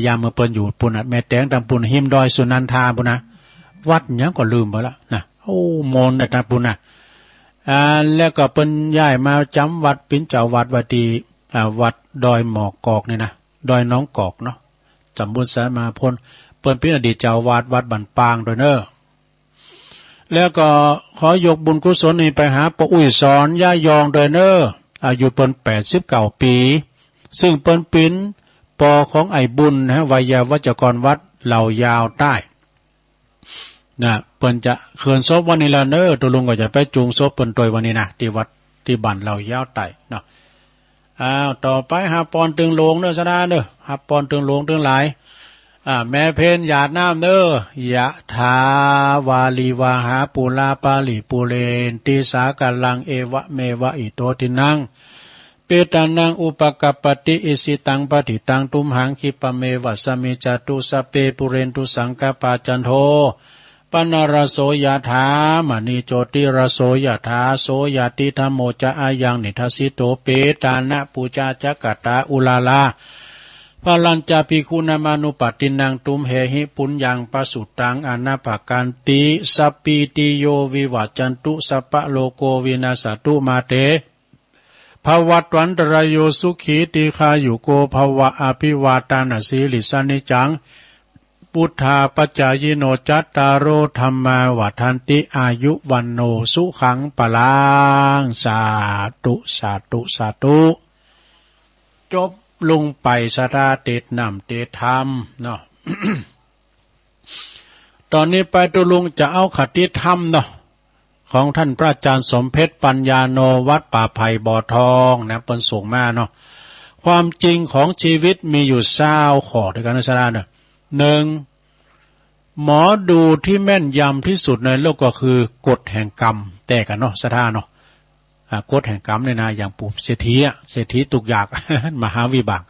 ยามเมื่อเปิ่นอยู่ปุ่นแม่แตงตำปุ่นหิมดอยสุนันทาปุ่นนะวัดยังก็ลืมไปละนะโอ้มนต์นะปุ่นนะแล้วก็เปิ่นย้ายมาจำวัดปิ้นเจ้าวัดวัดดีวัดดอยหมอกกอกนี่นะดอยน้องกอกเนาะจำบุญสามาพลเปิ้นเป็นอดีตเจ้าวาดวัดบันปางโดยเนอแล้วก็ขอยกบุญกุศลนี้ไปหาปอุ้ยสอนย่ายองโดยเนออายุเปิ้น89 ปีซึ่งเปิ้นเป็นปอของไอ้บุญนะวิยาวัจกรวัดเหล่ายาวใต้นะเปิ้นจะเขื่อนศพวันนี้ละเนอตัวลุงก็จะไปจูงศพเปิ้นโดยวันนี้นะที่วัดที่บ้านเหล่ายาวใต้เนาะต่อไปหาปอนตึงโลงเด้อซะนะเด้อหาปอนตึงโลงตึงหลายแม่เพนหยาดน้ำเด้อยะถาวาลีวาหาปูลาปาลิปูเรนติสากัลังเอวะเมวะอิโตตินังเปตานังอุปกัปปติอิสิตังปฏิตังตุมหังคิปะเมวะสมิจตุสเปปุเรนตุสังกปาจันโทปนารโสยถามณีโจติรโสยถาโสยติธรรมโมจะอายังนิทัสสิโตเปตานะปูจาจักตาอุลาลาพลัญจาภิกขุนามานุปตินังตุมเหหิปุญญังปสุตังอนาภกันติสัพพิติโยวิวัจจันตุสัพพะโลโกวินาศตุมาเตภวัตวันตรายโยสุขีติคายุโกภวะอภิวาตานาสีลิสานิจังพุทธาปัจจายโนจัตตารโอธรรมาวัฏันติอายุวันโนสุขังปลังสาธุสาธุสาธุจบลงไปสราเตตนำเตธรรมเนาะ ตอนนี้ไปตุลุงจะเอาคติธรรมเนาะของท่านพระอาจารย์สมเพชรปัญญาโนวัดป่าไผ่บ่อทองนะเปิ้นส่งมาเนาะความจริงของชีวิตมีอยู่20 ข้อด้วยกันนะสราเนาะ1หมอดูที่แม่นยำที่สุดในโลกก็คือกฎแห่งกรรมแต่กันเนาะสราเนาะกฎแห่งกรรมเนี่ยนะอย่างปู่เศรษฐีตุกอยาก มหาวิบาก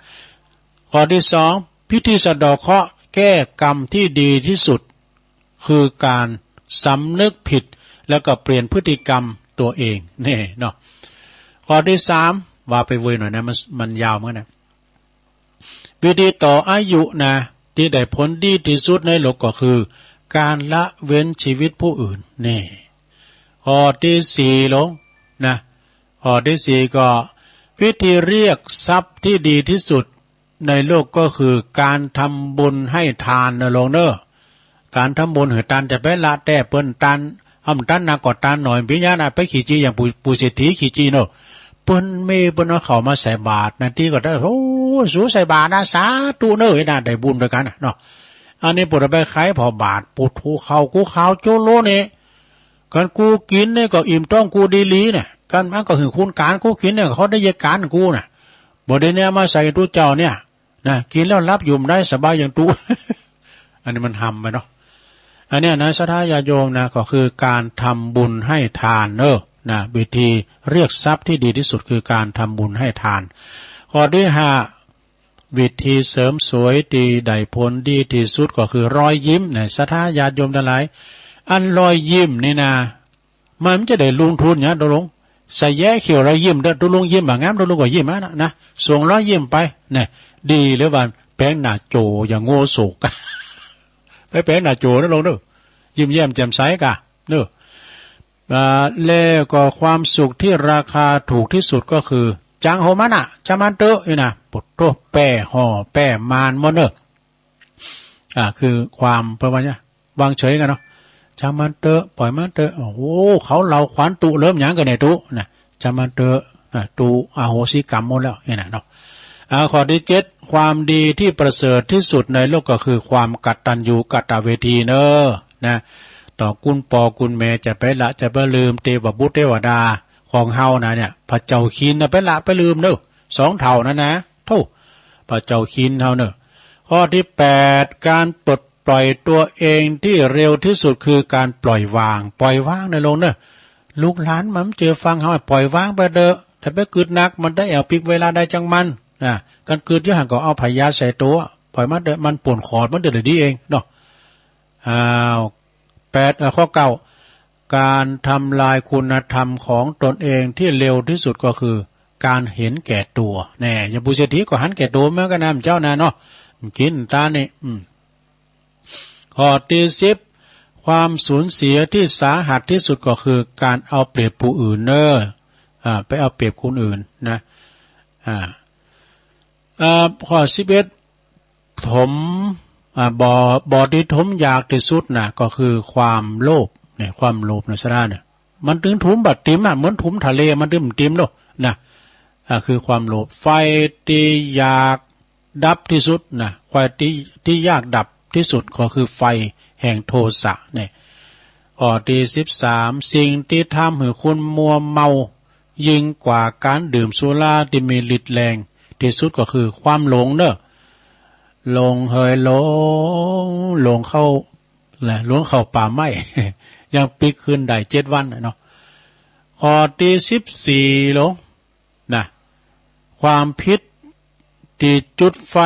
ข้อที่2พิธีสะเดาะเคราะห์แก้กรรมที่ดีที่สุดคือการสำนึกผิดแล้วก็เปลี่ยนพฤติกรรมตัวเองนี่เนาะข้อที่3ว่าไปเว้ยหน่อยนะมันยาวเหมือนกันนะวิธีต่ออายุนะที่ได้ผลดีที่สุดในโลกก็คือการละเว้นชีวิตผู้อื่นนี่ข้อที่4ลงนะข้อที่4ก็วิธีเรียกทรัพย์ที่ดีที่สุดในโลกก็คือการทำบุญให้ทานนะลงเนอการทำบุญให้ทานจะไปละแต่เปิ้นตันตันนักกอตันหน่อยพิญญาณไปขี่จีอย่างปูเศรษฐีขี่จีเนอะ เปิ้นเมเปิ้นเอาเข้ามาใส่บาตรนั่นที่ก็ได้โอ้สูใส่บาตรนะสาธุเน้อนะได้บุญด้วยกันเนาะอันนี้ปวดไปไข้พอบาตรปุถุเขากูขาวโจโลนี่กันกูกินเนี่ยก็อิ่มต้องกูดีลีเนี่ยกันมันก็คือคุณการกูกินเนี่ยเขาได้ยการกูน่ะบ่ได้เนี่ยมาใส่ตู้เจ้าเนี่ยนะกินแล้วรับยุ่มได้สบายอย่างตู้ อันนี้มันทำไปเนาะอันเนี้ยนะศรัทธาญาโยมนะก็คือการทำบุญให้ทานนะวิธีเรียกทรัพย์ที่ดีที่สุดคือการทำบุญให้ทานข้อที่5วิธีเสริมสวยดีได้ผลดีที่สุดก็คือรอยยิ้มนะศรัทธาญาโยมทั้งหลายอันรอยยิ้มนี่นะมันจะได้ลงทุนเนี่ยดูลงใส่แย่เขียวรอยยิ้มดูลงยิ้มแบบงั้นดูลงก็ยิ้มนะส่งรอยยิ้มไปเนี่ยดีหรือวันแป้งหน้าโจอย่างโง่โศกไปแป้งหน้าโจนั่นลงเด้อยิ้มแย้มแจ่มใสกะเด้อแล้วก็ความสุขที่ราคาถูกที่สุดก็คือจังโหมันอ่ะจามันเตอะนี่นะปุตโตแป้ห่อแป้มานมเนอะคือความเพื่อว่าเนี่ยวางเฉยกันเนาะจามันเตอะปล่อยมันเตอะโอ้โหเขาเราขวานตุเริ่มหยังกันเนี่ยตุนะจามันเตอะตุอโหสิกรรมหมดแล้วนี่นะเนาะข้อที่7ความดีที่ประเสริฐที่สุดในโลกก็คือความกตัญญูกตเวทีเนอะนะต่อกุณปอกุณแม่จะไปละจะไปลืมเทวบุตรเทวดาของเฮานะเนี่ยพระเจ้าคินนะไปละไปลืมเนอะ2 เท่านั้นนะโธ่พระเจ้าคินเฮาเนอะข้อที่8การปลดปล่อยตัวเองที่เร็วที่สุดคือการปล่อยวางในลงเนอะลูกหลานมันเจอฟังเฮาปล่อยวางไปเด้อถ้าไปกึดนักมันได้เอาปิกเวลาได้จังมันการกึดอยู่ห่างก็เอาพยาใส่ตัวปล่อยมันเด้อมันป่วนขอดมันเด้อดีเองเนาะข้อ9การทำลายคุณธรรมของตนเองที่เร็วที่สุดก็คือการเห็นแก่ตัวแน่อย่าบุเศรษฐีก็หันแก่ตัวแม้ก็นำเจ้านาเนาะกินตานี่ข้อที่10ความสูญเสียที่สาหัสที่สุดก็คือการเอาเปรียบผู้อื่นไปเอาเปรียบคนอื่นนะข้อ11ถมบ่อที่ถมอยากที่สุดนะก็คือความโลภเนี่ยความโลภนะซะเนี่ยมันถึงถมบัดติมเหมือนถมทะเลมันถึงติมเนาะนะคือความโลภไฟที่อยากดับที่สุดนะไฟที่ยากดับที่สุดก็คือไฟแห่งโทสะเนี่ยข้อที่13สิ่งที่ทำให้คุณมัวเมายิ่งกว่าการดื่มสุราที่มีฤทธิ์แรงที่สุดก็คือความหลงเนอะหลงเข้าหลงเข้าป่าไม้ ยังปิกขึ้นได้7 วันเนาะข้อที่14หลงนะความผิดที่จุดไฟ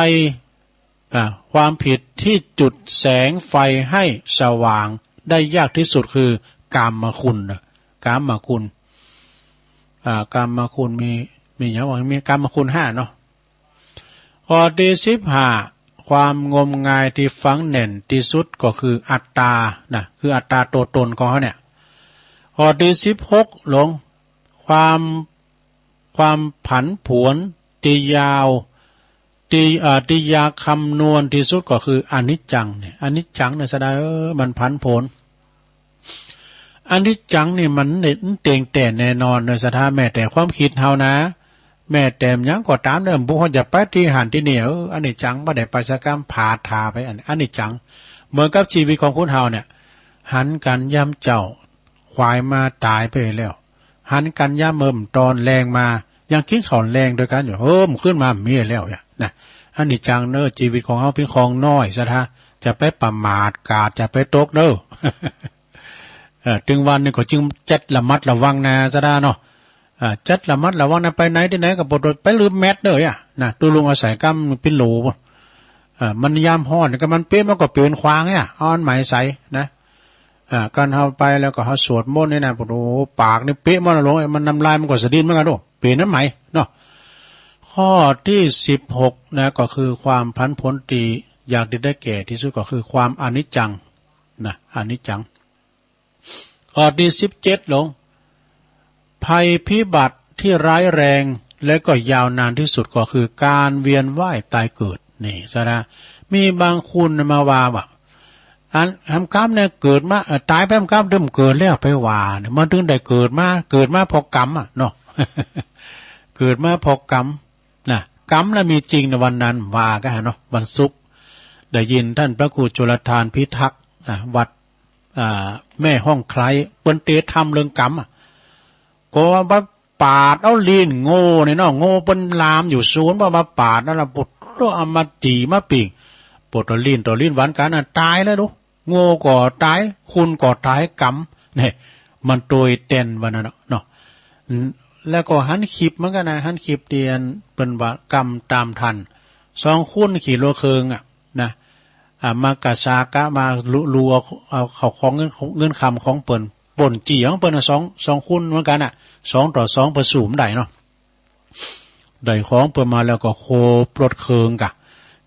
ความผิดที่จุดแสงไฟให้สว่างได้ยากที่สุดคือกามคุณกามคุณกามคุณมีอย่างว่ามีกามคุณ5เนาะข้อที่15ความงมงายที่ฝังแน่นที่สุดก็คืออัตตานะคืออัตตาตัวตนของเขาเนี่ยข้อที่16หลงความผันผวนที่ยาวที่ยาคำนวณที่สุดก็คืออนิจจังเนี่ยอนิจจังเนี่ยแสดงมันผันผวนอนิจจังนี่มันเต่งแต่แน่นอนในสถานแม่แต่ความคิดเฮานะแม่แต่มยังก็ตามเดิมบุคคลจะไปที่หันที่เนี่ยอนิจจังบ่ได้ไปสักกรรมพาทาไปอนิจจังเหมือนกับชีวิตของคุณเฮาเนี่ยหันกันย่ำเจ้าควายมาตายไปแล้วหันกันย่ำเมิ่มตอนแรงมายังคิดเขาแรงโดยกันอยู่ขึ้นมามีแล้วนะอันนี้จังเนอชีวิตของเขาเป็นของน้อยซะท่าจะไปประมาทกาดจะไปตกเนอ ถึงวันนี้ก็จึงจัดระมัดระวังนะซะท่าเนาะจัดระมัดระวังนะไปไหนที่ไหนก็ปวดไปลืมแมทเลยนะตัวลุงอาศัยกำเป็นโหลมันยามห้อนก็มันเป๊ะมันก็เปลี่ยนควางเนี่ยอ้อนหมายใสนะการเอาไปแล้วก็เขาสวดมนต์นี่นะปวดปากนี่เป๊ะมันลงมันน้ำลายมันก็สะดิ้นเหมือนกันด้วยเปลี่ยนน้ำไหมเนาะข้อที่16นะก็คือความพันผลตีอยากได้แก่ที่สุดก็คือความอนิจจังนะอนิจจังข้อที่17หลงภัยพิบัติที่ร้ายแรงและก็ยาวนานที่สุดก็คือการเวียนว่ายตายเกิดนี่ซะนะมีบางคุณมาว่าทำกรรมเนี่ยเกิดมาตายไปทำกรรมเดิมเกิดแล้วไปว่าเนี่ยมันถึงได้เกิดมาเพราะกรรมเนาะ กิดมาพอกรรมนะกรรมแล้วมีจริงในวันนั้นว่ากันเนาะวันศุกร์ได้ยินท่านพระครูจุลธานพิทักษ์วัดแม่ห้องไคล้เปิ้นเตะทำเรื่องกรรมก็ว่าปาดเอาลีนโง่เนี่ยเนาะโง่เปิ้นลามอยู่ศูนย์ว่ามาปาดนั่นน่ะปุดก็เอามาจีมาปิ่งปดตัวลีนหวานกันน่ะตายแล้วดูโง่ก่อตายคุณก่อตายกรรมเนี่ยมันโดยเต้นวันนั้นเนาะแล้วก็หันคลิปเหมือนกันนะหันคลิปเดียนเป็นว่ากรรมตามทันสองคุณขี่รัวเคืองนะมากระชากะมาลัวเอาเขาของเงินคำของเปิ่นป่นจีของเปิ่นสองคุณเหมือนกัน2-2ผสมได้เนาะได้ของเปิ่นมาแล้วก็โคปลดเคืองกะ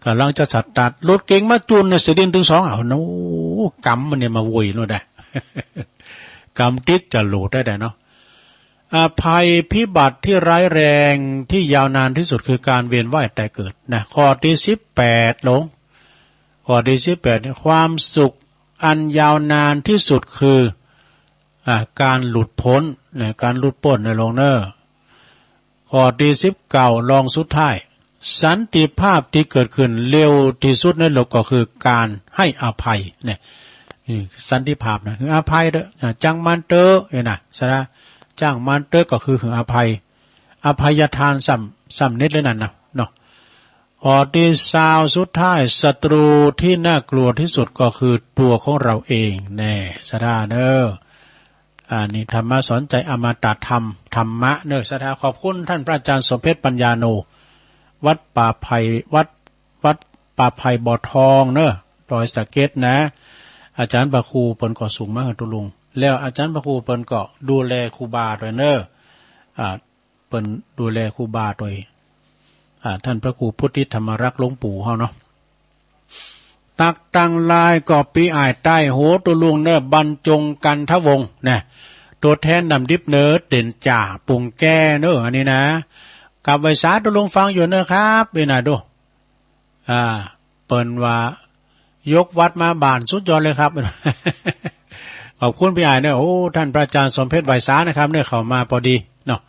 กำลังจะสัตตัดรถเก๋งมาจุนเสดินถึง2เอาโน้กรรมมันเนี่ยมาวุ่ยนู่นได้ กรรมติดจะโหลดได้เนาะภัยพิบัติที่ร้ายแรงที่ยาวนานที่สุดคือการเวียนว่ายตายเกิดนะข้อที่18ลงข้อที่18ความสุขอันยาวนานที่สุดคือการหลุดพ้นนะการหลุดพ้นในลงเนอร์ข้อที่19ลองสุดท้ายสันติภาพที่เกิดขึ้นเร็วที่สุดในโลกก็คือการให้อภัยเนี่ยสันติภาพนะคืออภัยเด้อจังมันเตอนะใช่ไหมจ้างมันเตอก็คืออภัยทานซ้ำนิดเลยนั่นนะเนาะข้อที่20สุดท้ายศัตรูที่น่ากลัวที่สุดก็คือตัวของเราเองแน่สดาเนอนี่ธรรมะสอนใจอมตะธรรมะเนอสดาขอบคุณท่านพระอาจารย์สมเพชรปัญญาโนวัดป่าไผ่วัดป่าไผ่บ่อทองเนอดอยสะเก็ดนะอาจารย์พระครูเปิ้นก็สูงมากตุลุงแล้วอาจารย์พระครูเปิ้นก็ดูแลครูบาด้วยเนอเปิ้นดูแลครูบาด้วยท่านพระครูพุทธิธรรมรักษ์หลวงปู่เฮาเนาะตักตังลายก็ปีอ้ายใต้โหตุลุงเนอบรรจงกันทวงศ์นะตัวแทนนำดิบเนิร์ดเด่นจ่าปุ่งแก้เนออันนี้นะกับไวสาตุลุงฟังอยู่เนอะครับนี่นะดูเปิ้นว่ายกวัดมาบ้านสุดยอดเลยครับ ขอบคุณพี่อ้ายเนอะโอ้ท่านพระอาจารย์สมเพชรไวสานะครับเนอะเข้ามาพอดีเนาะ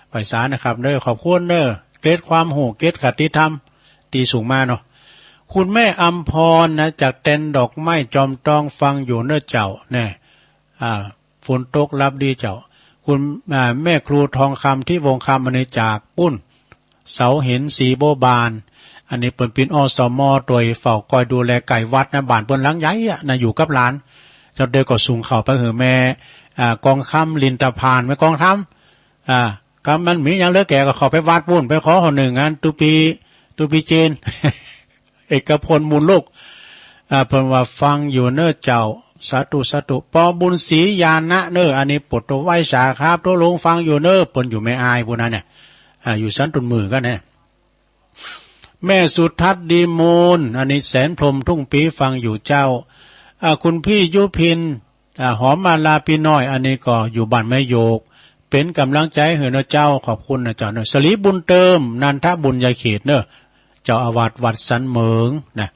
ไวสานะครับเนอะขอบคุณเนอะเกรดความหูเกรดคติธรรมตีสูงมาเนาะคุณแม่อำพรนะจากเต็นดอกไม้จอมตองฟังอยู่เนอะเจ้าเนี่ยฝนตกรับดีเจ้าคุณแม่ครูทองคำที่วงคำอันนี้จากปุ้นเสาเห็นสีโบบานอันนี้เปิ่นปินอสมโดยเฝ้าคอยดูแลไก่วัดนะบ้านเปิ้นหลังใหญ่นะอยู่กับหลานเจ้าเด็กก็สูงเข่าไปหือแม่กองคำลินตะพานไม่กองทำก็มันมีอย่างเลือกแก่ก็ขอไปวัดปุ้นไปขอหนึ่งงานตุปีเจน เอกพลมูลโลกเพิ่นว่าฟังอยู่เนอเจ้าสาธุปอบุญศรีญาณะเนออันนี้ปลดตัวไว้สาครับตัวลงฟังอยู่เนอเปิ้นอยู่แม่อายพวกนั้นเนี่ยอยู่สันตุนมือกันเนี่ยแม่สุทัศน์ดีมูลอันนี้แสนพรมทุ่งปีฟังอยู่เจ้าคุณพี่ยุพินหอมมาลาพี่น้อยอันนี้ก็อยู่บ้านแม่โยกเป็นกำลังใจให้เนอเจ้าขอบคุณนะเจ้าเนอสลีบุญเติมนันทบุญยายเขตเนอเจ้าอาวาสวัดสันเหมิงนะ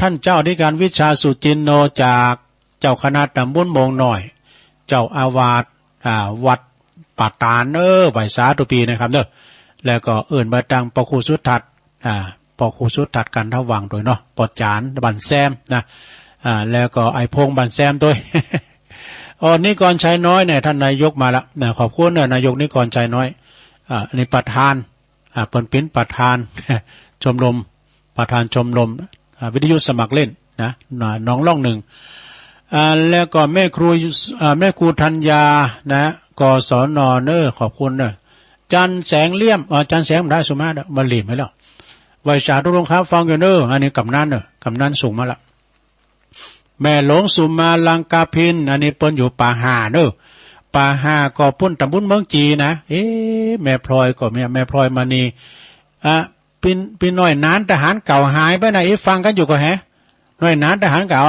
ท่านเจ้าที่การวิชาสุจินโนจากเจ้าคณะตำบลโมงหน่อยเจ้าอาวาสวัดป่าตาลไหวสาตุปีนะครับแล้วก็เอื่นมาดังปคูสุทัศน์ปคูสุทัศน์กันทวังโดยเนาะปอจานบันแซมนะแล้วก็ไอพงบันแซมด้วย นิกรชัยน้อยเนี่ยท่านนายกมาแล้วนะขอบคุณนายกนิกรชัยน้อยในประธานเป็นประธาน ชมรมประธานชมรมวิทยุสมัครเล่นนะน้องล่องหนึ่งแล้วก็แม่ครูธัญญานะกศนขอบคุณจันแสงเลี่ยมจันแสงได้สุมามาหลีมให้แล้วไวชาทุกลงครับฟังอยู่อันนี้กำนันส่งมาละแม่หลงสุมาลังกาพินอันนี้เปิ้นอยู่ป่าหาป่าหาก็พุ่นตำบุญเมืองจีนะแม่พลอยก็แม่พลอยมานีปีน้อยนานทหารเก่าหายไปไหนฟังกันอยู่ก็แฮะน้อยนานทหารเก่า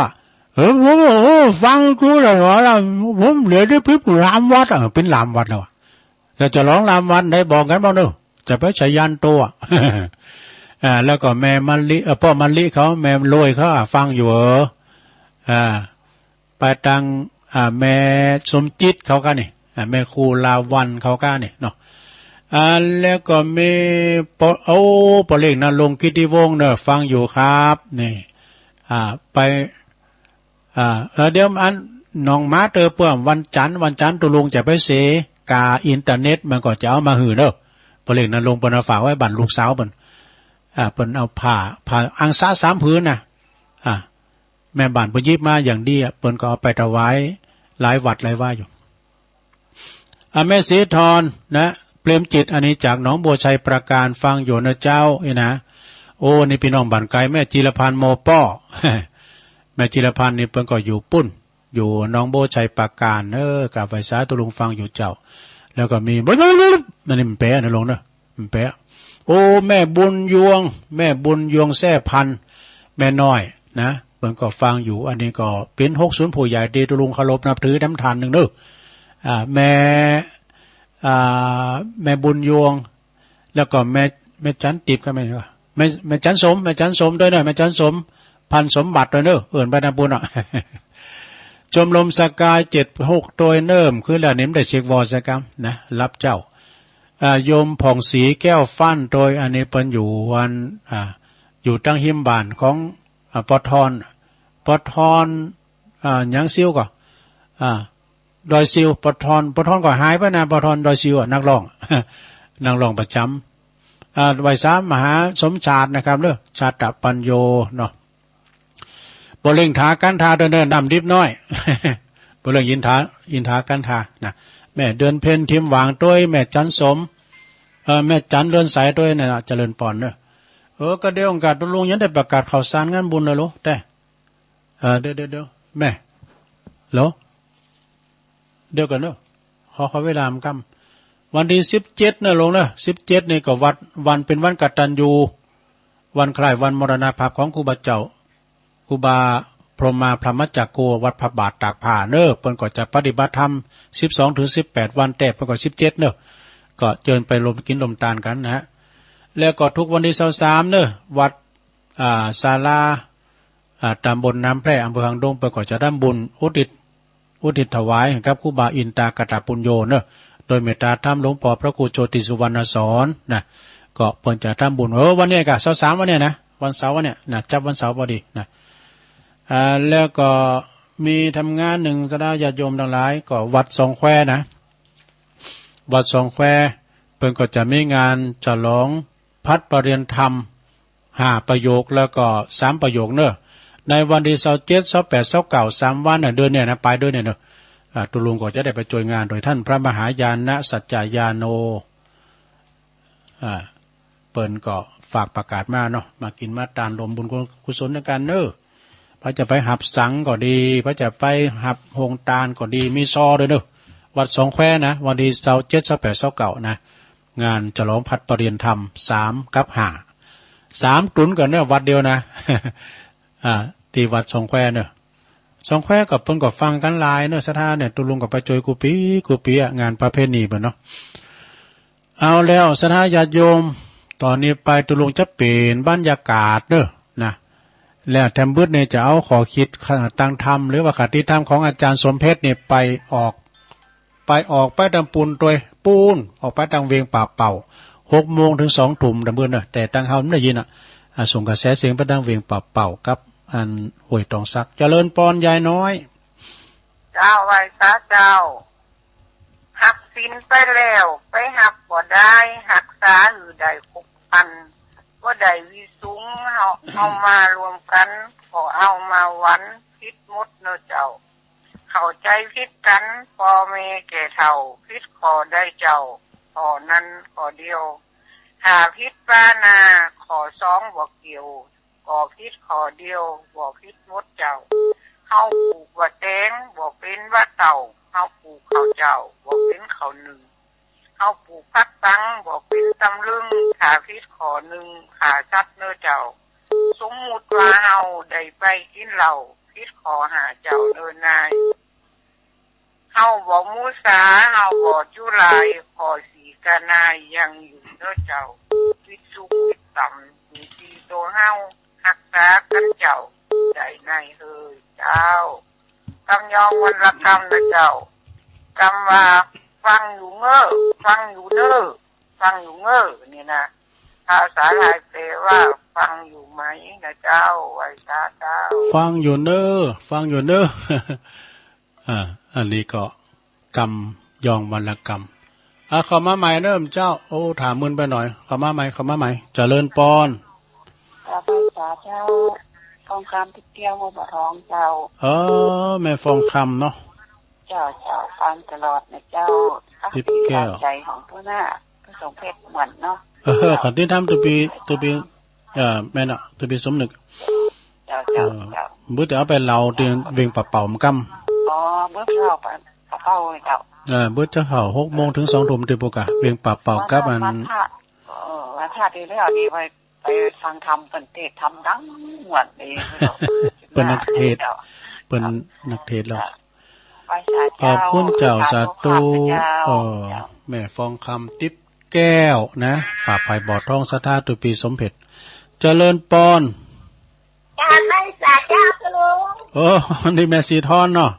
ผมฟังกูแล้วผมเหลือได้พิบลามวัดเป็นลามวัดแล้วจะร้องลามวัดได้บอกกันบ้างจะไปใช้ยันตัวแล้วก็แม่มันลิพ่อมันลิเขาแม่ลอยเขาฟังอยู่ไปตังแม่สมจิตเขากันนี่แม่ครูลาวันเขากันนี่เนาะ แล้วก็มีปอเล็กนะลงกิติวงศ์เนอะฟังอยู่ครับนี่ไปเดี๋ยวอันน้องมาเตอเปื่อวันจันทร์ตุลุงจะไปเสกาอินเทอร์เน็ตมันก็จะเอามาหือเนอะปอเล็กนะลงเปิ้นเอาฝากไว้บั่นลูกสาวเปิ้นเปิ้นเอาผ้าอังสา3ผืนน่ะแม่บ้านเปิ้นยิบมาอย่างดีเปิ้นก็เอาไปถวายหลายวัดหลายว่าอยู่แม่ศรีธรนะเปรมจิตอันนี้จากหนองบัวชัยประการฟังอยู่นะเจ้านะโอ้นี่พี่น้องบ้านไกลแม่จิรพันธ์โมป้อ แม่จิรพันธ์นี่เพิ่นก็อยู่ปุ้นอยู่หนองบัวชัยประการกราบไหว้สาธุลุงฟังอยู่เจ้าแล้วก็มีนั่นนี่มันแปะนะลงเนอะมันแปะโอ้แม่บุญยวงแท้พันแม่น้อยนะเพิ่นก็ฟังอยู่อันนี้ก็เป็น60ผู้ใหญ่ดีตุลุงเคารพนับถือน้ำทานนึงเด้อแม่บุญยวงแล้วก็แม่จันติบก็แม่จันสมด้วยเนอะแม่จันสมพันสมบัติด้วยเนอะเอิ่นไปนะบุญอ่ะ ชมรมสกาย76โดยเนิ่มคือแล้วเน้มได้เช็ควอสกรรมนะรับเจ้าโยมผ่องศรีแก้วฟั่นโดยอันนี้เปิ้นอยู่วันอยู่ตั้งหิมบานของปทหยังซิวก็ดอยซิวปทก็หายไปนะปทดอยซิวนักร้อง นักร้องประจำไว้3มหาสมชาตินะครับเด้อชาตปัญโยเนาะบ่เล่งถากันทาเดินดำดิบน้อย บ่เล่งยินทากันทานะแม่เดือนเพ็ญทิมหวางต้วยแม่จันสมแม่จันเลื่อนสายต้วยน่ะเจริญปอนเด้อก็เดี๋ยวองค์การตุลุงยังได้ประกาศข่าวสารงานบุญเลยลูกแต่เดี๋ยวแม่เหรอเดี๋ยวกันเนาะขอเวลามันกำวันที่17เนอะลงเนอะ17นี่ก็วันเป็นวันกตัญญูวันคล้ายวันมรณภาพของครูบาเจ้าครูบาพรหมาพรหมจักโกวัดพระบาทตากผ้าเนอะเพิ่นก็จะปฏิบัติธรรม12ถึง18วันแต่เพิ่นก็17เนอะก็เชิญไปลมกินลมตาลกันนะฮะแล้วก็ทุกวันที่23เนอะวัดศาลาตำบลน้ำแพร่อำเภอหางดงเพิ่นก็จะทำบุญอุทิศถวายให้กับครูบาอินตากตปุญโญเนอะโดยเมตตาธรรมหลวงพ่อพระครูโชติสุวรรณสอนนะก็เพิ่นจะทำบุญวันนี้ก็23วันเนี้ยนะวันเสาร์วันเนี้ยนะจับวันเสาร์พอดีนะแล้วก็มีทำงานหนึ่งสดาญาติโยมทั้งหลายก็วัดสองแควนะวัดสองแควเพิ่นก็จะมีงานฉลองพัดประเรียนธรรม5ประโยคแล้วก็3ประโยคเนอะในวันที่27 28 29 3วันเดือนเนี่ยนะปลายเดือนเนี่ยเนอะตุลุงก็จะได้ไปช่วยงานโดยท่านพระมหายานะสัจจายาโนเปิ้นก็ฝากประกาศมาเนาะมากินมาตานลมบุญกุศลในการเนอะพระจะไปหับสังก็ดีพระจะไปหับโฮงตาลก็ดีมีซอด้วยเนอะวัดสองแควนะวันที่27 28 29นะงานฉลองพัดประเรียนธรรม3 กับ 5 3ตุนกันเนอะวัดเดียวนะ ที่วัดสองแควเนอะสองแควกับเพิ่นก็ฟังกันหลายเนอะสถานเนี่ยตุลุงกับไปจอยกูปีงานประเพณีเบิ่นเนาะเอาแล้วสถานญาติโยมตอนนี้ไปตุลุงจะเปลี่ยนบรรยากาศเนอะนะแล้วแถมบึดเนี่ยจะเอาขอคิดตั้งธรรมหรือว่าคติธรรมของอาจารย์สมเพชรเนี่ยไปออกไปตำปูนตัวปูนออกไปตังเวียงป่าเป่า6 โมงถึง2 ทุ่มตำบึดเนอะแต่ตังเฮาไม่ได้ยินส่งกระแสเสียงไปตังเวียงป่าเป่ากับอันห้วยตองซักเจริญปอนยายน้อยเจ้าไว้ซะเจ้าหักสินไปแล้วไปหักบ่ได้หักษาหรือได้คุกพันก็ได้วิสุงเอามารวมกันขอเอามาวันพิษมดเนอะเจ้าเข้าใจพิษกันพ่อแม่แก่เฒ่าพิษขอได้เจ้าขอนั้นขอเดียวหาพิษป้านาขอ2บ่เกี่ยวขอพิษขอเดียวบ่พิษมดเจ้าเฮาปลูกว่าแตงบ่เป็นว่าเต่าเฮาปลูกข้าวเจ้าบ่เป็นข้าวหนึ่งเฮาปลูกผักตังบ่เป็นตำลึงขาพิษขอหนึ่งขาชัดเนื้อเจ้าสมมุติว่าเฮาได้ไปกินเหล้าพิษขอหาเจ้าเนินนายเฮาบ่มูสาเฮาบ่จุลายขอสีกานายยังอยู่เนื้อเจ้าพิษสุขพิษต่ำอยู่ที่ตัวเฮารักษากันเจ้าใจในเฮ้ยเจ้ากำยองวันละกำนะเจ้ากำว่าฟังอยู่เง้อฟังอยู่เด้อ ฟังอยู่เงอนี่นะภาษาไทยแปลว่าฟังอยู่ไหมนะเจ้าไว้ตาเจ้าฟังอยู่เนอฟังอยู่เนอ อันนี้ก็กรรมยองวรรณกรรมเข้ามาใหม่เริ่มเจ้าโอ้ถามมึนไปหน่อยเข้ามาใหม่เจริญปอนภาษาเจ้าทองคำทิพย์แก้วโมบะทองเจ้าแม่ฟองคำเนาะเจ้าฟังตลอดนะเจ้าทิพย์แก้วใจของตัวหน้าก็สงเพชรเหมือนเนาะขันที่ทำตัวปีแม่เนาะตัวปีสมนึกเจ้าบื้อแต่เอาไปเราเตียงเวียงปะเป่ามกำบื้อเข้าไปเข้าเจ้าบื้อจะเข้า6 โมงถึง2 ทุ่มเตปุกะเวียงปะเป่ากับอันวันธาตุที่แล้วนี่ไปฟังธรรมเป็นเทศธรรมดังหมดเลยเป็นนักเทศแล้วขอบคุณเจ้าสาธุแม่ฟองคำติ๊บแก้วนะป่าไผ่บ่อทองสถาตุปีสมเพชรเจริญปอนการไม่สาเจ้าลุงนี่แม่สีทอนเนาะ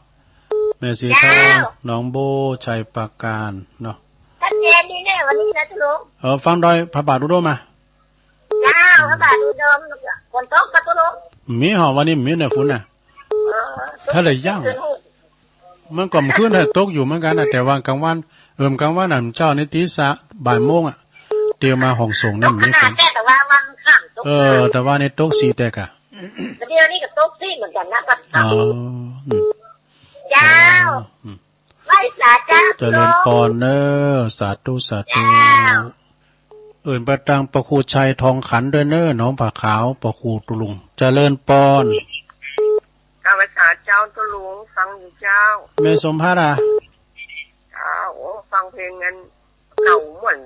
แม่สีทอนน้องโบชัยปราการเนาะชัดเจนดีแน่วันนี้นะลุงฟังดอยพระบาทอุดมมาเจ้าพระบาทอุดมคนตกกระตุกมีหอวันนี้มีเนี่ยฝนน่ะถ้าเลยย่างมันก็ขึ้นแต่ตกอยู่เหมือนกันแต่ว่ากลางวันกลางวันน่ะเจ้าในตีสะบ่ายโมงเดี๋ยวมาห้องส่งนั่นมีฝนแต่ว่าวันข้ามตกแต่ว่าในตกสีแตกเดี๋ยวนี้ก็ตกสีเหมือนกันนะเจ้าไม่สาเจ้าเจริญปอนเนอสาธุประตังประคูชัยทองขันด้วยเนอน้องผาขาวประคูตุลุงเจริญปอนข้าพเจ้าเจ้าตุลุงฟังอยู่เจ้าแม่สมภาระฟังเพลงงั้นเก่าเหมือน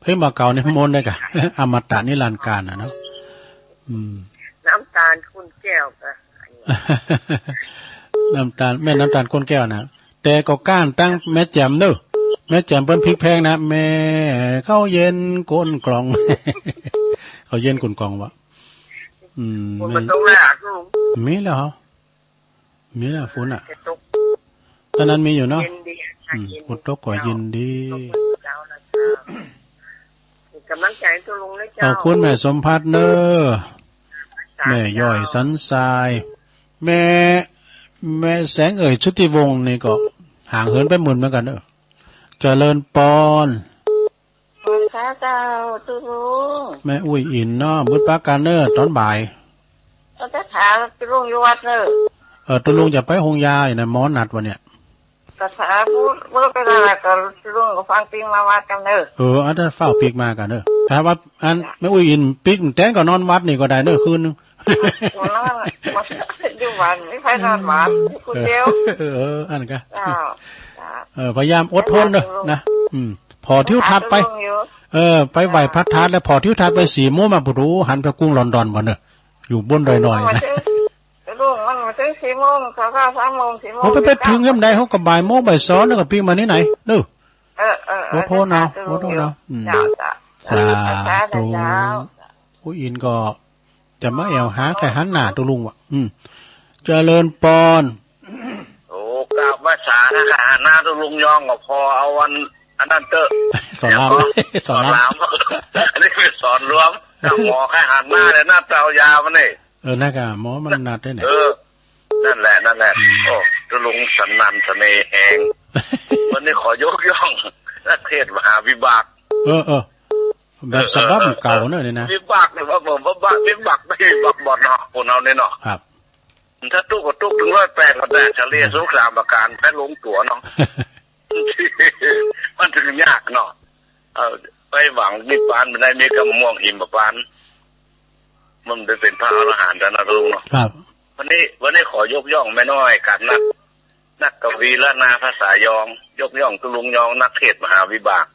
เพลงเก่านี่มนต์ได้กะอมตะนิรันดร์กาลเนาะน้ำตาลคุณแก้วกะน้ำตาลแม่น้ำตาลก้นแก้วนะแต่ก็ก้านตั้งแม่แจ่มเนอะแม่แจ่มเปิ้นพริกแพงนะแม่เข้าเย็นก้นกล่องเขาเย็นก้นกล่องวะมันต้องแรกลุงมีแล้วฝนตอนนั้นมีอยู่เนาะฝนตกก็ยินดีกำลังใจตัวลุงเลยเจ้าขอบคุณแม่สมภัทรเนอแม่ย่อยสันทรายแม่แสงเอ่ยชุติวงศ์นี่ก็ห่างเหินไปหมื่นเหมือนกันเนอะเจริญปอนข้าเจ้าตุลุงแม่อุ้ยอินเนาะบุญปาการเนอตอนบ่ายตอนจะถามตุลุงอยู่วัดเนอตุลุงจะไปหงยาอยู่ในหมอนัดวันเนี้ยกระถาพูดเมื่อไปอะไรก็ลุงก็ฟังปีมาวัดกันเนออันนั้นเฝ้าปีกมากันเนอถ้าว่าอันแม่อุ้ยอินปีกแตนก็นอนวัดนี่ก็ได้เนอคืนนึงอยู่วันไม่ค่อยนอนวัดคุณเดียวอันก็พยายามอดทนเนอะนะพอทิวทัศน์ไปไปไหวพัดทัศน์แล้วพอทิวทัศน์ไป4 โมงมาปุ๊หันไปกุ้งลอนดอนบ่เนอะอยู่บนดอยหน่อยนะลุงมันมาถึง4 โมงเขาก็3 โมง4 โมงเขาไปถึงยามใดเขาก็บ่ายโมงบ่าย2แล้วก็ปีมานี่ไหนเด้ออดทนเอาสาธุผู้อินก็จะมาแอวหาใครหันหน้าตัวลุงวะเจริญปอนกราบว่าสานะคะหน้าตัวลุงยองก็พอเอาวันอันนั้นเตอะสอนรามอันนี้คือสอนรวมหมอแค่หันหน้าเลยหน้าเตายาวมันนี่น่ากะหมอมันนัดได้ไหนนั่นแหละโอ้ตัวลุงสันนันเสน่ห์แหงวันนี้ขอยกย่องนักเทศมหาวิบากแบบสบับเก่าเนอะเนี่ยนะวิบากเนี่ยว่าผมว่าวิบากไม่วิบากบอลเนาะคนเอาเนี่ยเนาะครับถ้าตู้ก็ตู้ถึง108ก็ได้เฉลี่ยสงครามอาการแพ้ลงตัวเนาะมันถึงยากเนาะไปหวังนิพพานไม่ได้มีกำม่วงหิมพานมันได้เป็นพระอรหันต์แล้วนะลุงเนาะครับวันนี้ขอยกย่องแม่น้อยกันนักกวีและนาภาษายองยกย่องตุลุงยองนักเทศมหาวิบาก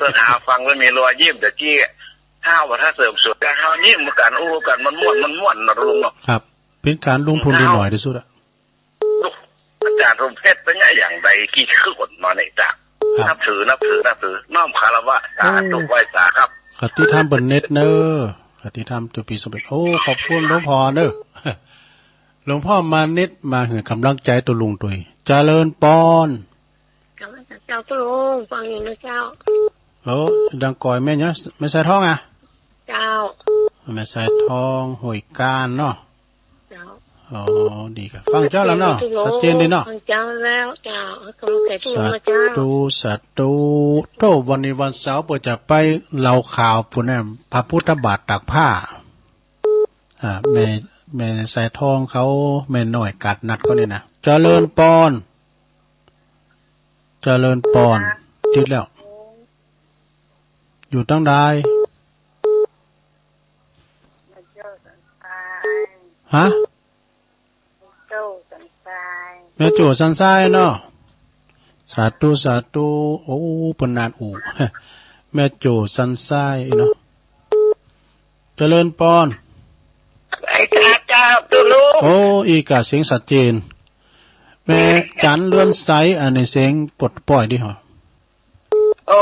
สถาฟังแล้วมีรอยยิ้มแต่จี้ห้าวว่าถ้าเสริมสุดก็ห้าวยิ้มกันอู้กันมันม่วนนะลุงเนาะครับเป็นการลงทุนดีหน่อยที่สุดอะอาจารย์รมเพชรเป็นอย่างใดกี่ขึ้นมาในจากนับถือน้อมคารวะสาธุไหว้สาครับคติธรรมบนเน็ตเนอคติธรรมตัวปีสมเด็จขอบคุณหลวงพ่อเนอหลวงพ่อมาเน็ตมาหือกำลังใจตัวลุงตุยเจริญปอนกำลัง เจ้าตุลุงฟังอยู่นะเจ้าโอ้ดังก่อยแม่เนาะแม่สายทองอ่ะเจ้าแม่สายทองหวยการเนาะเจ้าอ๋อดีครับฟังเจ้าแล้วเนาะชัดเจนดีเนาะฟังเจ้าแล้วเจ้าก็รู้แต่ตุลุงนะเจ้าสัตตุโตวันนี้วันเสาร์ปจะไปเล่าข่าวปุ่นเนี่ยพระพุทธบาทตากผ้าแม่สายทองเขาแม่หน่อยกัดนัดเขาเนี่ยนะเจริญปอนติดแล้วอยู่ตั้งใดฮะแม่โจสันไซเนาะสาธุโอ้ปนนานอูแม่โจสันไซเนาะเจริญปอนไอ้เจ้าตุลุงโอ้อีกาเสียงสัดเจนแม่จันเลื่อนไซอันนี้เสียงปลดปล่อยดิเหรอโอ้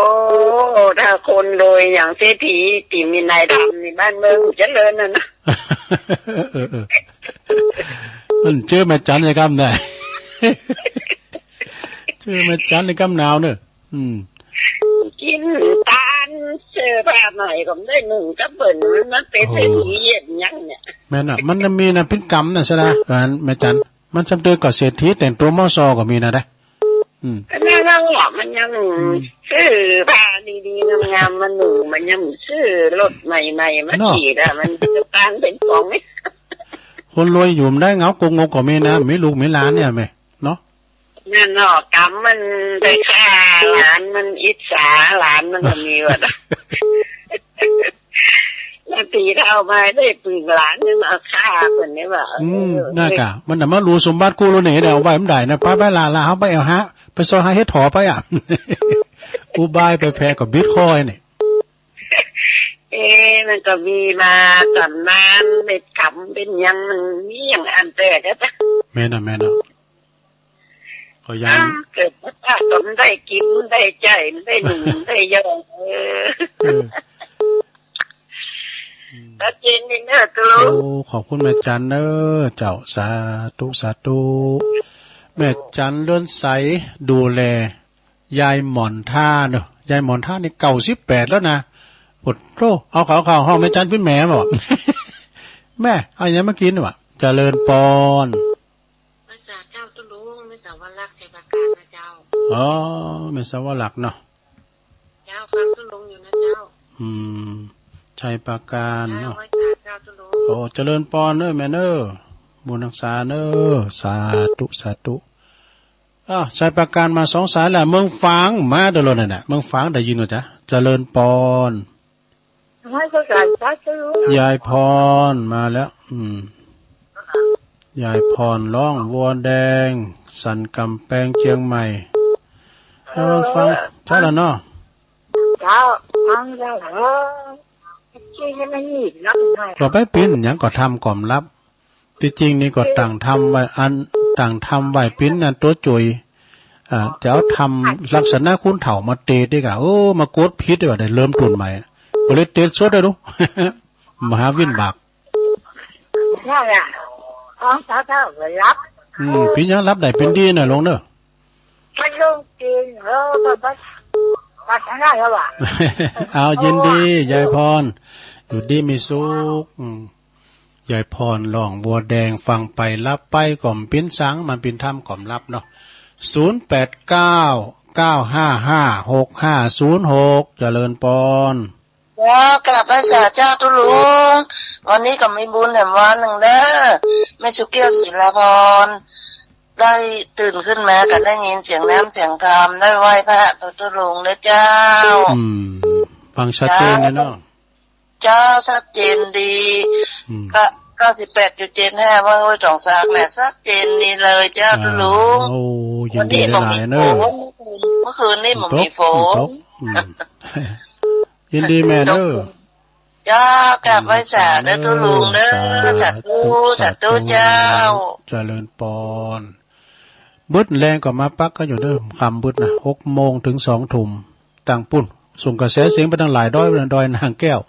ถ้าคนโดยอย่างเศรษฐีที่มีนายทำในบ้านเมืองเจริญนะมันเจอแม่จันในกำได้เจอแม่จันในกำหนาวเนอะกินตาลเสื้อผ้าหน่อยก็ได้หนึ่งกับเปิ่นมันเป็นเศรษฐีเย็นยังเนี่ยแม่น่ะมันมีนะเป็นกรรมน่ะใช่ไหมแม่จันมันจำเป็นกับเศรษฐีแต่งตัวมอซอก็มีนะได้มันยังหรอมันยังซื้อผ้าดีๆงามๆมันหนูมันยังซื้อรถใหม่ๆมาขี่อะมันจะการเป็นของไหมคนรวยอยู่ได้เงากงกก็มีนะไม่ลูกไม่ล้านเนี่ยไหมเนาะนั่นหรอกรรมมันได้ฆ่าหลานมันอิจฉาหลานมันก็มีว่ะแล้วตีเท่ามาได้ปืนหลานนี่มาฆ่าคนนี้ว่าน่ากะมันแต่มารู้สมบัติกูรู้เนี่ยเดี๋ยวเอาไว้มันได้นะป้าลาเขาไปเอาฮะไปซอยหาเฮ็ดถอไปอ่ะอุบายไปแพ้กับบิตคอยเนี่ยมันก็มีมาตอนนั้นเป็นกรรมเป็นยังมันมีอย่างอันแต่ก็จะแม่น่ะก็ยังเกิดมาตอนได้กินได้ใจได้หนึ่งได้ยองแล้วจริงนี่เนอะตุลุงโอ้ขอบคุณแม่จันเนอะเจ้าสาธุแม่จันเลื่อนใสดูแลยายหมอนท่าเนอะยายหมอนท่านี่เก่า18แล้วนะปวดโตเอาข่าวห้องแม่จันเป็นแม่บอกแม่เอาอย่างนี้มากินวะเจริญปอนไม่สาเจ้าตุลุงไม่สาวรักใจประการนะเจ้าอ๋อไม่สาวรักเนาะเจ้าฟังตุลุงอยู่นะเจ้าชัยปราการเนาะโอ้เจริญปอนเนอะแม่เนอะบุญรักษาเนอะสาธุชัยปราการมา2 สายแหละเมืองฟางมาเดี๋ยวเราเนี่ยเมืองฟางได้ยินหรอจ๊ะเจริญปอนยายพรมาแล้วยายพรร้องวัวแดงสันกำแพงเชียงใหม่ฟังเจ้าละเนาะฟังเจ้าเหรอก็ไปปิ้นยังก็ทำก่อมรับที่จริงนี่ก็ต่างทำไว้ปิ้นนั่นตัวจุยจะเอาทำลักษณะคุณเถ่ามาเตะได้กะโอ้มากดพิษได้ว่าได้เริ่มตุนใหม่ก็เลยเตะสดได้รู้มหาวินบากใช่อ่ะอ๋อเจ้าเลยรับปิ้นยังรับได้เป็นดีน่ะลงเนอะมันลงกินปัดง่ายแล้วว่ะเอายินดียายพรอยู่ดีมีสุขยายพรร้องบัวแดงฟังไปรับไปก่อมปิ้นสังมันปิ้นถ้ำก่อมรับเนาะ0899556506เจริญปอนกลับพระเจ้าตุลุงวันนี้ก็มีบุญแถมวันหนึ่งเด้อแม่สุเกียวศิลาพรได้ตื่นขึ้นมาก็ได้ยินเสียงน้ำเสียงธรรมได้ไหว้พระตุลุงเด้อเจ้าฟังชัดเจนเลยเนาะเจ้าชัดเจนดีก็98.75ว่าไว้2 สากแหละชัดเจนดีเลยเจ้าตุลุงโอ้ยินดีหลายเนอะเมื่อคืนนี้มันมีฝนยินดีแม่เด้อจ้ากลับไว้สาเด้อตุลุงเด้อสัตธุเจ้าเจริญปอนบึดแรงก็มาปักก็อยู่เด้อคำบึดนะ6 โมงถึง 2 ทุ่มต่างปุ่นส่งกระแสเสียงไปทางหลายดอยนางแก้ว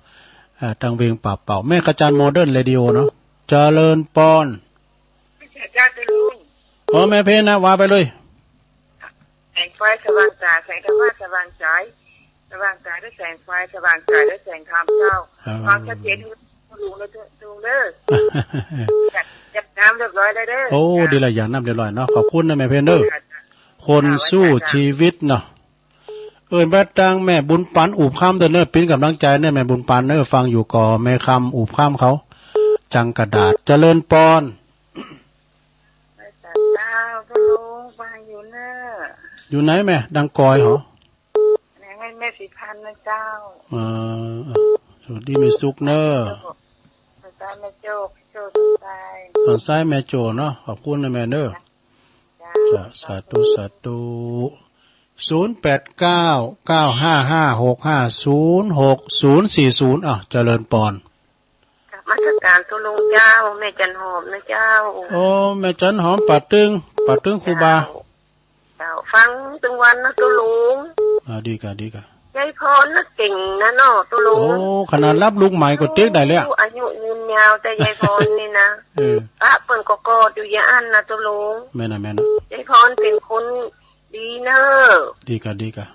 ทางเวียงป่าเป่าแม่ขจารโมเดิร์นเรดิโอเนาะเจริญปอนเจ้าตุลุงแม่เพนนะว่าไปเลย งไฟสว่างตาแสงธรรมะสว่างใจสว่างตาด้วยแสงไฟสว่างใจด้วยแสงธรรมเจ้าความชัดเจนดูเลยดูเลยจัดน้ำเรียบร้อยได้เด้อโอ้ดีละอย่างน้ำเรียบร้อยเนาะขอบคุณนะแม่เพนเด้อคนสู้ชีวิตเนาะแม่ตังแม่บุญปันอูบข้ามเด้อเน้อปิ้นกำลังใจเน้อแม่บุญปันเน้อฟังอยู่ก่อแม่คำอูบข้ามเขาจังกระดาษเจริญปอนไปตัดเจ้าพระลุงไปอยู่เน้ออยู่ไหนแม่ดังกอยเหรอให้แม่สีพันนะเจ้าสวัสดีแม่สุกเน้อตาแม่โจกโจกตอนซ้ายแม่โจเนาะขอบคุณนะแม่เน้อสาธุสาธุ08995565064040เจริญปอนมาตรการตุลุงเจ้าแม่จันหอมนะเจ้าโอ้แม่จันหอมปัดตึงครูบาเจ้าฟังตึงวันนะตุลุงดีกะยายพรน่ะเก่งนะเนาะตุลุงโอ้ขนาดรับลูกใหม่ก็เจ๊กได้เลยอายุยืนยาวแต่ยายพรนี่นะป้าเปิ้นก็กอดอยู่ยาอันนะตุลุงแม่นะยายพรเป็นคนดีเนอะดีกะ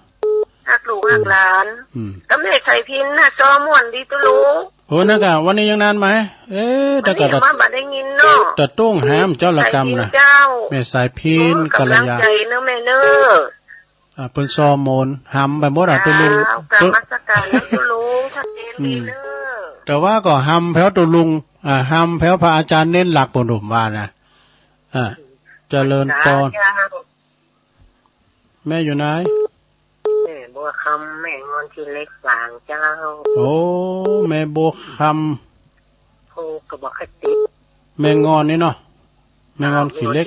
ฮักลูกฮักหลานก็แม่ใส่พินน่ะจอม่วนดีตุลุงโอ้นะกะวันนี้ยังนานไหมแต่ก็มาบ่ได้ยินเนาะแต่ต้งหามเจ้าละกรรมนะแม่สายพินกัลยาใจเนอะแม่เนอะเปิ้นซอมนหำไปหมดตุลุงกรรมสการตุลุงชัดเจนดีเนอะแต่ว่าก็หำแพ้วตุลุงหำแพ้วพระอาจารย์เน้นหลักปนมว่านะเจริญปอนแม่อยู่ไหนแม่บัวคำแม่งอนที่เล็กฝางเจ้าโอ้แม่บัวคำโพกระบอกติดแม่งอนนี่เนาะแม่งอนขี่เล็ก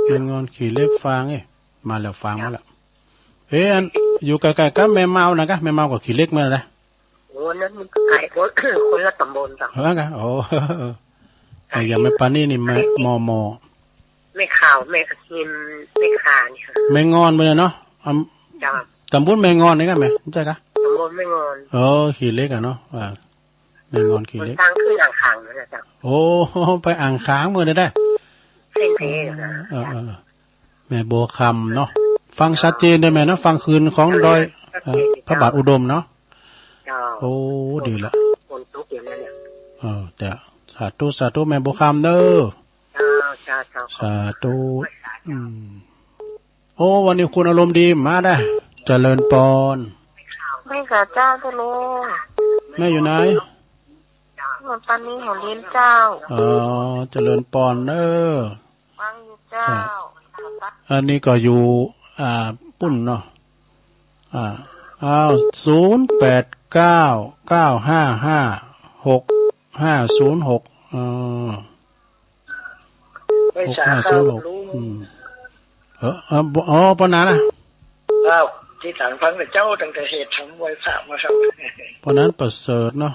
แม่งอนขี่เล็กฟางมาแล้วฟางมาแล้วอันอยู่ใกล้ๆกับแม่เมานะกะแม่เมากับขี่เล็กเมื่อไรโอ้นั่นมันไก่คนละตำบลต่างโอ้ยังไม่ปานนี่แม่มอไม่ข่าวไม่กินไม่ขานี่ค่ะแม่งอนไปเลยเนาะตำบลแม่งอนนี่กันไหมใช่กะตำบลแม่งอนขี่เล็กเนาะแม่งอนขี่เล็กตั้งขึ้นอ่างขางนะจ๊ะโอ้ไปอ่างค้างเมื่อได้เส้นเพนะแม่โบคำเนาะฟังชัดเจนได้ไหมนะฟังคืนของดอยพระบาทอุดมเนาะโอ้ดีละคนทุกอย่างนั้นเนี่ยแต่สาธุแม่โบคำเด้อสาธุโอ้วันนี้คุณอารมณ์ดีมาได้เจริญปอนไม่กับเจ้าตุลุงแม่อยู่ไหนวันปันนี้ของเลี้ยงเจ้าเจริญปอนเด้อฟังอยู่เจ้าอันนี้ก็อยู่ปุ่นเนาะ0899555606ปนนั้นครับที่ต่างฟังแต่เจ้าตั้งแต่เหตุทำไว้พระมาครับปนนั้นประเสริฐเนาะ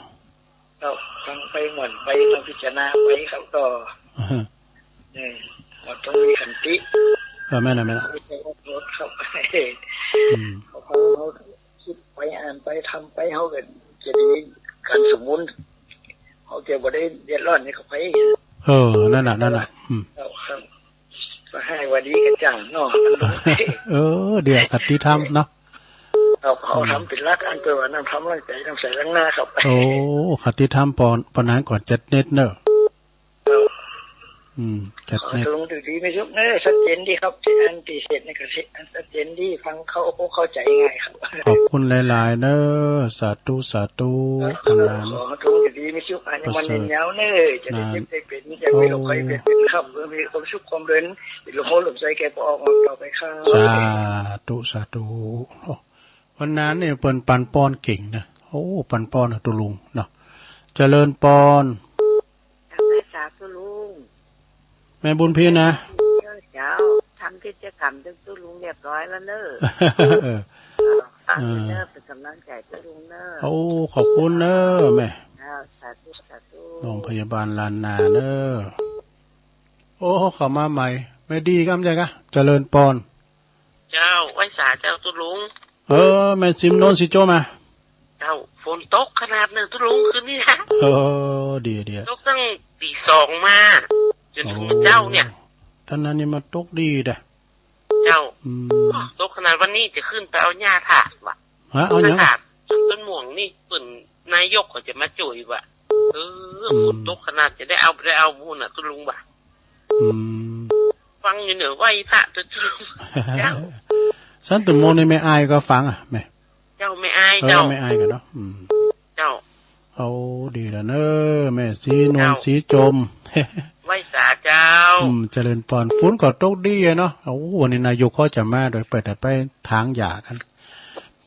เราฟังไปเหมือนไปทำพิจารณาไปเขาต่อเราต้องมีขันติแม่นะไม่ใช่ว่าลดเข้าไปเขาคิดไปอ่านไปทำไปเขาเกิดจะได้การสมมุติเขาเก็บบ่ได้เดือดร้อนนี่เขาไปนั่นน่ะก็ให้วันนี้กันจังเนาะเดี๋ยวคติธรรมเนาะเขาทำเป็นรักอันเกิดว่าน้ำทำร่างใจน้ำใส่ร่างหน้าเขาไปคติธรรมปอนนั้นก่อน7 เน็ตเนอะลงดีไม่ยุบเนี่ยชัดเจนดีครับอันตีเสร็จในกระสิอันชัดเจนดีฟังเข้าใจง่ายครับขอบคุณหลายๆเนอะสาธุทำงานลงดีไม่ยุบอันยังมันเนียวเนี่ยจะได้เจ็บเป็นจะไม่หลงไปเป็นครับมีความสุขความเดินหลงโหหลงใจแกออกต่อไปครับสาธุวันนั้นเนี่ยเปิ้นปันปอนเก่งนะโอ้ปันปอนตุลุงเนาะเจริญปอนสาธุลุงแม่บุญพี่นะเจ้าทำกิจกรรมจนตุลุงเรียบร้อยแล้วเนอะเนอะเป็นกำลังใจตุลุงเนอะโอ้ขอบคุณเนอะแม่สาธุโรงพยาบาลลานนาเนอะโอ้เข้ามาใหม่ไม่ดีกำใจกะเจริญปอนเจ้าไว้สาเจ้าตุลุงแม่ซิมโนนสิโจมาเจ้าฝนตกขนาดนึงตุลุงคืนนี้นะดีตกตั้งตี 2มาจนถึงเจ้าเนี่ยท่านนั้นนี่มาตกดีเด้ เจ้าตกขนาดวันนี้จะขึ้นไปเอาหญ้าถาดว่ะเอาหญ้าถาดต้นม่วงนี่เปิ่นนายกเขาจะมาจุยว่ะฝนตกขนาดจะได้เอามูน่ะตุลุงว่ะฟังอยู่เหนือไหวพระตุลุงเจ้าสันตุโมนี่ไม่อายก็ฟังอ่ะแม่เจ้าไม่อายเจ้าไม่อายกันเนาะเจ้าเอาดีแล้วเนอะแม่สีนวลสีจมไหวสาเจ้าเจริญพรฝนก็ตกดีเนาะโอ้วันนี้นายกเขาจะมาโดยเปิดแต่ไปทางหย่ากัน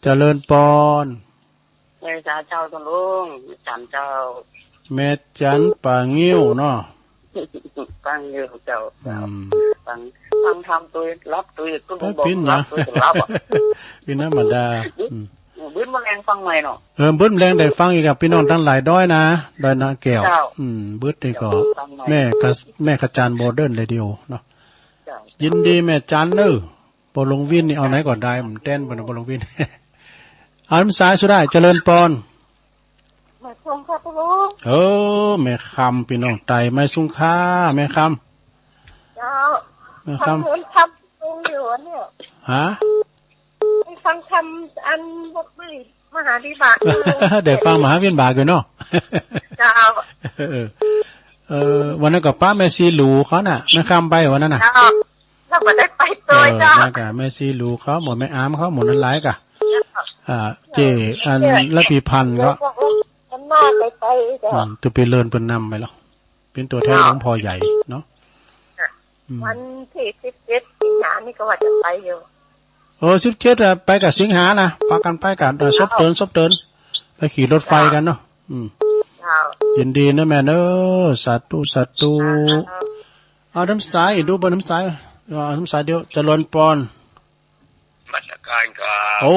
เจริญพรไหวสาเจ้าตุลุงจันเจ้าแม่จันปางงิ้วเนาะฟังอยู่เจ้าฟังทำตัวรับตัวตุ้งบอกรับตัวรับอ่ะพี่น้ำมาดาบื้นแมลงฟังใหม่เนาะบื้นแมลงได้ฟังอีกกับพี่น้องทั้งหลายด้อยนะด้อยนาแก้วบื้นได้ก็แม่ขจารโมเดิร์นเลยเดียวเนาะยินดีแม่จันเนอปลงวินนี่เอาไหนก่อนได้ผมเต้นบนปลงวินอันซ้ายสุดได้เจริญปอนแม่ซุงค่ะปลุงแม่คำพี่น้องไตแม่ซุงค่าแม่คำเจ้าแม่คำทำซุงอยู่เนี่ยฮะฟังคำอันบกไม่มหาวิบากเดี๋ยวฟังมหาวิบากอยู่เนาะเจ้าวันนั้นกับป้าแม่ซีหลูเขาน่ะแม่คำไปวันนั้นน่ะเราไม่ได้ไปตัวเจ้าแม่ซีหลูเขาหมดแม่อามเขาหมดนั้นหลายกะเจอันละปีพันก็มากไปตัวไปเลินเป็นนำไปแล้วเป็นตัวแทนของพ่อใหญ่เนาะวันที่17 สิงหานี่ก็ว่าจะไปอยู่17ไปกับสิงหานะพากันไปกันซบเดินไปขี่รถไฟกันเนาะยินดีนะแม่เนอะสาธุเอาน้ำสายดูบนน้ำสายน้ำสายเดียวจะล้นปอนมาจากการครับโอ้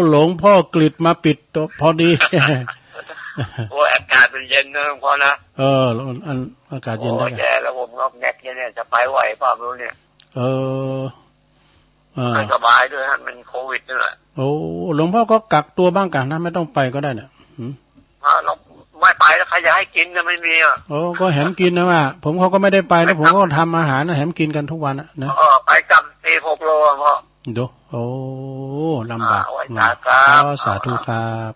หลวงพ่อกฤษมาปิดตัวพอดีโอ้อากาศเป็นเย็นนะพอนะอันอากาศเย็นได้แย่แล้วผมงอกแงกเนี่ยจะไปไหวเปล่าไม่รู้เนี่ยไม่สบายด้วยฮะมันโควิดนี่แหละโอ้หลวงพ่อก็กักตัวบ้างกันนะไม่ต้องไปก็ได้เนี่ยเราไม่ไปแล้วใครจะให้กินจะไม่มีอ่ะโอ้ก็แหมกินนะว่าผมเขาก็ไม่ได้ไปแล้วผมก็ทำอาหารนะแหมกินกันทุกวันนะไปกำ46 โลพ่อดูโอ้ลำบากสาธุครับ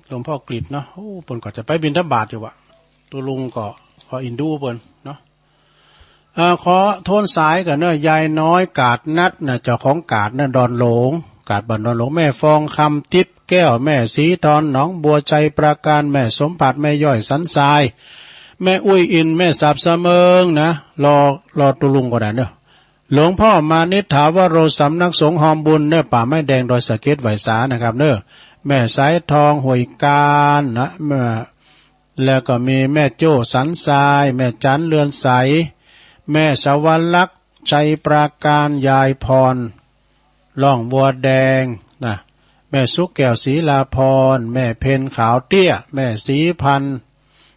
หลวงพ่อกฤษเนาะโอ้ปนก็จะไปบิณฑบาตอยู่วะตัวลุงก็ขออินดูปนเนาะขอโทนสายกันเนอะยายน้อยกาดนัดน่ะเจ้าของกาดน่ะดอนหลงกาดบันดอนหลงแม่ฟองคำทิพย์แก้วแม่สีทอนหนองบัวใจประการแม่สมผัสแม่ย่อยสันทรายแม่อุ้ยอินแม่สับเสมิงนะรอตัวลุงก็ได้เนอะหลวงพ่อมานิถาวโรสำนักสงฆ์หอมบุญเนอะป่าไม้แดงดอยสะเก็ดไหวสานะครับเนอะแม่สายทองหวยการนะแล้วก็มีแม่โจ้สันทรายแม่จันเรือนใสแม่สวรรลักษณ์ชัยปราการยายพรล่องบัวแดงนะแม่สุกแก้วศรีลาพรแม่เพนขาวเตี้ยแม่ศรีพันธ์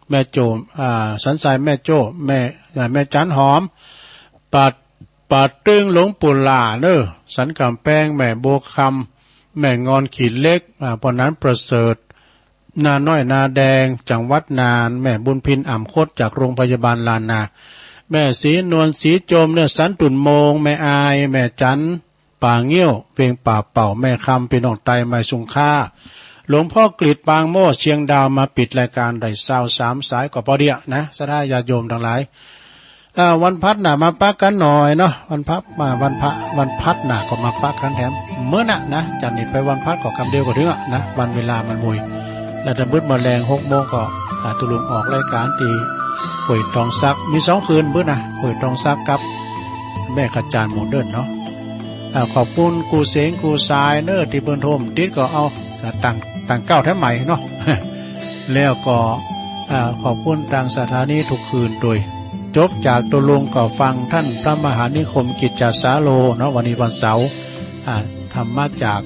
แม่โจสันทรายแม่โจ้แม่จันหอมปัดตึงหลวงปู่หล่าเนอสันกำแพงแม่โบคำแม่งอนขีดเล็กพอนั้นประเสริฐนาน้อยนาแดงจังหวัดนานแม่บุญพินอ่ำคดจากโรงพยาบาลลานนาแม่สีนวลสีโจมเนี่ยสันตุนโมงแม่อายแม่จันป่าเงี้ยวเวียงป่าเป่าแม่คำเป็นองไตไม้สุงค่าหลวงพ่อกฤษปางโม่เชียงดาวมาปิดรายการได้23 สายก็พอดีนะสถาญาติโยมทั้งหลายวันพัดน่ะมาปักกันหน่อยเนาะวันพัดมาวันพัดน่ะก็มาปักกันแถมเมื่อน่ะนะจันนี่ไปวันพัดก็คำเดียวก็ถึงนะวันเวลามันมุยแล้วถ้ามืดมาแรง6 โมงก็ตุลุงออกรายการตีป่วยทองซักมี2 คืนมื้อนะป่วยทองซักกับแม่ขจารโมเดิร์นเนาะขอบคุณกูเสงกูทรายเนอที่เปิ้นโทมติดก็เอาต่างเก้าแถมใหม่เนาะ แล้วก็ขอบคุณทางสถานีทุกคืนโดยจบจากตัวลงก็ฟังท่านพระมหานิคมกิจจสาโลเนาะวันนี้วันเสาร์ธรรมะจาก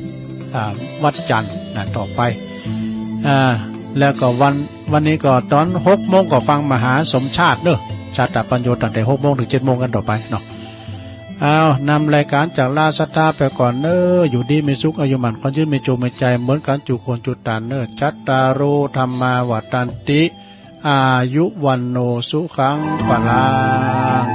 วัดจันทร์ต่อไปแล้วก็วันนี้ก็ตอน6 โมงก็ฟังมหาสมชาติเนอะชาติปัญโยตั้งแต่6 โมงถึง7 โมงกันต่อไปเนาะนำรายการจากลาสตาไปก่อนเนออยู่ดีมีสุขอายุมันคนยืนมีจูมีใจเหมือนกันจุคนจุตานเนอชัตตารุธรรมาวัฏันติอายุวันโนสุขังปะลัง